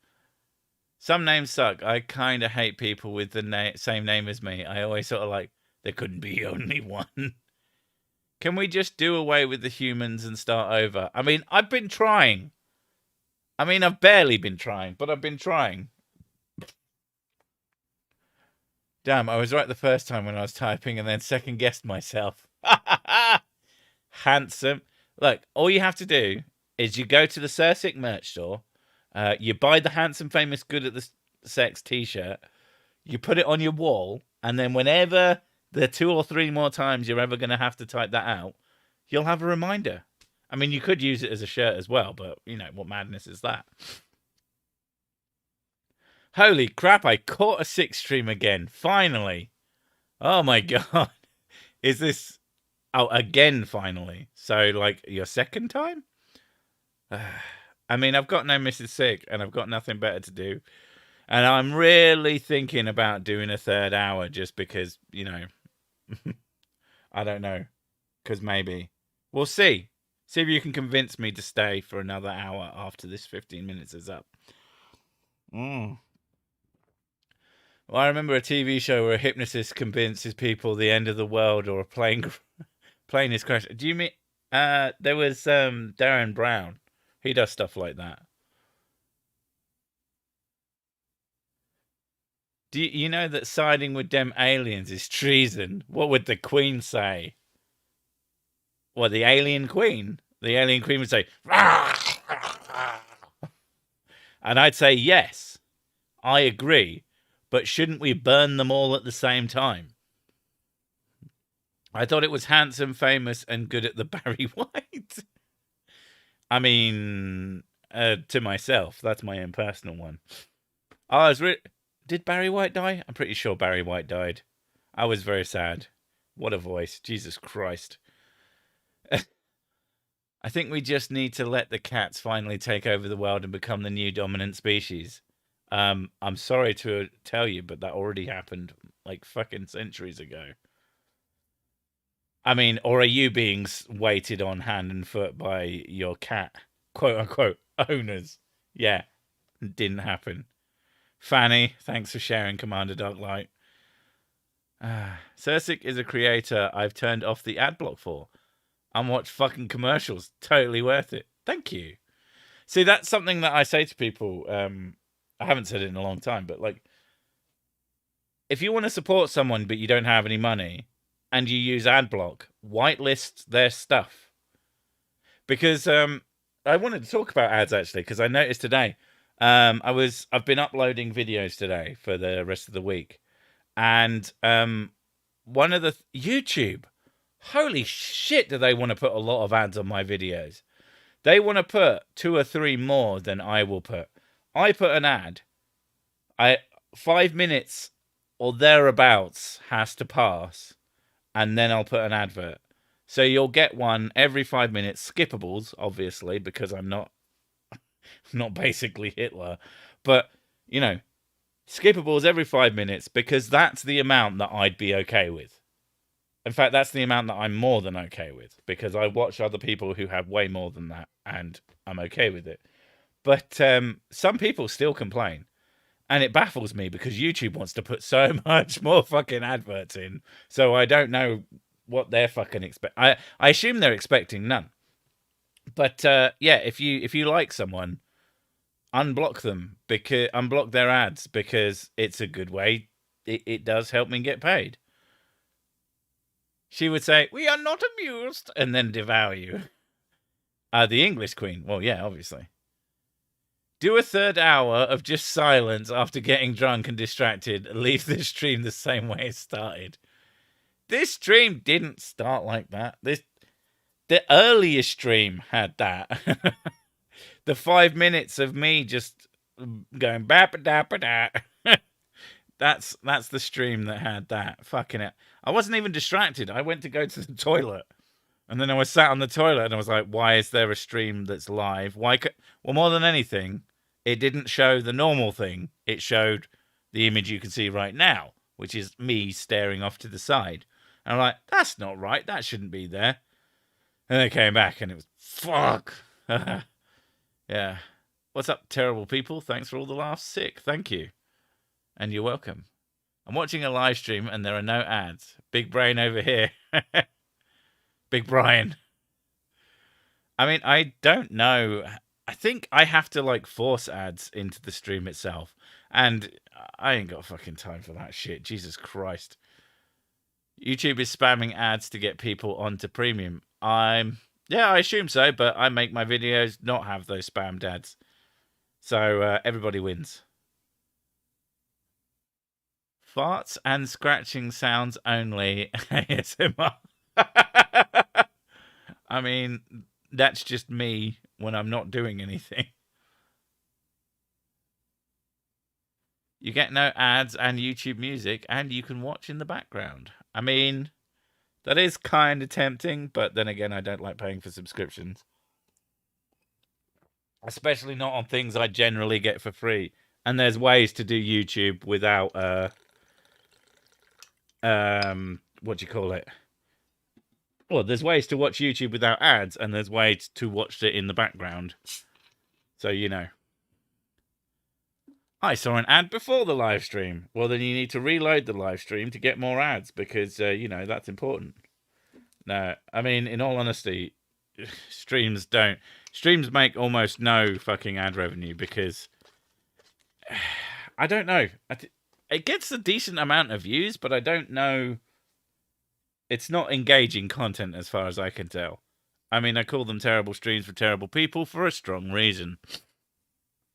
Some names suck. I kind of hate people with the same name as me. I always sort of like, there couldn't be only one. Can we just do away with the humans and start over? I mean, I've been trying. I mean, I've barely been trying, but I've been trying. Damn, I was right the first time when I was typing and then second guessed myself. Handsome. Look, all you have to do is you go to the Sics merch store, you buy the Handsome Famous Good at the Sex t-shirt, you put it on your wall, and then whenever the 2 or 3 more times you're ever going to have to type that out, you'll have a reminder. I mean, you could use it as a shirt as well, but, you know, what madness is that? Holy crap, I caught a Sics stream again. Finally. Oh my god. Is this... Oh, again, finally. So, like, your second time? I mean, I've got no Mrs. Sick, and I've got nothing better to do. And I'm really thinking about doing a 3rd hour just because, you know... I don't know. Because maybe. We'll see. See if you can convince me to stay for another hour after this 15 minutes is up. Well, I remember a TV show where a hypnotist convinces people the end of the world or a plane is crashing. Do you mean... there was Darren Brown. He does stuff like that. Do you know that siding with them aliens is treason? What would the Queen say? Well, the alien queen? The alien queen would say... And I'd say, yes, I agree. But shouldn't we burn them all at the same time? I thought it was handsome, famous, and good at the Barry White. I mean, to myself, that's my own personal one. Did Barry White die? I'm pretty sure Barry White died. I was very sad. What a voice. Jesus Christ. I think we just need to let the cats finally take over the world and become the new dominant species. I'm sorry to tell you, but that already happened like fucking centuries ago. I mean, or are you being weighted on hand and foot by your cat, quote unquote, owners? Yeah, didn't happen. Fanny, thanks for sharing, Commander Darklight. Sics is a creator I've turned off the ad block for. Unwatched fucking commercials. Totally worth it. Thank you. See, that's something that I say to people. I haven't said it in a long time, but like, if you want to support someone but you don't have any money and you use adblock, whitelist their stuff. Because I wanted to talk about ads actually, because I noticed today I've been uploading videos today for the rest of the week, and one of the YouTube, holy shit, do they want to put a lot of ads on my videos? They want to put 2 or 3 more than I will put. I put an ad. 5 minutes or thereabouts has to pass, and then I'll put an advert. So you'll get one every 5 minutes. Skippables, obviously, because I'm not basically Hitler. But, you know, skippables every 5 minutes, because that's the amount that I'd be okay with. In fact, that's the amount that I'm more than okay with, because I watch other people who have way more than that, and I'm okay with it. But some people still complain, and it baffles me because YouTube wants to put so much more fucking adverts in, so I don't know what they're fucking expect. I assume they're expecting none. But yeah, if you like someone, unblock them, because unblock their ads, because it's a good way. It does help me get paid. She would say, "We are not amused," and then devour you. The English Queen. Well, yeah, obviously. Do a third hour of just silence after getting drunk and distracted. Leave the stream the same way it started. This stream didn't start like that. The earliest stream had that. The 5 minutes of me just going ba-ba-da-ba-da. That's the stream that had that. Fucking it. I wasn't even distracted. I went to go to the toilet. And then I was sat on the toilet and I was like, why is there a stream that's live? Well, more than anything, it didn't show the normal thing. It showed the image you can see right now, which is me staring off to the side. And I'm like, that's not right. That shouldn't be there. And then I came back and it was, fuck. Yeah. What's up, terrible people? Thanks for all the laughs. Sick. Thank you. And you're welcome. I'm watching a live stream and there are no ads. Big brain over here. Big Brian. I mean, I don't know. I think I have to like force ads into the stream itself. And I ain't got fucking time for that shit. Jesus Christ. YouTube is spamming ads to get people onto premium. Yeah, I assume so, but I make my videos not have those spammed ads. So everybody wins. Farts and scratching sounds only. ASMR. I mean, that's just me when I'm not doing anything. You get no ads and YouTube music, and you can watch in the background. I mean, that is kind of tempting, but then again, I don't like paying for subscriptions. Especially not on things I generally get for free. And there's ways to do YouTube without, what do you call it? Well, there's ways to watch YouTube without ads, and there's ways to watch it in the background. So, you know. I saw an ad before the live stream. Well, then you need to reload the live stream to get more ads, because, you know, that's important. No, I mean, in all honesty, streams make almost no fucking ad revenue, because I don't know. It gets a decent amount of views, but I don't know. It's not engaging content as far as I can tell. I mean, I call them terrible streams for terrible people for a strong reason.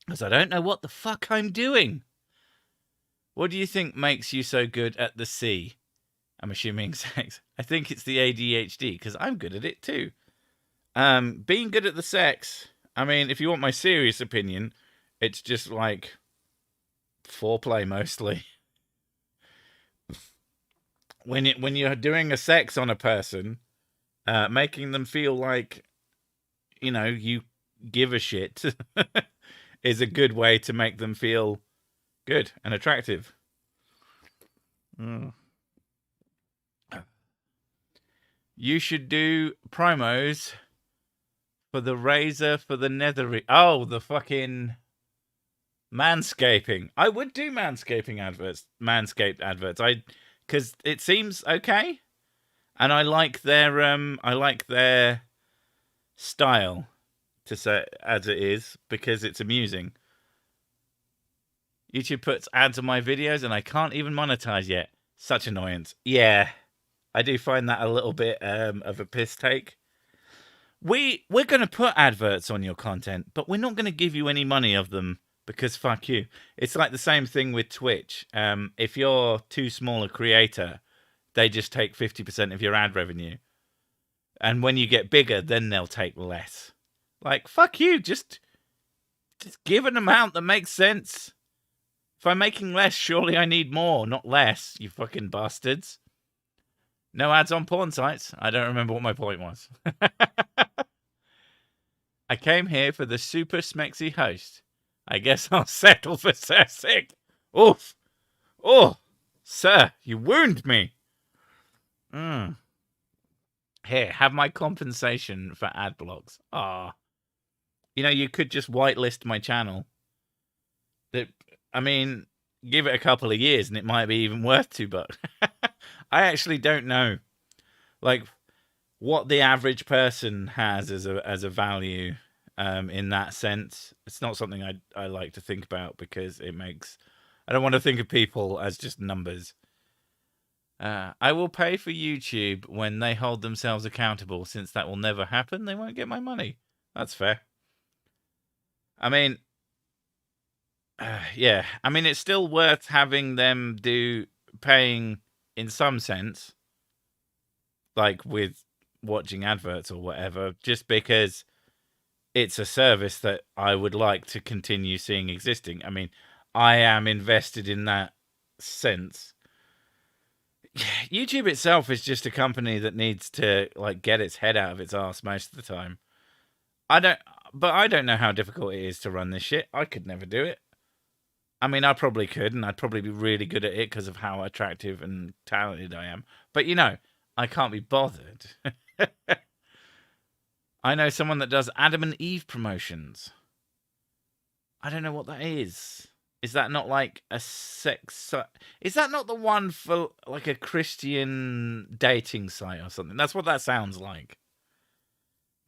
Because I don't know what the fuck I'm doing. What do you think makes you so good at the C? I'm assuming sex. I think it's the ADHD, because I'm good at it too. Being good at the sex, I mean, if you want my serious opinion, it's just like foreplay mostly. When you're doing a sex on a person, making them feel like, you know, you give a shit is a good way to make them feel good and attractive. You should do promos for the razor for the nether. Oh, the fucking manscaping. I would do manscaping adverts. Manscaped adverts. Because it seems okay, and I like their style, to say as it is, because it's amusing. YouTube puts ads on my videos and I can't even monetize yet. Such annoyance. Yeah, I do find that a little bit of a piss take. We're going to put adverts on your content, but we're not going to give you any money of them, because fuck you. It's like the same thing with Twitch. If you're too small a creator, they just take 50% of your ad revenue. And when you get bigger, then they'll take less. Like, fuck you. Just give an amount that makes sense. If I'm making less, surely I need more, not less, you fucking bastards. No ads on porn sites. I don't remember what my point was. I came here for the super smexy host. I guess I'll settle for Sir Sick. Oof. Oh, sir, you wound me. Here, have my compensation for ad blocks. You know, you could just whitelist my channel. I mean, give it a couple of years and it might be even worth $2. I actually don't know, like, what the average person has as a value in that sense. It's not something I like to think about, because I don't want to think of people as just numbers. I will pay for YouTube when they hold themselves accountable. Since that will never happen, they won't get my money. That's fair. I mean, yeah. I mean, it's still worth having them paying in some sense, like with watching adverts or whatever, just because it's a service that I would like to continue seeing existing. I mean, I am invested in that sense. YouTube itself is just a company that needs to like get its head out of its ass most of the time. I don't know how difficult it is to run this shit. I could never do it. I mean, I probably could, and I'd probably be really good at it because of how attractive and talented I am. But I can't be bothered. I know someone that does Adam and Eve promotions. I don't know what that is. Is that not like a sex? Is that not the one for like a Christian dating site or something? That's what that sounds like.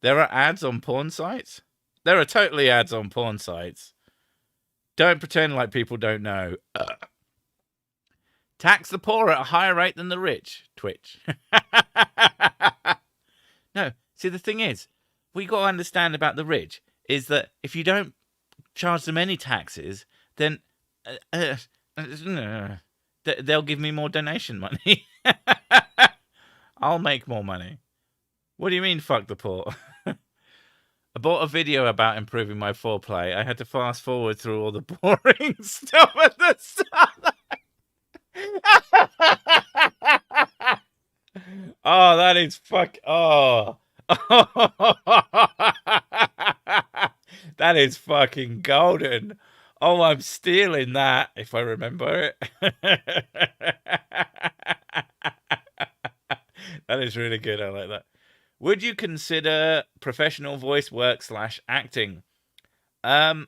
There are ads on porn sites? There are totally ads on porn sites. Don't pretend like people don't know. Tax the poor at a higher rate than the rich. Twitch. No, see, the thing is, what you got to understand about the rich is that if you don't charge them any taxes, then they'll give me more donation money. I'll make more money. What do you mean, fuck the poor? I bought a video about improving my foreplay. I had to fast forward through all the boring stuff at the start. Oh, that is fuck. Oh. That is fucking golden. Oh, I'm stealing that if I remember it. That is really good. I like that. Would you consider professional voice work / acting? I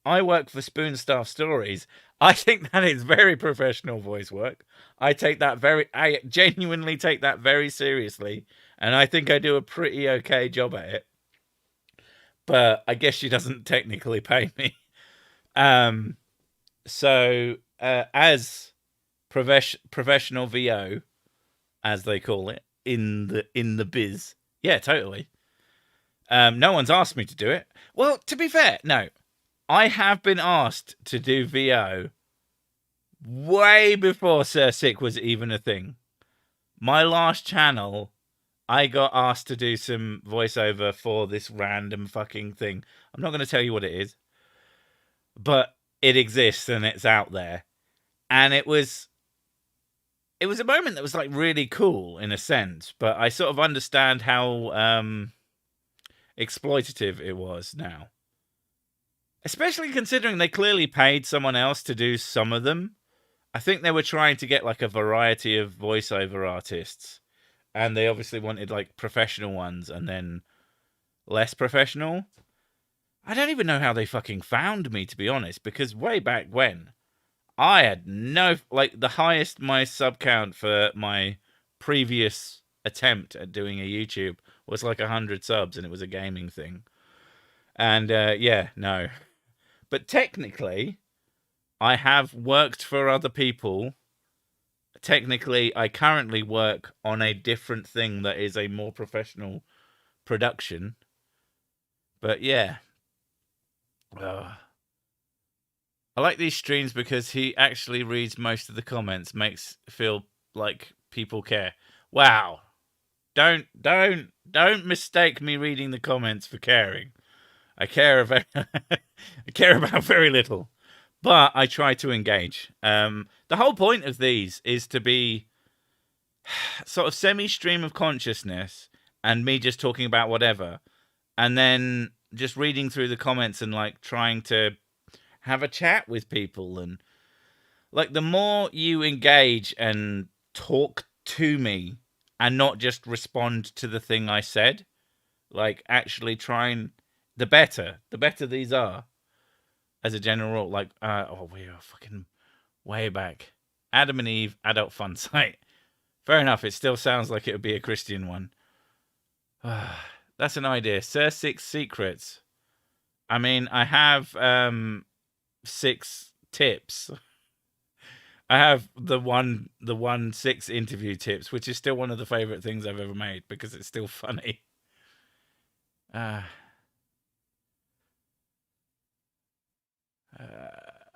work for Spoon Staff Stories. I think that is very professional voice work. I genuinely take that very seriously, and I think I do a pretty okay job at it. But I guess she doesn't technically pay me. So as professional VO, as they call it in the biz, yeah, totally. No one's asked me to do it. Well, to be fair, no. I have been asked to do VO way before Sir Sick was even a thing. My last channel, I got asked to do some voiceover for this random fucking thing. I'm not going to tell you what it is, but it exists and it's out there. And it was a moment that was like really cool in a sense, but I sort of understand how exploitative it was now. Especially considering they clearly paid someone else to do some of them. I think they were trying to get like a variety of voiceover artists. And they obviously wanted like professional ones and then less professional. I don't even know how they fucking found me, to be honest. Because way back when, I had no... Like, the highest my sub count for my previous attempt at doing a YouTube was like 100 subs. And it was a gaming thing. And, yeah, no... But technically, I have worked for other people. Technically, I currently work on a different thing that is a more professional production. But yeah. I like these streams because he actually reads most of the comments. Makes feel like people care. Wow. Don't mistake me reading the comments for caring. I care about very little, but I try to engage. The whole point of these is to be sort of semi-stream of consciousness and me just talking about whatever, and then just reading through the comments and like trying to have a chat with people. And like the more you engage and talk to me and not just respond to the thing I said, like actually try and... The better these are, as a general rule. Like, we are fucking way back. Adam and Eve adult fun site. Fair enough. It still sounds like it would be a Christian one. That's an idea. Sir Six Secrets. I mean, I have 6 tips. I have the one six interview tips, which is still one of the favorite things I've ever made because it's still funny.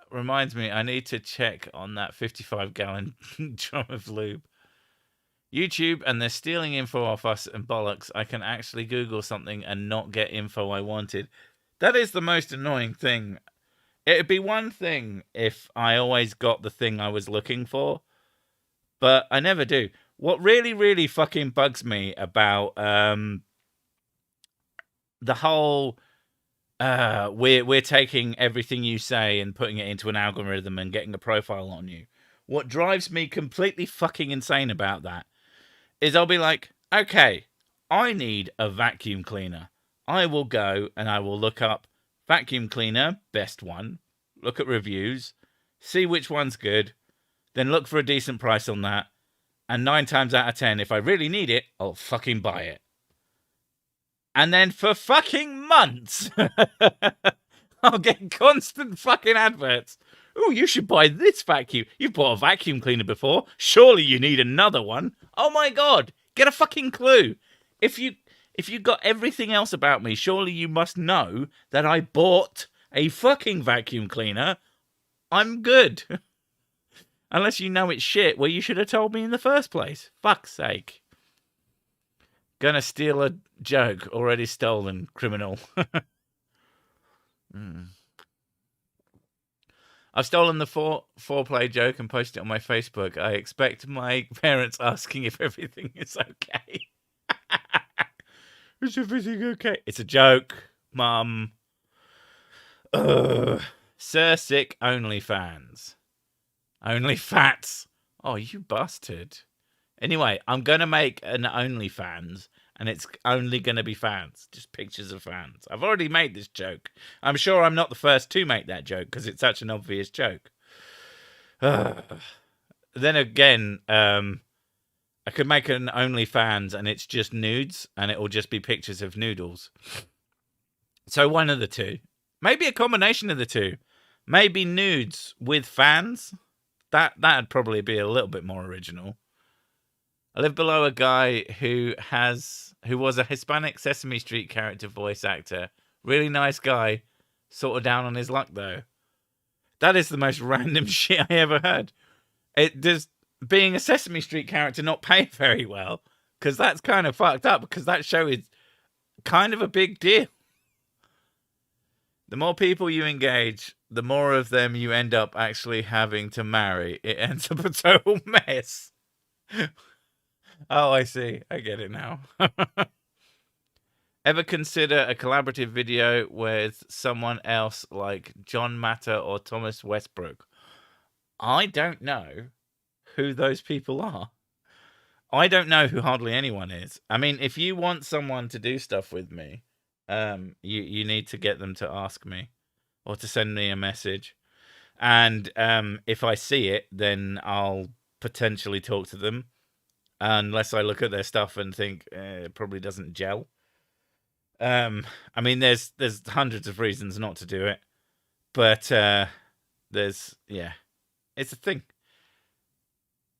Reminds me, I need to check on that 55-gallon drum of lube. YouTube, and they're stealing info off us and bollocks. I can actually Google something and not get info I wanted. That is the most annoying thing. It'd be one thing if I always got the thing I was looking for, but I never do. What really, really fucking bugs me about the whole we're taking everything you say and putting it into an algorithm and getting a profile on you. What drives me completely fucking insane about that is I'll be like, okay, I need a vacuum cleaner. I will go and I will look up vacuum cleaner, best one, look at reviews, see which one's good, then look for a decent price on that, and 9 times out of 10, if I really need it, I'll fucking buy it. And then for fucking months, I'll get constant fucking adverts. Oh, you should buy this vacuum. You've bought a vacuum cleaner before. Surely you need another one. Oh my God, get a fucking clue. If you got everything else about me, surely you must know that I bought a fucking vacuum cleaner. I'm good. Unless you know it's shit, well, you should have told me in the first place. Fuck's sake. Gonna steal a joke. Already stolen, criminal. I've stolen the foreplay joke and posted it on my Facebook. I expect my parents asking if everything is okay. Is everything okay? It's a joke, Mum. Sir Sick OnlyFans. OnlyFats. Oh, you bastard. Anyway, I'm going to make an OnlyFans, and it's only going to be fans. Just pictures of fans. I've already made this joke. I'm sure I'm not the first to make that joke, because it's such an obvious joke. Then again, I could make an OnlyFans, and it's just nudes, and it will just be pictures of noodles. So one of the two. Maybe a combination of the two. Maybe nudes with fans. That'd probably be a little bit more original. I live below a guy who was a Hispanic Sesame Street character voice actor. Really nice guy. Sort of down on his luck, though. That is the most random shit I ever heard. Does being a Sesame Street character not pay very well? Because that's kind of fucked up, because that show is kind of a big deal. The more people you engage, the more of them you end up actually having to marry. It ends up a total mess. Oh, I see. I get it now. Ever consider a collaborative video with someone else like John Matter or Thomas Westbrook? I don't know who those people are. I don't know who hardly anyone is. I mean, if you want someone to do stuff with me, you need to get them to ask me or to send me a message. And if I see it, then I'll potentially talk to them. Unless I look at their stuff and think it probably doesn't gel. I mean, there's hundreds of reasons not to do it, but it's a thing.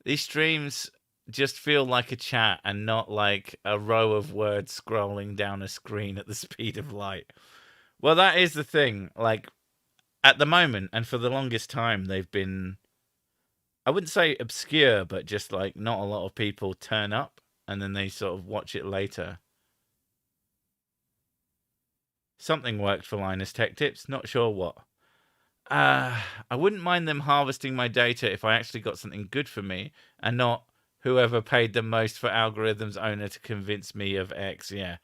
These streams just feel like a chat and not like a row of words scrolling down a screen at the speed of light. Well, that is the thing. Like, at the moment, and for the longest time, they've been, I wouldn't say obscure, but just like not a lot of people turn up and then they sort of watch it later. Something worked for Linus Tech Tips, not sure what. I wouldn't mind them harvesting my data if I actually got something good for me and not whoever paid the most for algorithms owner to convince me of X. Yeah.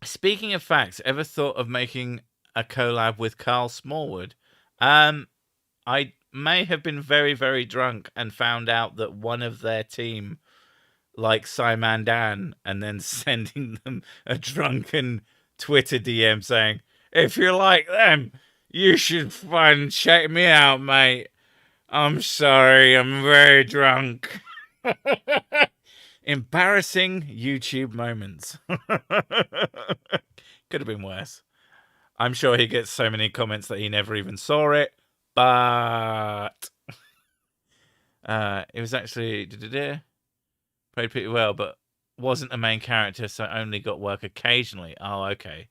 Speaking of facts, ever thought of making a collab with Carl Smallwood? I may have been very, very drunk and found out that one of their team likes Simon Dan and then sending them a drunken Twitter DM saying, if you like them, you should fun check me out, mate. I'm sorry, I'm very drunk. Embarrassing YouTube moments. Could have been worse. I'm sure he gets so many comments that he never even saw it, But it was actually played pretty well, but wasn't a main character, so only got work occasionally. Oh, okay.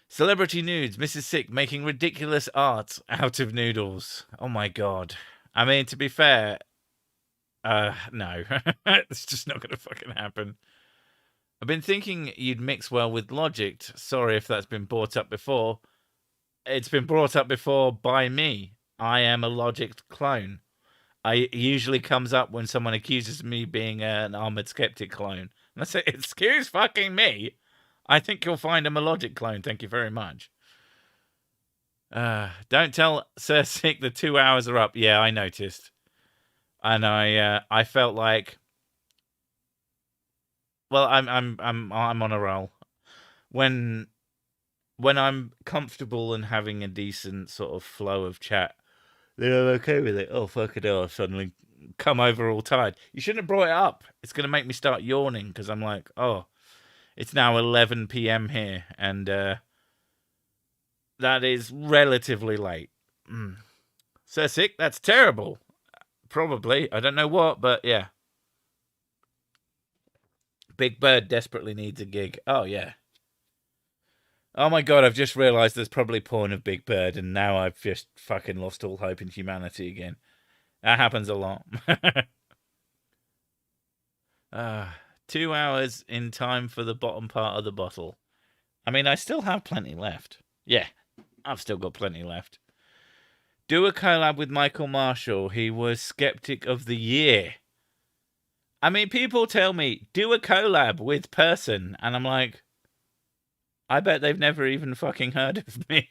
Celebrity nudes. Mrs. Sick making ridiculous art out of noodles. Oh my god. I mean, to be fair, no. It's just not gonna fucking happen. I've been thinking you'd mix well with Logic. Sorry if that's been brought up before. It's been brought up before by me. I am a Logic clone. It usually comes up when someone accuses me being an Armored Skeptic clone. And I say, excuse fucking me. I think you'll find I'm a Logic clone. Thank you very much. Don't tell Sir Sick the 2 hours are up. Yeah, I noticed. And I felt like, well, I'm on a roll. When I'm comfortable and having a decent sort of flow of chat, then I'm okay with it. Oh, fuck it, I'll suddenly come over all tired. You shouldn't have brought it up. It's going to make me start yawning because I'm like, oh, it's now 11 p.m. here, and that is relatively late. So sick, that's terrible. Probably. I don't know what, but yeah. Big Bird desperately needs a gig. Oh, yeah. Oh my god, I've just realised there's probably porn of Big Bird, and now I've just fucking lost all hope in humanity again. That happens a lot. 2 hours in time for the bottom part of the bottle. I mean, I still have plenty left. Yeah, I've still got plenty left. Do a collab with Michael Marshall. He was Skeptic of the Year. I mean, people tell me, do a collab with person, and I'm like, I bet they've never even fucking heard of me.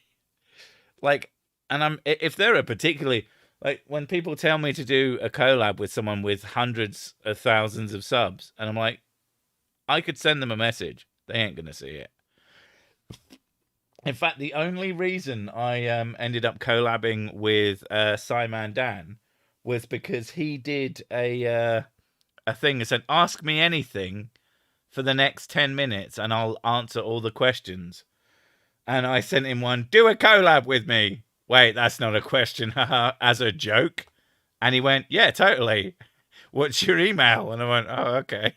Like, and if they're a particularly, like, when people tell me to do a collab with someone with hundreds of thousands of subs, and I'm like, I could send them a message. They ain't gonna see it. In fact, the only reason I ended up collabing with Simon Dan was because he did a thing that said, ask me anything for the next 10 minutes and I'll answer all the questions. And I sent him one, do a collab with me. Wait, that's not a question, haha, as a joke. And he went, yeah, totally. What's your email? And I went, oh, okay.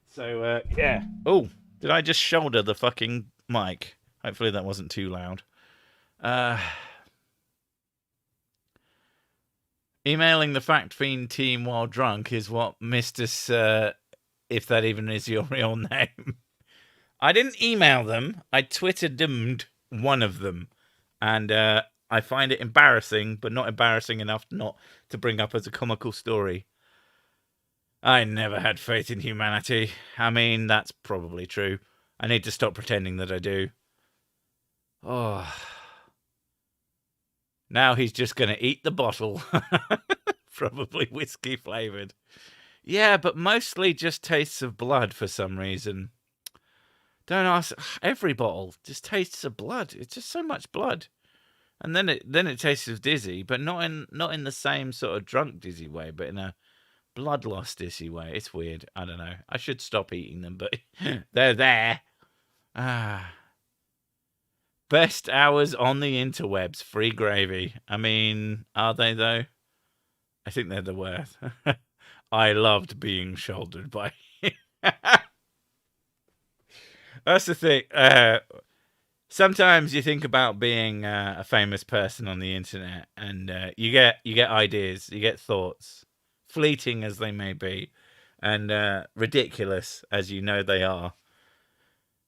So, yeah. Oh, did I just shoulder the fucking mic? Hopefully that wasn't too loud. Emailing the Fact Fiend team while drunk is what Mr. If that even is your real name. I didn't email them. I Twitter-demmed one of them. And I find it embarrassing, but not embarrassing enough not to bring up as a comical story. I never had faith in humanity. I mean, that's probably true. I need to stop pretending that I do. Oh. Now he's just going to eat the bottle. Probably whiskey flavored. Yeah, but mostly just tastes of blood for some reason. Don't ask. Every bottle just tastes of blood. It's just so much blood. And then it tastes of dizzy, but not in the same sort of drunk dizzy way, but in a blood loss dizzy way. It's weird. I don't know. I should stop eating them, but they're there. Best hours on the interwebs, free gravy. I mean, are they though? I think they're the worst. I loved being shouldered by. That's the thing. Sometimes you think about being a famous person on the internet, and you get ideas, you get thoughts, fleeting as they may be, and ridiculous as you know they are.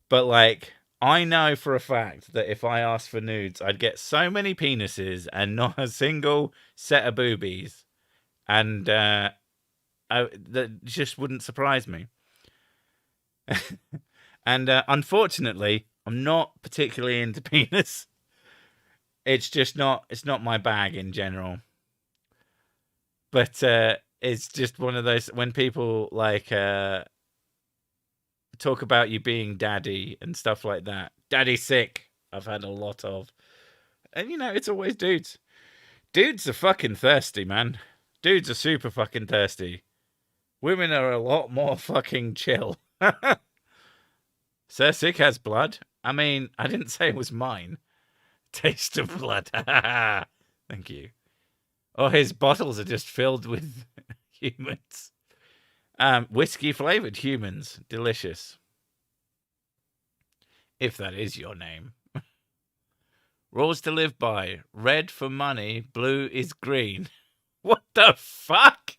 But like, I know for a fact that if I asked for nudes, I'd get so many penises and not a single set of boobies, and that just wouldn't surprise me. And unfortunately, I'm not particularly into penis. It's just not. It's not my bag in general. But it's just one of those when people like talk about you being daddy and stuff like that. Daddy sick. I've had a lot of, and it's always dudes. Dudes are fucking thirsty, man. Dudes are super fucking thirsty. Women are a lot more fucking chill. Sir Sick has blood. I mean, I didn't say it was mine. Taste of blood. Thank you. Oh, his bottles are just filled with humans. Whiskey flavored humans. Delicious. If that is your name. Rules to live by. Red for money. Blue is green. What the fuck?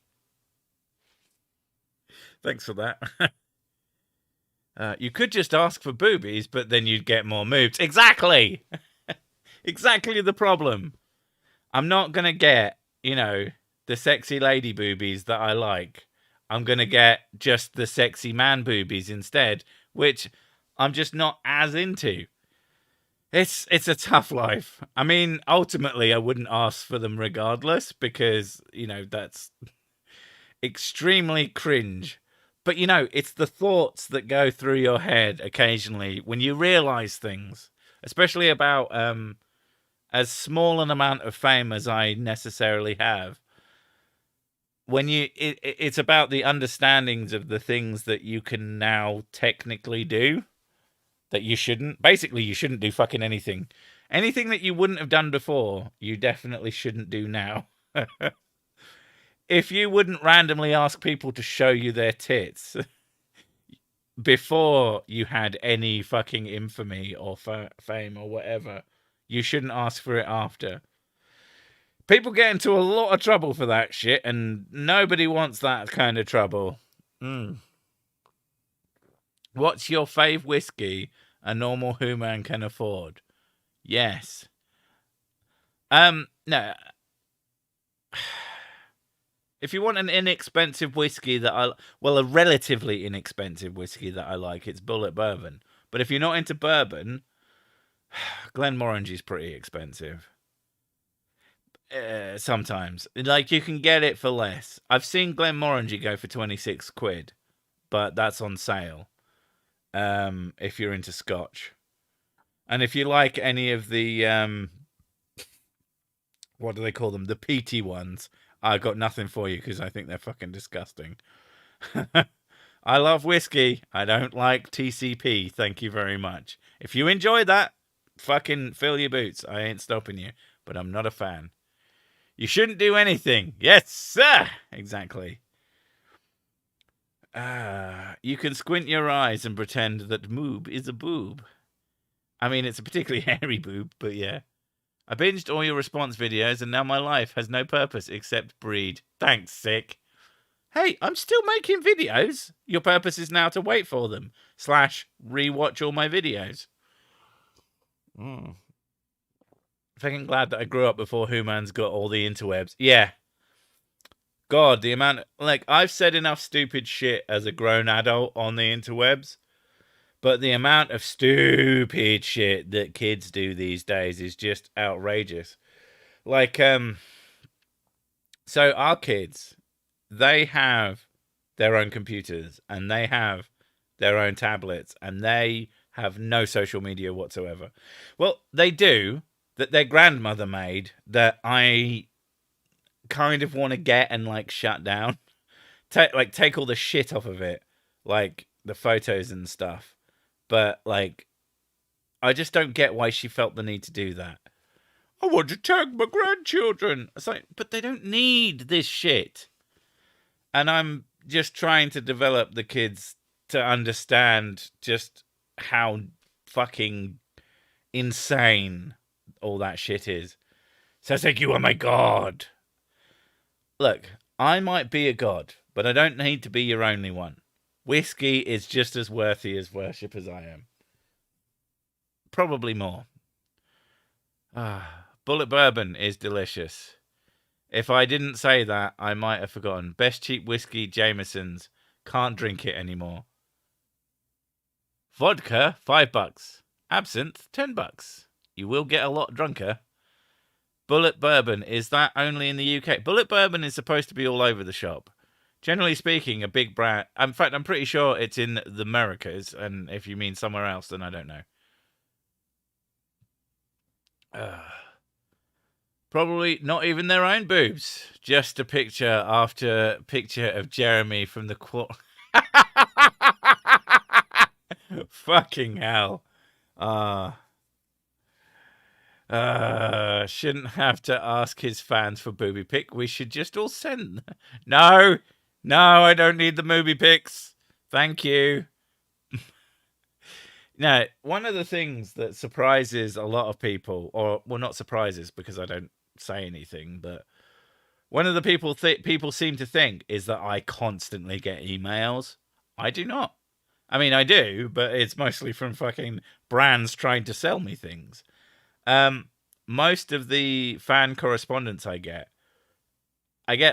Thanks for that. You could just ask for boobies, but then you'd get more moves. Exactly! Exactly the problem. I'm not going to get, the sexy lady boobies that I like. I'm going to get just the sexy man boobies instead, which I'm just not as into. It's a tough life. I mean, ultimately, I wouldn't ask for them regardless because, that's extremely cringe. But, it's the thoughts that go through your head occasionally when you realize things, especially about as small an amount of fame as I necessarily have. When it's about the understandings of the things that you can now technically do that you shouldn't. Basically, you shouldn't do fucking anything. Anything that you wouldn't have done before, you definitely shouldn't do now. If you wouldn't randomly ask people to show you their tits before you had any fucking infamy or fame or whatever, you shouldn't ask for it after. People get into a lot of trouble for that shit, and nobody wants that kind of trouble. What's your fave whiskey a normal human can afford? Yes. No. If you want an inexpensive whiskey a relatively inexpensive whiskey that I like, it's Bullet Bourbon. But if you're not into bourbon, Glenmorangie is pretty expensive. Sometimes. Like, you can get it for less. I've seen Glenmorangie go for 26 quid, but that's on sale. If you're into Scotch. And if you like any of the, what do they call them? The peaty ones. I got nothing for you because I think they're fucking disgusting. I love whiskey. I don't like TCP. Thank you very much. If you enjoy that, fucking fill your boots. I ain't stopping you. But I'm not a fan. You shouldn't do anything. Yes, sir. Exactly. You can squint your eyes and pretend that moob is a boob. I mean, it's a particularly hairy boob, but yeah. I binged all your response videos and now my life has no purpose except breed. Thanks, Sick. Hey, I'm still making videos. Your purpose is now to wait for them. / rewatch all my videos. Fucking glad that I grew up before humans got all the interwebs. Yeah. God, the amount... I've said enough stupid shit as a grown adult on the interwebs. But the amount of stupid shit that kids do these days is just outrageous. So our kids, they have their own computers and they have their own tablets and they have no social media whatsoever. Well, they do, that their grandmother made, that I kind of want to get and shut down. Take all the shit off of it. The photos and stuff. But, I just don't get why she felt the need to do that. I want to tag my grandchildren. It's but they don't need this shit. And I'm just trying to develop the kids to understand just how fucking insane all that shit is. So it's you are my god. Look, I might be a god, but I don't need to be your only one. Whiskey is just as worthy as worship as I am. Probably more. Bullet Bourbon is delicious. If I didn't say that, I might have forgotten. Best cheap whiskey, Jameson's. Can't drink it anymore. Vodka, $5. Absinthe, $10. You will get a lot drunker. Bullet Bourbon, is that only in the UK? Bullet Bourbon is supposed to be all over the shop. Generally speaking, a big brand... In fact, I'm pretty sure it's in the Americas, and if you mean somewhere else, then I don't know. Probably not even their own boobs. Just a picture after picture of Jeremy from the... Fucking hell. Shouldn't have to ask his fans for booby pic. We should just all send. No, I don't need the movie pics. Thank you. Now, one of the things that surprises a lot of people, or well, not surprises because I don't say anything, but one of the people seem to think is that I constantly get emails. I do not. I mean, I do, but it's mostly from fucking brands trying to sell me things. Most of the fan correspondence I get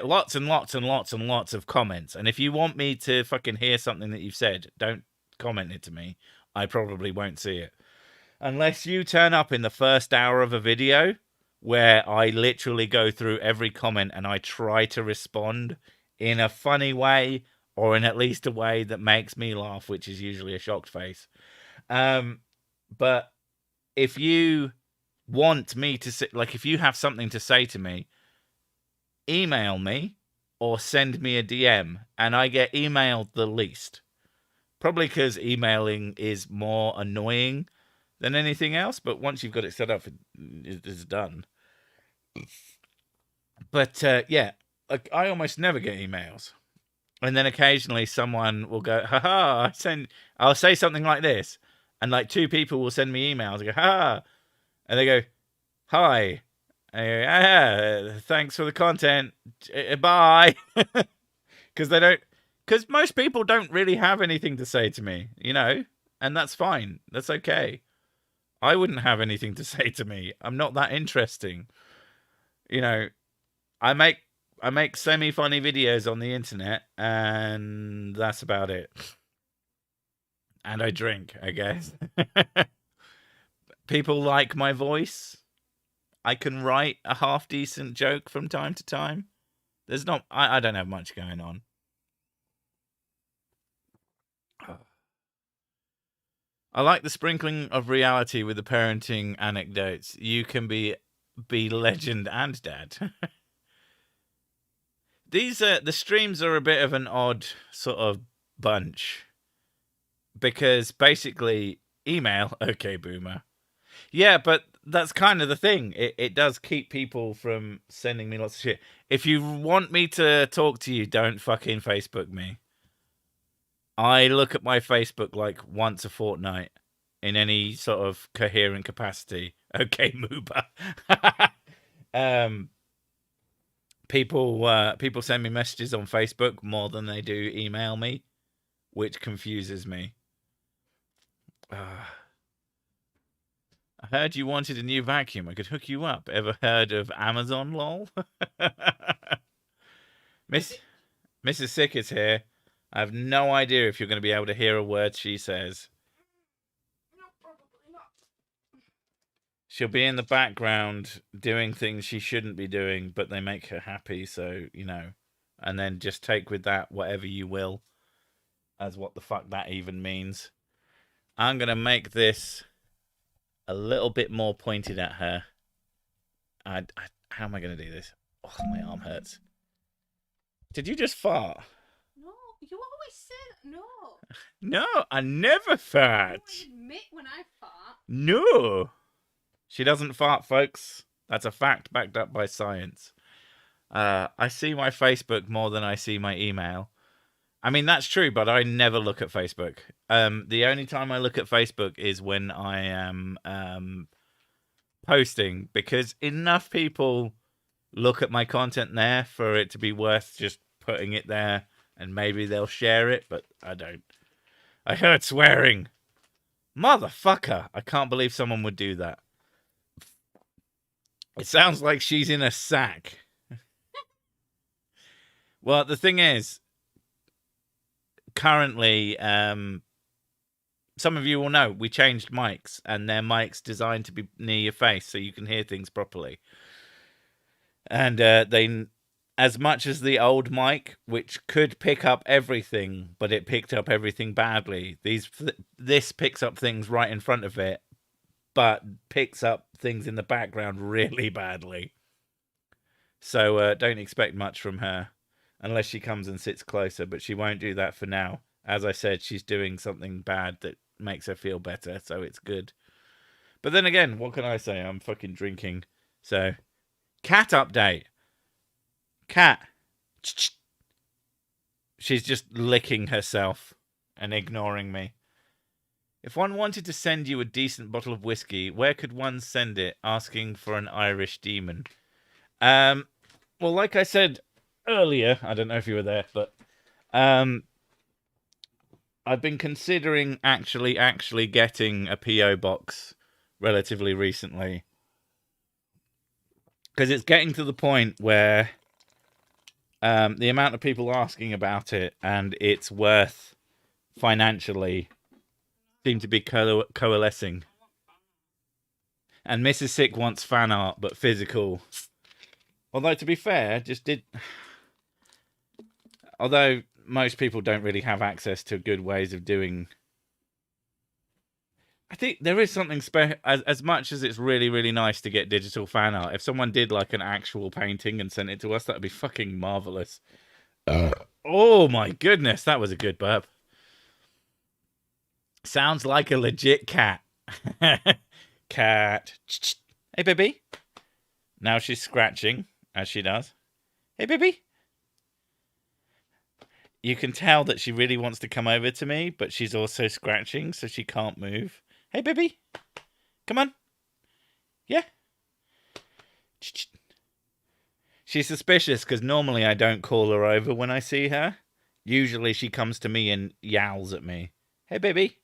lots and lots and lots and lots of comments. And if you want me to fucking hear something that you've said, don't comment it to me. I probably won't see it. Unless you turn up in the first hour of a video where I literally go through every comment and I try to respond in a funny way or in at least a way that makes me laugh, which is usually a shocked face. But if you want me to say, like, if you have something to say to me, email me or send me a DM, and I get emailed the least. Probably because emailing is more annoying than anything else, but once you've got it set up, it's done. But yeah, like, I almost never get emails. And then occasionally someone will go, haha, I'll say something like this. And like 2 people will send me emails. I go, haha. And they go, hi. And I go, thanks for the content. Bye. Because most people don't really have anything to say to me, you know, and that's fine. That's okay. I wouldn't have anything to say to me. I'm not that interesting. You know, I make semi-funny videos on the internet, and that's about it. And I drink, I guess. People like my voice. I can write a half-decent joke from time to time. I don't have much going on. I like the sprinkling of reality with the parenting anecdotes. You can be legend and dad. The streams are a bit of an odd sort of bunch. Because basically, email, okay, boomer. Yeah, but that's kind of the thing. It does keep people from sending me lots of shit. If you want me to talk to you, don't fucking Facebook me. I look at my Facebook like once a fortnight in any sort of coherent capacity. Okay, Mooba. People send me messages on Facebook more than they do email me, which confuses me. I heard you wanted a new vacuum. I could hook you up. Ever heard of Amazon, lol? Mrs. Sick is here. I have no idea if you're going to be able to hear a word she says. No, probably not. She'll be in the background doing things she shouldn't be doing, but they make her happy, so, you know. And then just take with that whatever you will, as what the fuck that even means. I'm going to make this a little bit more pointed at her. How am I going to do this? Oh, my arm hurts. Did you just fart? No, you always say that. No. No, I never fart. You admit when I fart. No. She doesn't fart, folks. That's a fact backed up by science. I see my Facebook more than I see my email. I mean, that's true, but I never look at Facebook. The only time I look at Facebook is when I am posting, because enough people look at my content there for it to be worth just putting it there, and maybe they'll share it, but I don't. I heard swearing. Motherfucker. I can't believe someone would do that. It sounds like she's in a sack. Well, the thing is, currently, some of you will know, we changed mics, and they're mics designed to be near your face so you can hear things properly. And they, as much as the old mic, which could pick up everything, but it picked up everything badly, this picks up things right in front of it, but picks up things in the background really badly. So don't expect much from her, unless she comes and sits closer, but she won't do that for now. As I said, she's doing something bad that makes her feel better, so it's good. But then again, what can I say? I'm fucking drinking. So, cat update. Cat. She's just licking herself and ignoring me. If one wanted to send you a decent bottle of whiskey, where could one send it? Asking for an Irish demon. Well, like I said earlier, I don't know if you were there, but I've been considering actually getting a PO box relatively recently, because it's getting to the point where the amount of people asking about it and its worth financially seem to be coalescing. And Mrs. Sick wants fan art, but physical. Although, to be fair, although most people don't really have access to good ways of doing... I think there is something special, as much as it's really, really nice to get digital fan art. If someone did like an actual painting and sent it to us, that would be fucking marvelous. Oh my goodness, that was a good burp. Sounds like a legit cat. Cat. Hey, baby. Now she's scratching, as she does. Hey, baby. You can tell that she really wants to come over to me, but she's also scratching, so she can't move. Hey, baby. Come on. Yeah. She's suspicious because normally I don't call her over when I see her. Usually she comes to me and yowls at me. Hey, baby.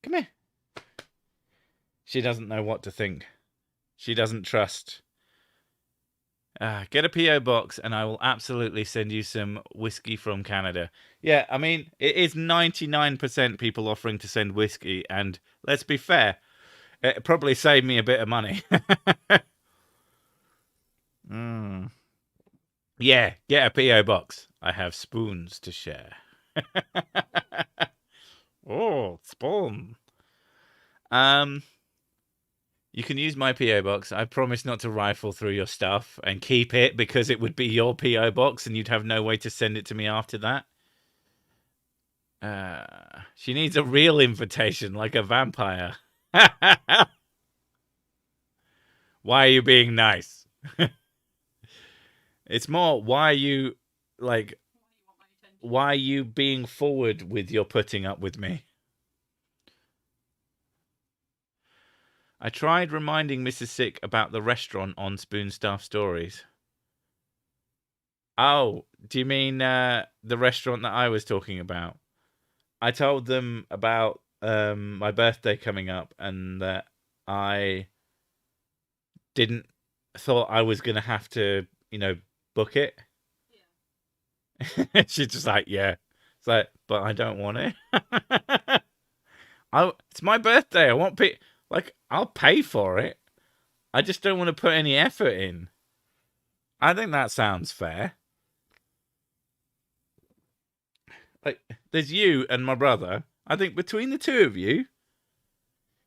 Come here. She doesn't know what to think. She doesn't trust. Get a P.O. box and I will absolutely send you some whiskey from Canada. Yeah, I mean, it is 99% people offering to send whiskey, and let's be fair, it probably saved me a bit of money. Yeah, get a P.O. box. I have spoons to share. Oh, spoon. You can use my P.O. box. I promise not to rifle through your stuff and keep it, because it would be your P.O. box and you'd have no way to send it to me after that. She needs a real invitation, like a vampire. Why are you being nice? It's more, why are you being forward with your putting up with me? I tried reminding Mrs. Sick about the restaurant on Spoon Stuff Stories. Oh, do you mean the restaurant that I was talking about? I told them about my birthday coming up and that I thought I was going to have to, book it. Yeah. She's just like, yeah. It's like, but I don't want it. It's my birthday. I want I'll pay for it. I just don't want to put any effort in. I think that sounds fair. Like, there's you and my brother. I think between the two of you,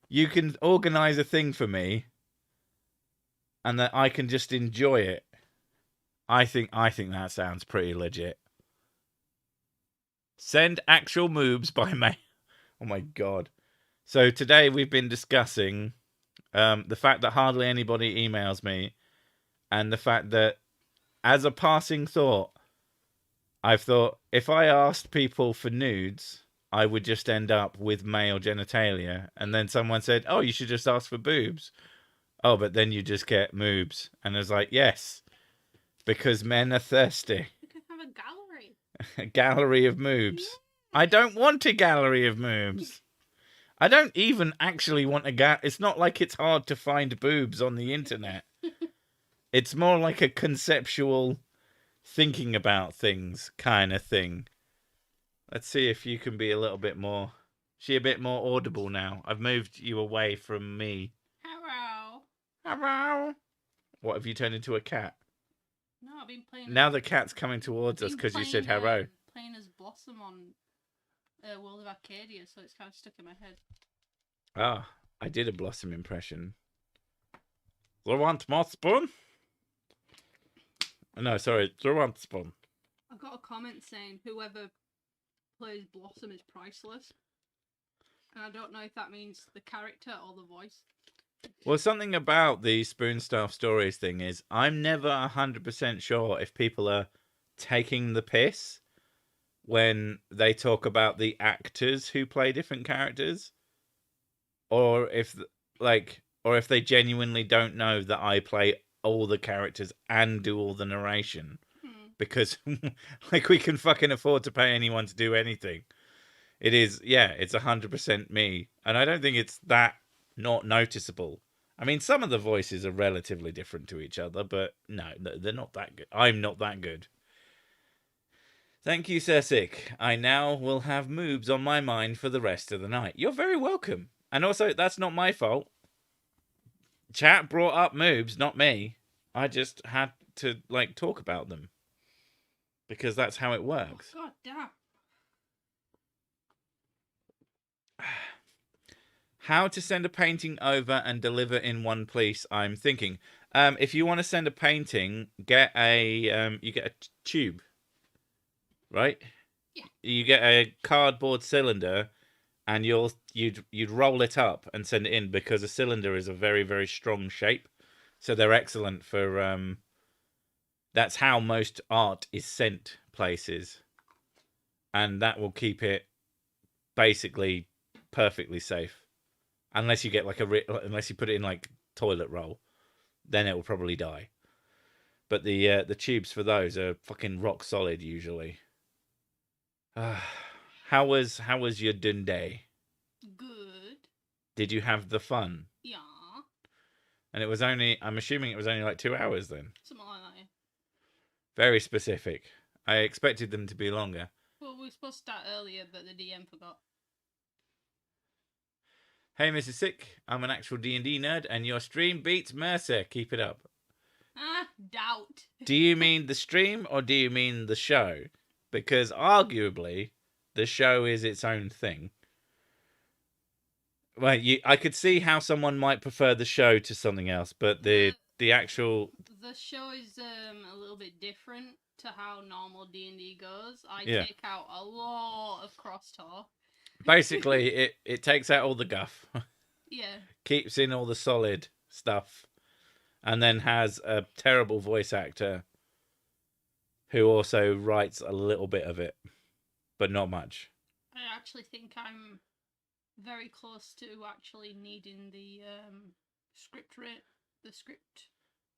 you can organise a thing for me, and that I can just enjoy it. I think that sounds pretty legit. Send actual moobs by mail. Oh my god. So today we've been discussing the fact that hardly anybody emails me, and the fact that, as a passing thought, I've thought if I asked people for nudes, I would just end up with male genitalia. And then someone said, oh, you should just ask for boobs. Oh, but then you just get moobs. And I was like, yes, because men are thirsty. You can have a gallery. A gallery of moobs. Yeah. I don't want a gallery of moobs. I don't even actually want it's not like it's hard to find boobs on the internet. It's more like a conceptual thinking about things kind of thing. Let's see if you can be a little bit more... She a bit more audible now. I've moved you away from me. Hello. Hello. What, have you turned into a cat? No, I've been playing... Now the cat's coming towards us because you said hello. Playing as Blossom on World of Arcadia, so it's kind of stuck in my head. Ah, I did a Blossom impression. Do you want more spoon? No, sorry. Do you want spoon? I got a comment saying whoever plays Blossom is priceless. And I don't know if that means the character or the voice. Well, something about the Spoon Staff Stories thing is I'm never 100% sure if people are taking the piss when they talk about the actors who play different characters, or if they genuinely don't know that I play all the characters and do all the narration, because like we can fucking afford to pay anyone to do anything. It is, yeah, it's 100% me, and I don't think it's that not noticeable. I mean, some of the voices are relatively different to each other, but no, they're not that good. I'm not that good. Thank you, Sir Sick. I now will have moobs on my mind for the rest of the night. You're very welcome. And also, that's not my fault. Chat brought up moobs, not me. I just had to, like, talk about them. Because that's how it works. Oh, God damn. How to send a painting over and deliver in one piece, I'm thinking. If you want to send a painting, get a you get a tube, right? Yeah. You get a cardboard cylinder, and you'd roll it up and send it in, because a cylinder is a very, very strong shape, so they're excellent for that's how most art is sent places, and that will keep it basically perfectly safe. Unless you get like unless you put it in like toilet roll, then it will probably die. But the tubes for those are fucking rock solid usually. How was your Dundee? Good. Did you have the fun? Yeah. And I'm assuming it was only like 2 hours then. Something like that. Yeah. Very specific. I expected them to be longer. Well, we were supposed to start earlier, but the DM forgot. Hey, Mrs. Sick, I'm an actual D&D nerd, and your stream beats Mercer. Keep it up. Doubt. Do you mean the stream, or do you mean the show? Because arguably, the show is its own thing. Well, I could see how someone might prefer the show to something else, but the actual... The show is a little bit different to how normal D&D goes. I Yeah. take out a lot of crosstalk. Basically, it takes out all the guff. Yeah. Keeps in all the solid stuff. And then has a terrible voice actor who also writes a little bit of it, but not much. I actually think I'm very close to actually needing the script.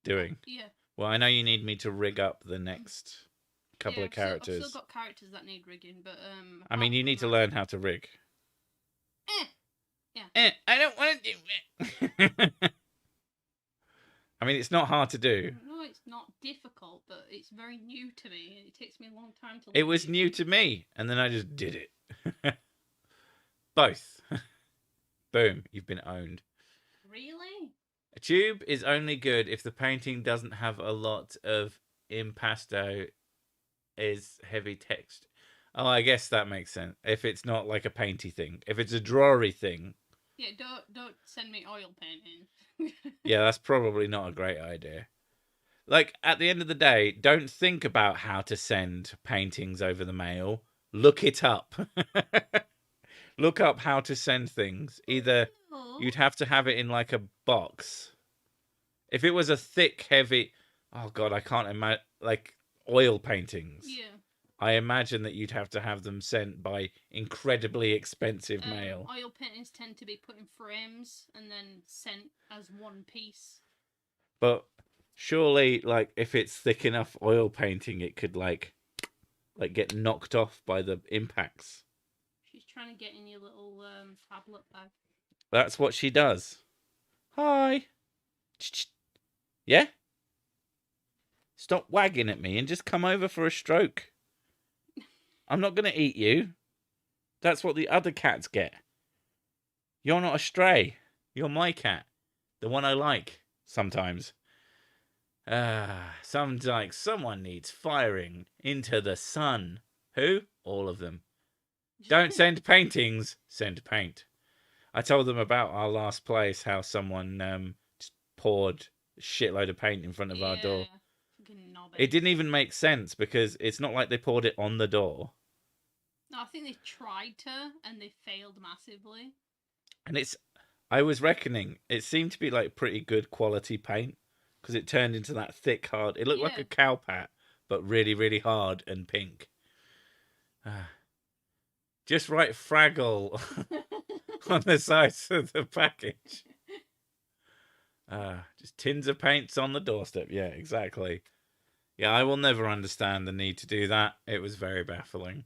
Doing. Yeah. Well, I know you need me to rig up the next couple of characters. I've still got characters that need rigging, but I mean, you need to learn how to rig. Yeah. I don't want to do it. I mean, it's not hard to do. No, it's not difficult, but it's very new to me. It takes me a long time to. It was new to me, and then I just did it. Both. Boom, you've been owned. Really? A tube is only good if the painting doesn't have a lot of impasto, is heavy text. Oh, I guess that makes sense. If it's not like a painty thing. If it's a drawery thing. Yeah, don't send me oil painting. Yeah, that's probably not a great idea. Like, at the end of the day, don't think about how to send paintings over the mail. Look it up. Look up how to send things. Either you'd have to have it in like a box. If it was a thick, heavy... Oh, God, I can't imagine... Like, oil paintings. Yeah. I imagine that you'd have to have them sent by incredibly expensive mail. Oil paintings tend to be put in frames and then sent as one piece. But surely, like, if it's thick enough oil painting, it could, like get knocked off by the impacts. She's trying to get in your little tablet bag. That's what she does. Hi. Yeah? Stop wagging at me and just come over for a stroke. I'm not going to eat you. That's what the other cats get. You're not a stray. You're my cat. The one I like, sometimes. Sounds like someone needs firing into the sun. Who? All of them. Don't send paintings, send paint. I told them about our last place, how someone just poured a shitload of paint in front of our door. It didn't even make sense, because it's not like they poured it on the door. No, I think they tried to, and they failed massively. And I was reckoning, it seemed to be like pretty good quality paint because it turned into that thick, hard. It looked like Yeah. a cow pat, but really, really hard and pink. Just write Fraggle on the sides of the package. Just tins of paints on the doorstep. Yeah, exactly. Yeah, I will never understand the need to do that. It was very baffling.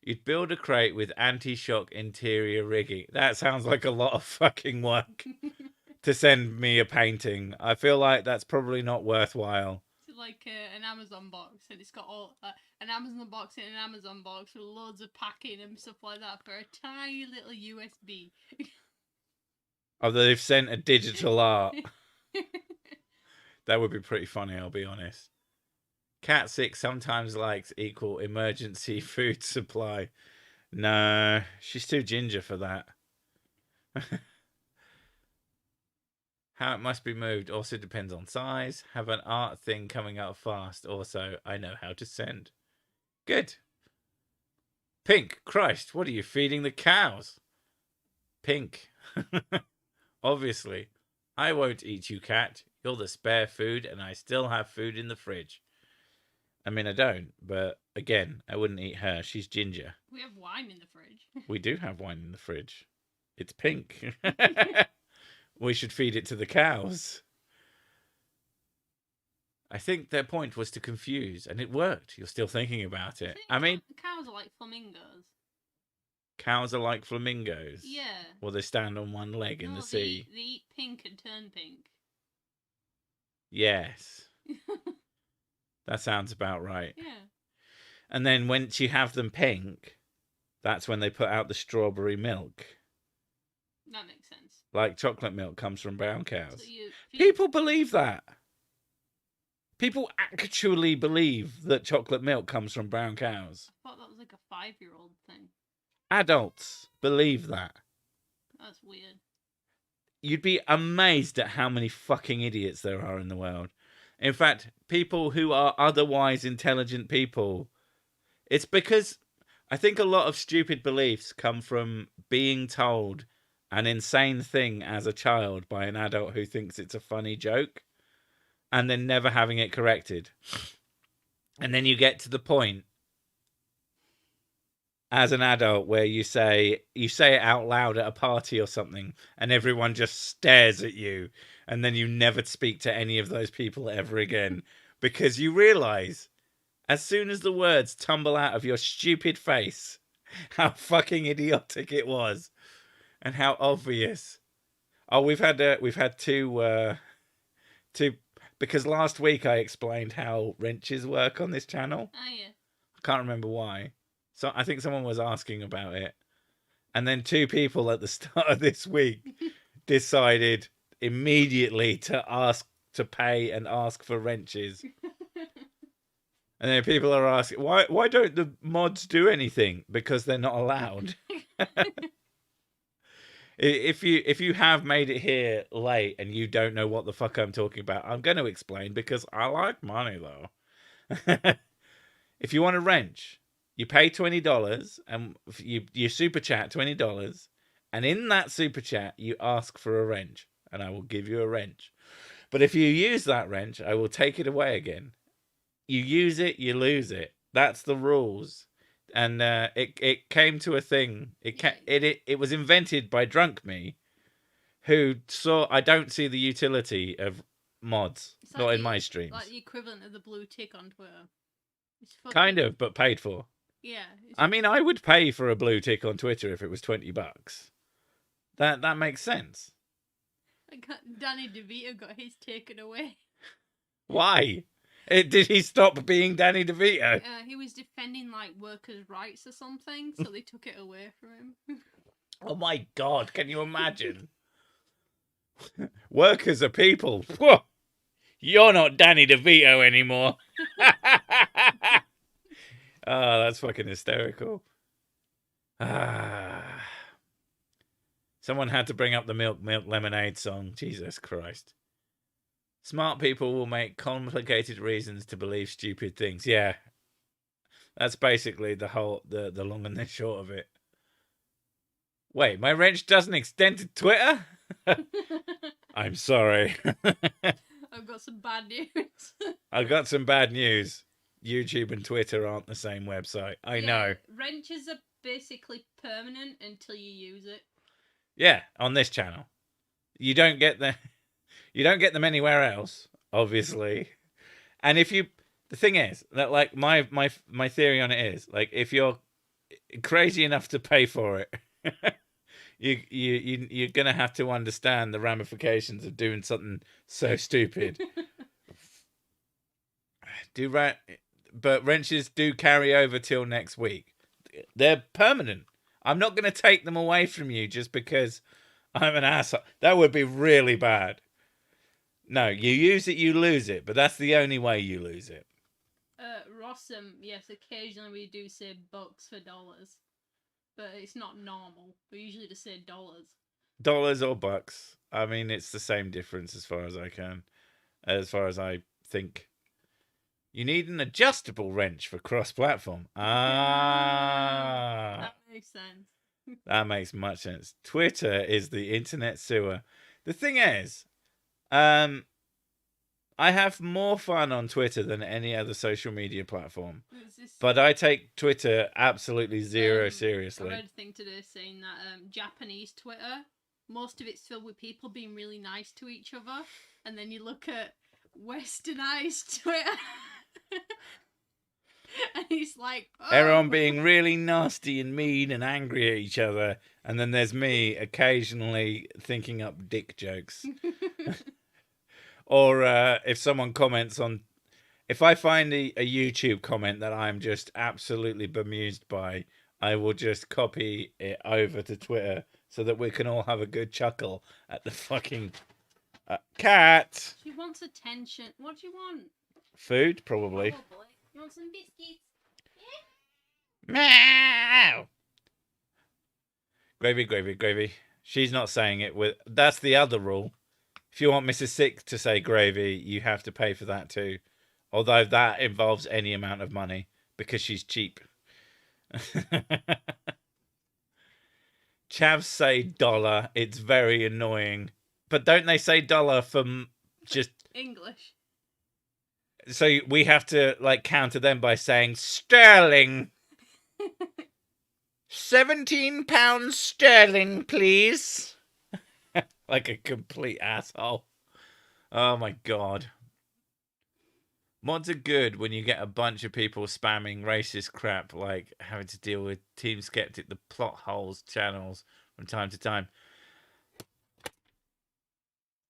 You'd build a crate with anti-shock interior rigging. That sounds like a lot of fucking work to send me a painting. I feel like that's probably not worthwhile. It's like an Amazon box, and it's got all an Amazon box in an Amazon box with loads of packing and stuff like that for a tiny little USB. Although they've sent a digital art. That would be pretty funny, I'll be honest. Cat 6 sometimes likes equal emergency food supply. No, she's too ginger for that. How it must be moved also depends on size. Have an art thing coming up fast. Also, I know how to send. Good. Pink, Christ, what are you feeding the cows? Pink. Obviously. I won't eat you, cat. You're the spare food, and I still have food in the fridge. I mean, I don't, but again, I wouldn't eat her. She's ginger. We have wine in the fridge. We do have wine in the fridge. It's pink. We should feed it to the cows. I think their point was to confuse, and it worked. You're still thinking about it. I mean, cows are like flamingos. Cows are like flamingos. Yeah. Well, they stand on one leg in the sea. They eat pink and turn pink. Yes. That sounds about right. Yeah. And then once you have them pink, that's when they put out the strawberry milk. That makes sense. Like chocolate milk comes from brown cows. So People believe that. People actually believe that chocolate milk comes from brown cows. I thought that was like a 5-year-old thing. Adults believe that. That's weird. You'd be amazed at how many fucking idiots there are in the world. In fact, people who are otherwise intelligent people. It's because I think a lot of stupid beliefs come from being told an insane thing as a child by an adult who thinks it's a funny joke and then never having it corrected. And then you get to the point as an adult where you say it out loud at a party or something and everyone just stares at you, and then you never speak to any of those people ever again because you realize as soon as the words tumble out of your stupid face how fucking idiotic it was and how obvious. Oh, we've had two because last week I explained how wrenches work on this channel. Oh yeah. I can't remember why. So I think someone was asking about it. And then 2 people at the start of this week decided immediately to pay and ask for wrenches. And then people are asking, why don't the mods do anything? Because they're not allowed. If you have made it here late and you don't know what the fuck I'm talking about, I'm going to explain because I like money though. If you want a wrench, you pay $20 and you super chat $20, and in that super chat you ask for a wrench and I will give you a wrench. But if you use that wrench, I will take it away again. You use it, you lose it. That's the rules. And it came to a thing. It was invented by drunk me, who saw I don't see the utility of mods, not in my streams. Like the equivalent of the blue tick on Twitter. Kind of, but paid for. Yeah. I mean, I would pay for a blue tick on Twitter if it was $20. That makes sense. Like Danny DeVito got his taken away. Why? Did he stop being Danny DeVito? He was defending like workers' rights or something, so they took it away from him. Oh my god! Can you imagine? Workers are people. Whoa. You're not Danny DeVito anymore. Oh, that's fucking hysterical. Someone had to bring up the milk lemonade song. Jesus Christ. Smart people will make complicated reasons to believe stupid things. Yeah. That's basically the long and the short of it. Wait, my wrench doesn't extend to Twitter? I'm sorry. I've got some bad news. I got some bad news. YouTube and Twitter aren't the same website. I know. Wrenches are basically permanent until you use it. Yeah, on this channel. You don't get them anywhere else, obviously. And if you, the thing is that like my theory on it is like if you're crazy enough to pay for it, you're gonna have to understand the ramifications of doing something so stupid. But wrenches do carry over till next week. They're permanent. I'm not gonna take them away from you just because I'm an asshole. That would be really bad. No, you use it, you lose it, but that's the only way you lose it. Rossum, yes, occasionally we do say bucks for dollars, but it's not normal. We usually just say dollars. Dollars or bucks. I mean, it's the same difference as far as I think. You need an adjustable wrench for cross-platform. That makes sense. That makes much sense. Twitter is the internet sewer. The thing is, I have more fun on Twitter than any other social media platform. But I take Twitter absolutely zero seriously. I read a thing today saying that Japanese Twitter, most of it's filled with people being really nice to each other. And then you look at westernized Twitter. And he's like, oh. Everyone being really nasty and mean and angry at each other. And then there's me occasionally thinking up dick jokes. Or if someone comments on... If I find a YouTube comment that I'm just absolutely bemused by, I will just copy it over to Twitter so that we can all have a good chuckle at the fucking... cat! She wants attention. What do you want? Food, probably. You want some biscuits? Meow! Gravy, gravy, gravy. She's not saying it with... That's the other rule. If you want Mrs. Six to say gravy, you have to pay for that too. Although that involves any amount of money because she's cheap. Chavs say dollar. It's very annoying. But don't they say dollar for just... English. So we have to like counter them by saying sterling. £17 sterling, please. Like a complete asshole. Oh my god. Mods are good when you get a bunch of people spamming racist crap, like having to deal with Team Skeptic, the plot holes channels from time to time.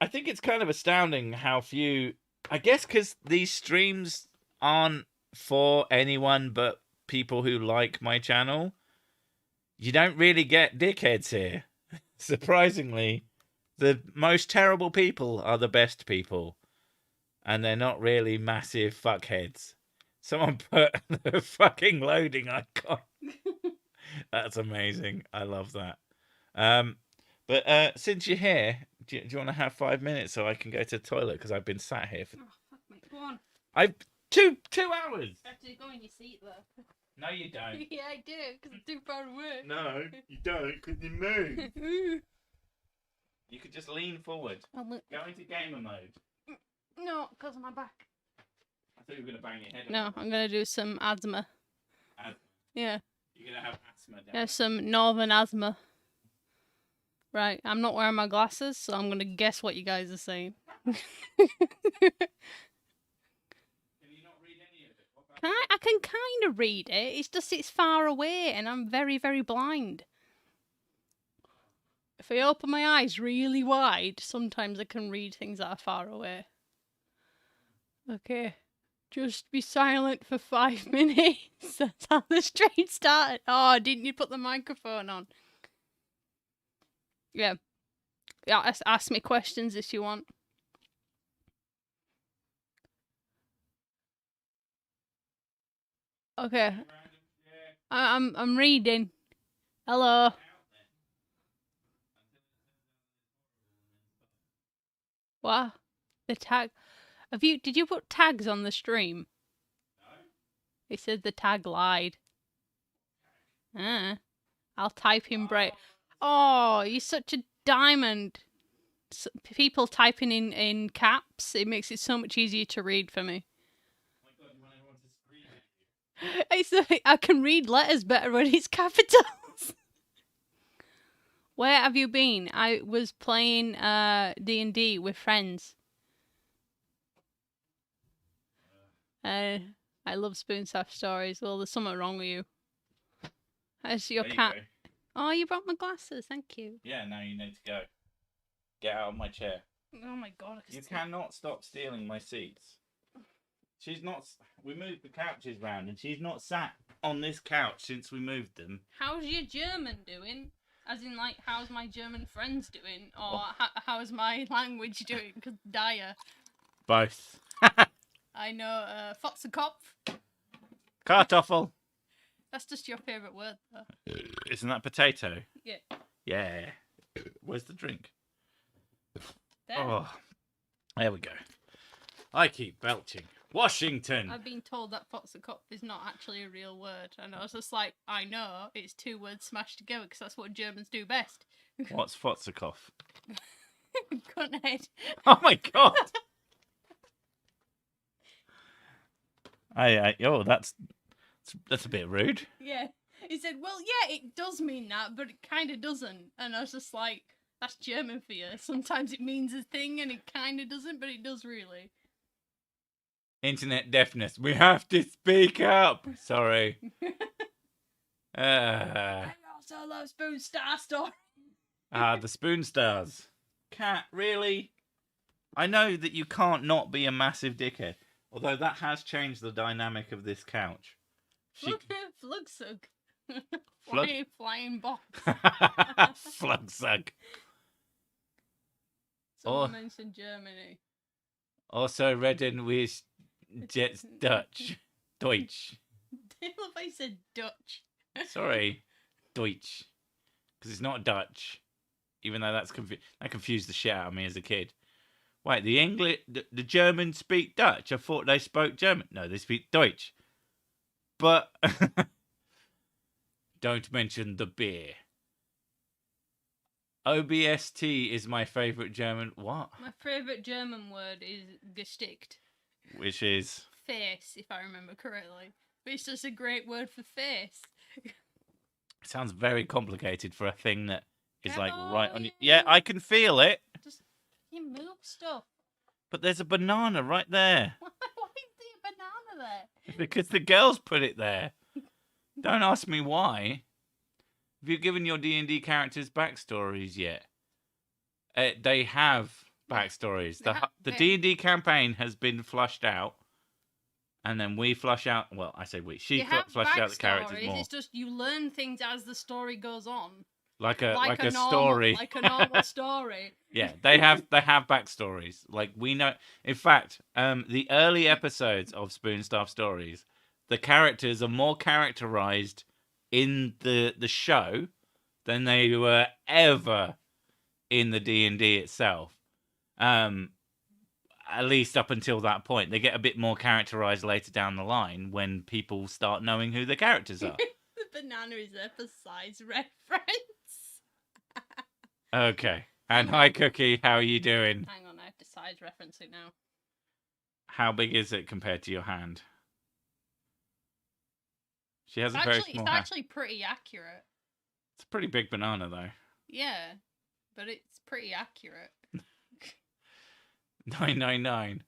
I think it's kind of astounding how few... I guess because these streams aren't for anyone but people who like my channel. You don't really get dickheads here. Surprisingly, the most terrible people are the best people. And they're not really massive fuckheads. Someone put the fucking loading icon. That's amazing. I love that. But since you're here, do you want to have 5 minutes so I can go to the toilet? Because I've been sat here for... Oh, fuck me. Go on. I've... 2 hours! I have to go in your seat, though. No, you don't. Yeah, I do, because I'm too far away. No, you don't, because you move. You could just lean forward. Go into gamer mode. No, because of my back. I thought you were going to bang your head. No, I'm going to do some asthma. Asthma? Yeah. You're going to have asthma down. Yeah, some northern asthma. Right, I'm not wearing my glasses, so I'm going to guess what you guys are saying. Can you not read any of it? I can kind of read it. It's just it's far away, and I'm very, very blind. If I open my eyes really wide, sometimes I can read things that are far away. Okay. Just be silent for 5 minutes. That's how the stream started. Oh, didn't you put the microphone on? Yeah. Yeah, ask me questions if you want. Okay. I'm reading. Hello. What? The tag? Did you put tags on the stream? No. It said the tag lied. I'll type in Oh, you're such a diamond. People typing in caps, it makes it so much easier to read for me. Oh my God, you want everyone to scream at you? I can read letters better when it's capitals. Where have you been? I was playing D&D with friends. I love spoon stuff stories. Well, there's something wrong with you. As your There you cat. go. Oh, you brought my glasses. Thank you. Yeah, now you need to go. Get out of my chair. Oh my God. You cannot stop stealing my seats. She's not. We moved the couches round, and she's not sat on this couch since we moved them. How's your German doing? As in, like, how's my German friends doing? Or how's my language doing? Because dire. Both. I know, Fotzekopf. Kartoffel. That's just your favourite word, though. Isn't that potato? Yeah. Yeah. Where's the drink? There. Oh, there we go. I keep belching. Washington. I've been told that Fotzekopf is not actually a real word. And I was just like, I know, it's two words smashed together because that's what Germans do best. What's Fotzekopf? Cunthead. Oh my God. Oh, that's a bit rude. Yeah. He said, well, yeah, it does mean that, but it kind of doesn't. And I was just like, that's German for you. Sometimes it means a thing and it kind of doesn't, but it does really. Internet deafness. We have to speak up. Sorry. I also love Spoon Star Story. The Spoon Stars. Cat, really? I know that you can't not be a massive dickhead. Although that has changed the dynamic of this couch. Flugsug. Flug? Flying box. Flugsug. Someone mentioned Germany. Also, Redden with Jets Dutch. Deutsch. I love how you said Dutch. Sorry. Deutsch. Because it's not Dutch. Even though that confused the shit out of me as a kid. Wait, the Germans speak Dutch? I thought they spoke German. No, they speak Deutsch. But don't mention the beer. OBST is my favourite German. What? My favourite German word is Gesicht. Which is? Face, if I remember correctly. But it's just a great word for face. It sounds very complicated for a thing that is like Oh, right on you. yeah. Yeah, I can feel it. Just you move stuff. But there's a banana right there. Why is there a banana there? Because the girls put it there. Don't ask me why. Have you given your D&D characters backstories yet? They have backstories. The D&D campaign has been flushed out. And then we flush out... Well, I say we. She flushed out the characters more. It's just you learn things as the story goes on. Like a story. Like a normal story. Yeah, they have backstories. Like we know. In fact, the early episodes of Spoonstaff Stories, the characters are more characterized in the show than they were ever in the D&D itself. At least up until that point, they get a bit more characterized later down the line when people start knowing who the characters are. The banana is there for size reference. Okay. And hi, Cookie. How are you doing? Hang on, I have to size reference it now. How big is it compared to your hand? She has a very small It's hand. actually pretty accurate. It's a pretty big banana, though. Yeah, but it's pretty accurate. 999.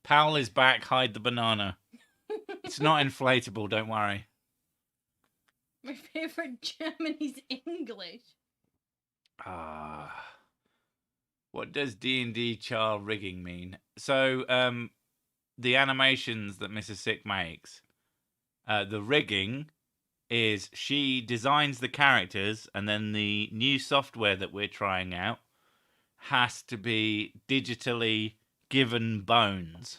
Powell is back. Hide the banana. It's not inflatable. Don't worry. My favourite German is English. What does D&D char rigging mean? So, the animations that Mrs. Sick makes, the rigging is she designs the characters, and then the new software that we're trying out has to be digitally given bones.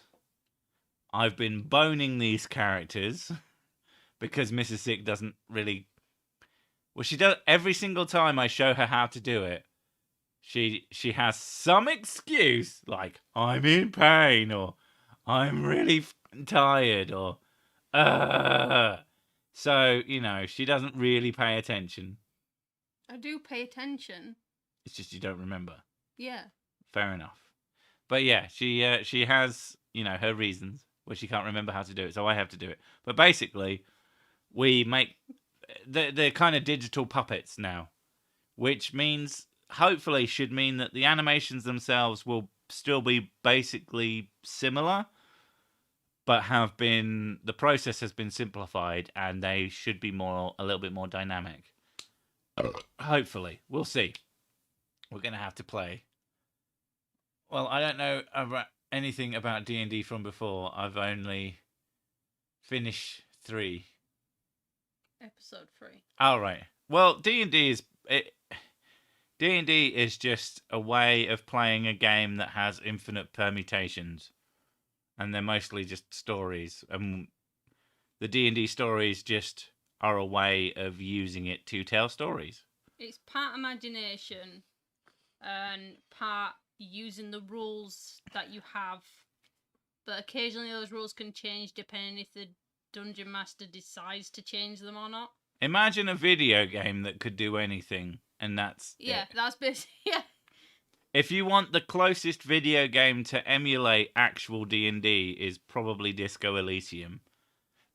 I've been boning these characters because Mrs. Sick doesn't really... Well, she does every single time I show her how to do it. She has some excuse like I'm in pain or I'm really tired or so, you know, she doesn't really pay attention. I do pay attention. It's just you don't remember. Yeah. Fair enough. But yeah, she has, you know, her reasons where she can't remember how to do it, so I have to do it. But basically, we make they're kind of digital puppets now, which means hopefully should mean that the animations themselves will still be basically similar, but the process has been simplified and they should be a little bit more dynamic. Hopefully, we'll see. We're gonna have to play. Well, I don't know about anything about D&D from before. I've only finished 3. Episode 3. All right. Well, D&D is just a way of playing a game that has infinite permutations, and they're mostly just stories. And the D&D stories just are a way of using it to tell stories. It's part imagination and part using the rules that you have, but occasionally those rules can change depending if the dungeon master decides to change them or not. Imagine a video game that could do anything, and that's it. That's basically If you want the closest video game to emulate actual D&D is probably Disco Elysium,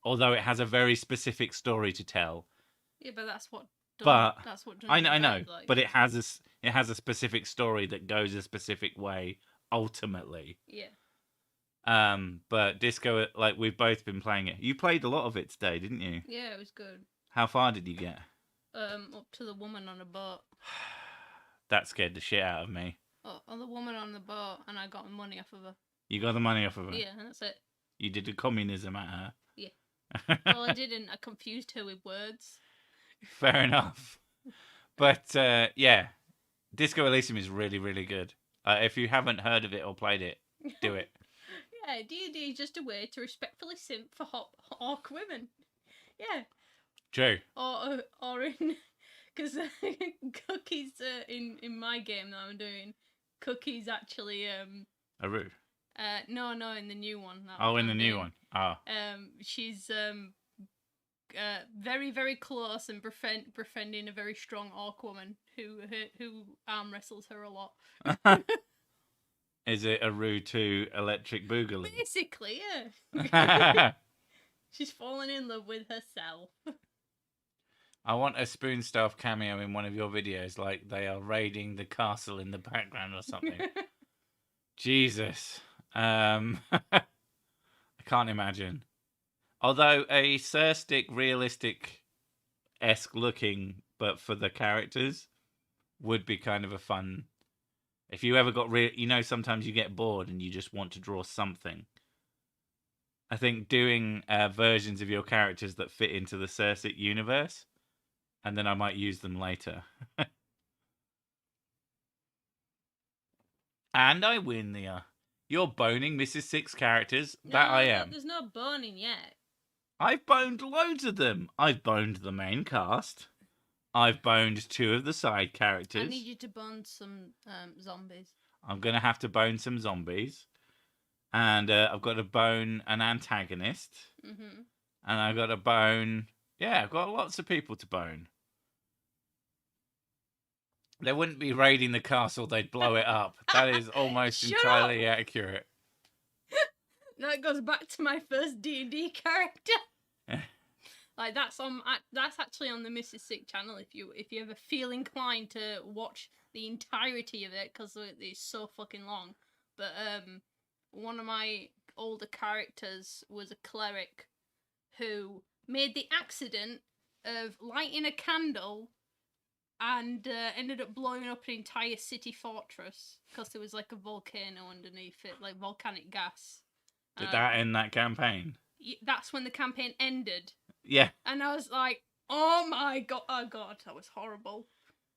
although it has a very specific story to tell. Yeah, but that's what. That's what. I know, like. But it has a specific story that goes a specific way ultimately. Yeah. But Disco, like we've both been playing it. You played a lot of it today, didn't you? Yeah, it was good. How far did you get? Up to the woman on a boat. That scared the shit out of me. Oh, on the woman on the boat, and I got money off of her. You got the money off of her? Yeah, that's it. You did the communism at her? Yeah. Well, I didn't. I confused her with words. Fair enough. But, yeah. Disco Elysium is really, really good. If you haven't heard of it or played it, do it. Yeah, D&D is just a way to respectfully simp for hot orc women. Yeah. True. Or in... Because Cookie's, in my game that I'm doing, Cookie's actually, A Roo? No, in the new one. In the new one. Oh. She's, very, very close and befriending a very strong orc woman who arm wrestles her a lot. Is it a Roo 2 Electric Boogaloo? Basically, yeah. She's fallen in love with herself. I want a Spoon Staff cameo in one of your videos, like they are raiding the castle in the background or something. Jesus. I can't imagine. Although a Surstic realistic-esque looking, but for the characters, would be kind of a fun... If you ever got sometimes you get bored and you just want to draw something. I think doing versions of your characters that fit into the Surstic universe, and then I might use them later. And I win the... You're boning Mrs. Six characters. That I am. There's no boning yet. I've boned loads of them. I've boned the main cast. I've boned 2 of the side characters. I need you to bone some zombies. I'm going to have to bone some zombies. And I've got to bone an antagonist. Mm-hmm. And I've got to bone... Yeah, I've got lots of people to bone. They wouldn't be raiding the castle, they'd blow it up. That is almost entirely accurate. That goes back to my first D&D character. Like that's actually on the Mrs. Sick channel if you ever feel inclined to watch the entirety of it, because it's so fucking long. But one of my older characters was a cleric who made the accident of lighting a candle and ended up blowing up an entire city fortress because there was like a volcano underneath it, like volcanic gas. Did that end that campaign? That's when the campaign ended. Yeah. And I was like, oh my god, that was horrible.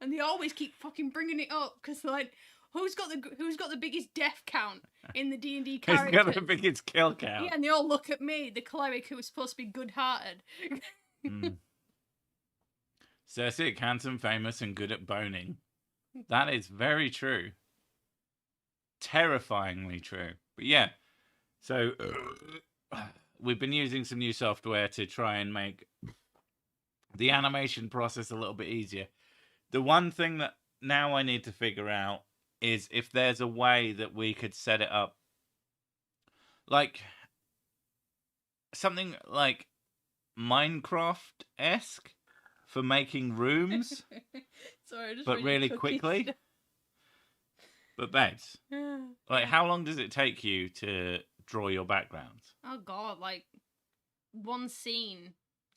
And they always keep fucking bringing it up because like, who's got the biggest death count in the D&D characters? Who's got the biggest kill count? Yeah, and they all look at me, the cleric who was supposed to be good-hearted. Circe, handsome, famous, and good at boning. That is very true. Terrifyingly true. But yeah, so we've been using some new software to try and make the animation process a little bit easier. The one thing that now I need to figure out is if there's a way that we could set it up, like something like Minecraft-esque for making rooms, Sorry, I just but read really cookies. quickly. But babes, like, how long does it take you to draw your backgrounds? Oh god, like one scene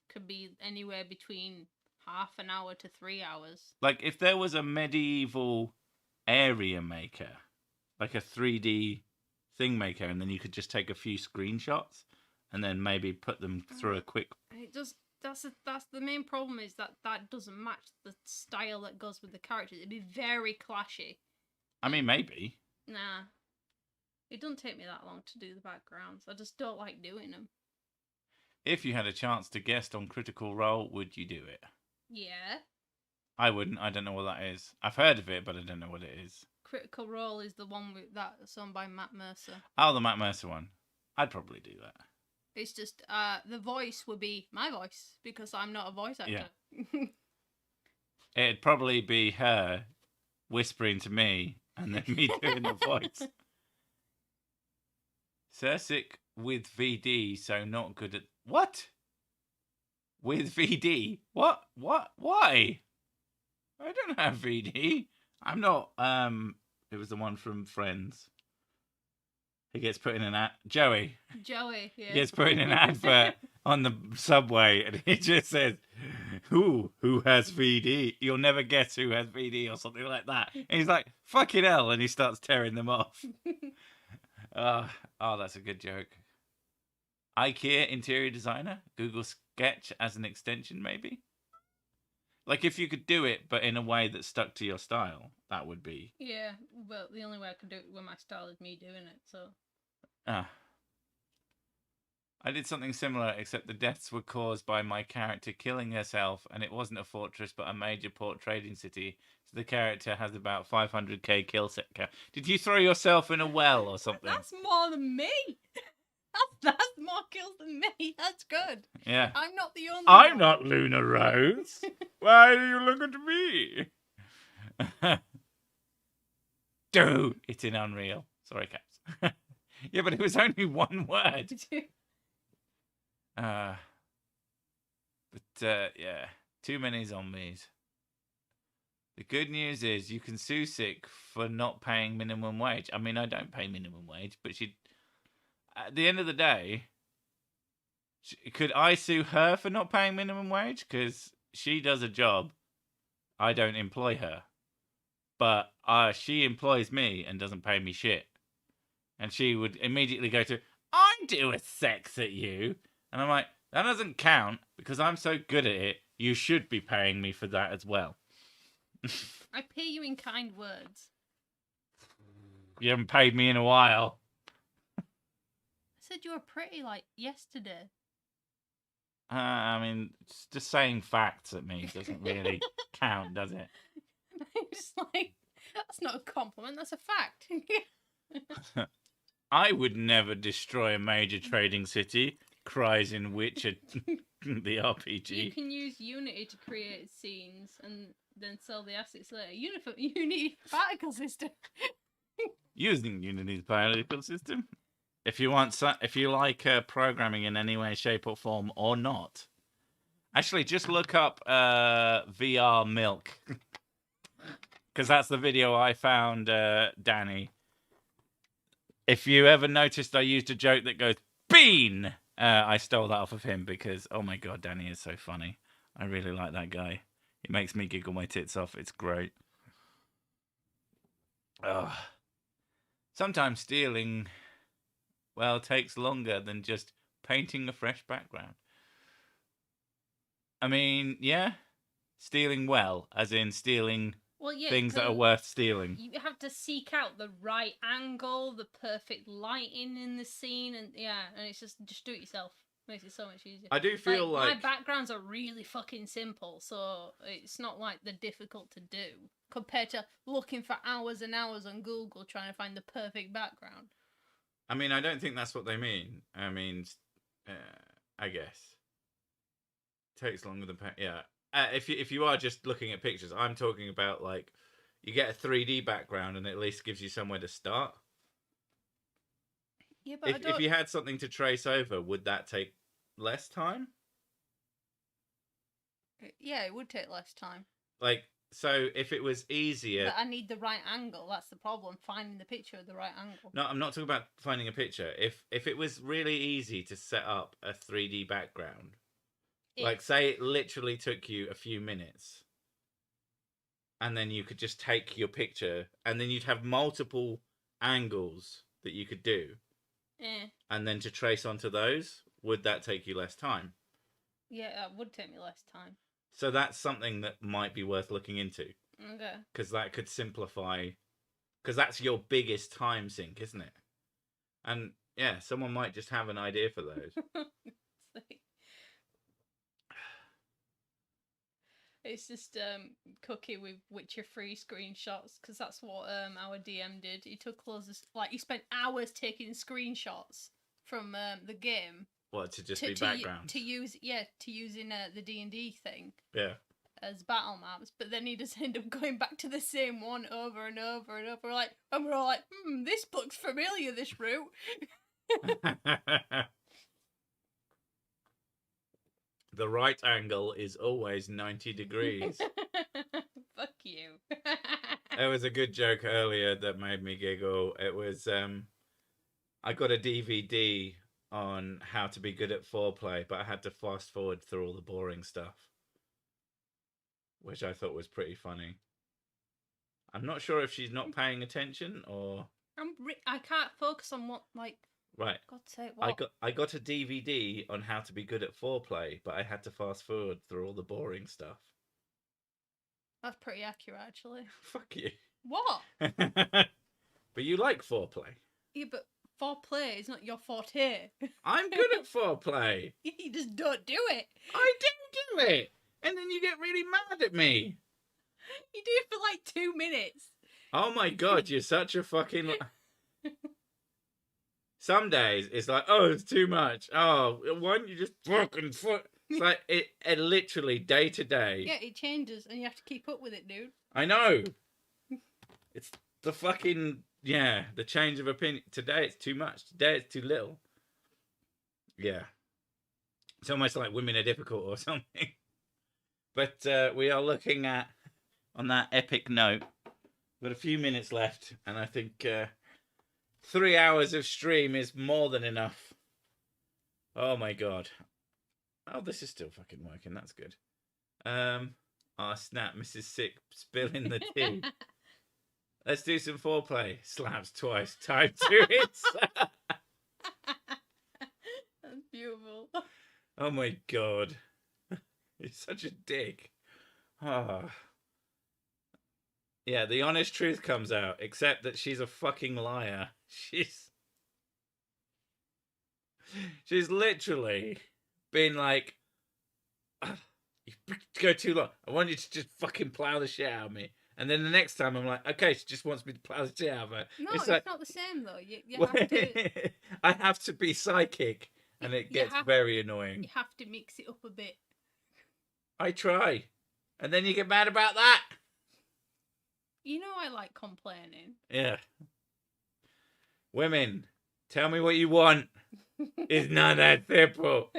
could be anywhere between half an hour to 3 hours. Like, if there was a medieval area maker, like a 3D thing maker, and then you could just take a few screenshots and then maybe put them through a quick. It just that's the main problem is that doesn't match the style that goes with the characters. It'd be very clashy. I mean, maybe. Nah, it doesn't take me that long to do the backgrounds. I just don't like doing them. If you had a chance to guest on Critical Role, would you do it? Yeah. I wouldn't. I don't know what that is. I've heard of it, but I don't know what it is. Critical Role is the one with that's owned by Matt Mercer. Oh, the Matt Mercer one. I'd probably do that. It's just the voice would be my voice because I'm not a voice actor. Yeah. It'd probably be her whispering to me and then me doing the voice. Cirsic with VD, so not good at... What? With VD? What? Why? I don't have VD. I'm not... It was the one from Friends. He gets put in an ad... Joey. Joey, yeah. He gets put in an advert on the subway and he just says, who has VD? You'll never guess who has VD or something like that. And he's like, fucking hell. And he starts tearing them off. Oh, that's a good joke. IKEA interior designer? Google Sketch as an extension, maybe? Like, if you could do it, but in a way that stuck to your style, that would be... Yeah, well, the only way I could do it with my style is me doing it, so... I did something similar, except the deaths were caused by my character killing herself, and it wasn't a fortress, but a major port trading city. So the character has about 500k kill set count. Did you throw yourself in a well or something? That's more than me! That's more kills than me. That's good. Yeah. I'm not the only I'm one. not Luna Rose. Why do you look at me? Dude, it's in Unreal. Sorry, Caps. Yeah, but it was only one word. Yeah, too many zombies. The good news is you can sue Sick for not paying minimum wage. I mean, I don't pay minimum wage, but she... At the end of the day, could I sue her for not paying minimum wage? Because she does a job. I don't employ her. But she employs me and doesn't pay me shit. And she would immediately go to, I'm doing sex at you. And I'm like, that doesn't count because I'm so good at it. You should be paying me for that as well. I pay you in kind words. You haven't paid me in a while. I said you were pretty, like, yesterday. I mean, just saying facts at me doesn't really count, does it? I'm just like, that's not a compliment, that's a fact. I would never destroy a major trading city, cries in Witcher, the RPG. You can use Unity to create scenes and then sell the assets later. Unity particle system. Using Unity's particle system. If you like programming in any way, shape, or form, or not, actually just look up VR Milk, because that's the video I found. Danny, if you ever noticed, I used a joke that goes bean. I stole that off of him because, oh my god, Danny is so funny. I really like that guy. It makes me giggle my tits off. It's great. Sometimes stealing, well, takes longer than just painting a fresh background. I mean, yeah, stealing well, as in stealing things that are worth stealing. You have to seek out the right angle, the perfect lighting in the scene, and it's just do it yourself. Makes it so much easier. I do feel like my backgrounds are really fucking simple, so it's not like they're difficult to do compared to looking for hours and hours on Google trying to find the perfect background. I mean, I don't think that's what they mean. I mean, I guess it takes longer than if you are just looking at pictures, I'm talking about like you get a 3D background and it at least gives you somewhere to start. Yeah, but If you had something to trace over, would that take less time? Yeah, it would take less time. Like, so if it was easier... But I need the right angle. That's the problem, finding the picture of the right angle. No, I'm not talking about finding a picture. If it was really easy to set up a 3D background, like say it literally took you a few minutes, and then you could just take your picture, and then you'd have multiple angles that you could do, and then to trace onto those, would that take you less time? Yeah, that would take me less time. So that's something that might be worth looking into. Okay. Because that could simplify... Because that's your biggest time sink, isn't it? And, yeah, someone might just have an idea for those. It's just Cookie with Witcher 3 screenshots, because that's what our DM did. He took loads of... Like, he spent hours taking screenshots from the game. What, to just be background? To use in the D&D thing. Yeah. As battle maps, but then he just end up going back to the same one over and over and over. Like, and we're all like, this looks familiar, this route. The right angle is always 90 degrees. Fuck you. There was a good joke earlier that made me giggle. It was, I got a DVD on how to be good at foreplay, but I had to fast forward through all the boring stuff, which I thought was pretty funny. I'm not sure if she's not paying attention or... I can't focus on what, like... Right. God's sake, what? I got a DVD on how to be good at foreplay, but I had to fast forward through all the boring stuff. That's pretty accurate, actually. Fuck you. What? But you like foreplay. Yeah, but foreplay is not your forte. I'm good at foreplay. You just don't do it. I do it. And then you get really mad at me. You do it for like 2 minutes. Oh my god, you're such a fucking... Some days it's like, oh, it's too much. Oh, why don't you just fucking foot? It's like it literally day to day. Yeah, it changes and you have to keep up with it, dude. I know. It's the fucking, yeah, the change of opinion. Today it's too much. Today it's too little. Yeah. It's almost like women are difficult or something. But we are looking at, on that epic note, we've got a few minutes left, and I think 3 hours of stream is more than enough. Oh my god. Oh, this is still fucking working. That's good. Oh, snap. Mrs. Sick spilling the tea. Let's do some foreplay. Slaps twice. Time to it. That's beautiful. Oh my god. He's such a dick. Oh. Yeah, the honest truth comes out, except that she's a fucking liar. She's literally been like, you go too long. I want you to just fucking plow the shit out of me. And then the next time I'm like, okay, she just wants me to plow the shit out of her. No, it's like, not the same though. You have to... I have to be psychic, and it gets very annoying. You have to mix it up a bit. I try. And then you get mad about that. You know I like complaining. Yeah. Women, tell me what you want. It's not that simple.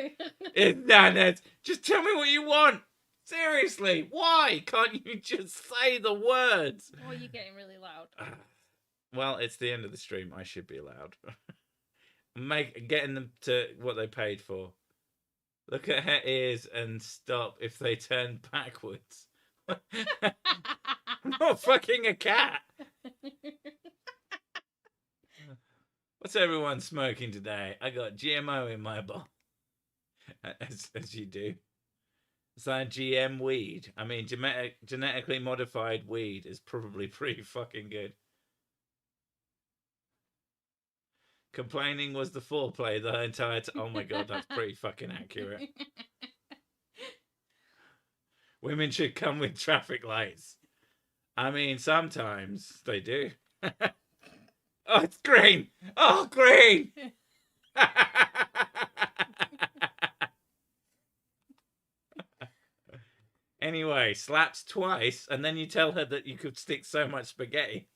It's not that... Just tell me what you want. Seriously, why can't you just say the words? Oh, you're getting really loud. Well, it's the end of the stream. I should be allowed. Getting them to what they paid for. Look at her ears and stop if they turn backwards. I'm not fucking a cat. What's everyone smoking today? I got GMO in my bowl. As you do. It's like GM weed. I mean, genetically modified weed is probably pretty fucking good. Complaining was the foreplay the entire time. Oh my god, that's pretty fucking accurate. Women should come with traffic lights. I mean, sometimes they do. Oh, it's green! Oh, green! Anyway, slaps twice, and then you tell her that you could stick so much spaghetti.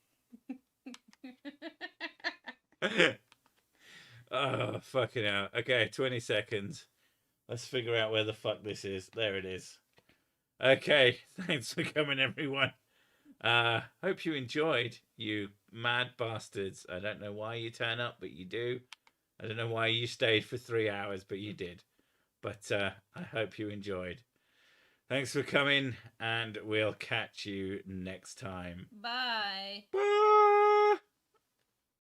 Oh, fucking hell. Okay, 20 seconds. Let's figure out where the fuck this is. There it is. Okay, thanks for coming, everyone. Hope you enjoyed, you mad bastards. I don't know why you turn up, but you do. I don't know why you stayed for 3 hours, but you did. But I hope you enjoyed. Thanks for coming, and we'll catch you next time. Bye. Bye!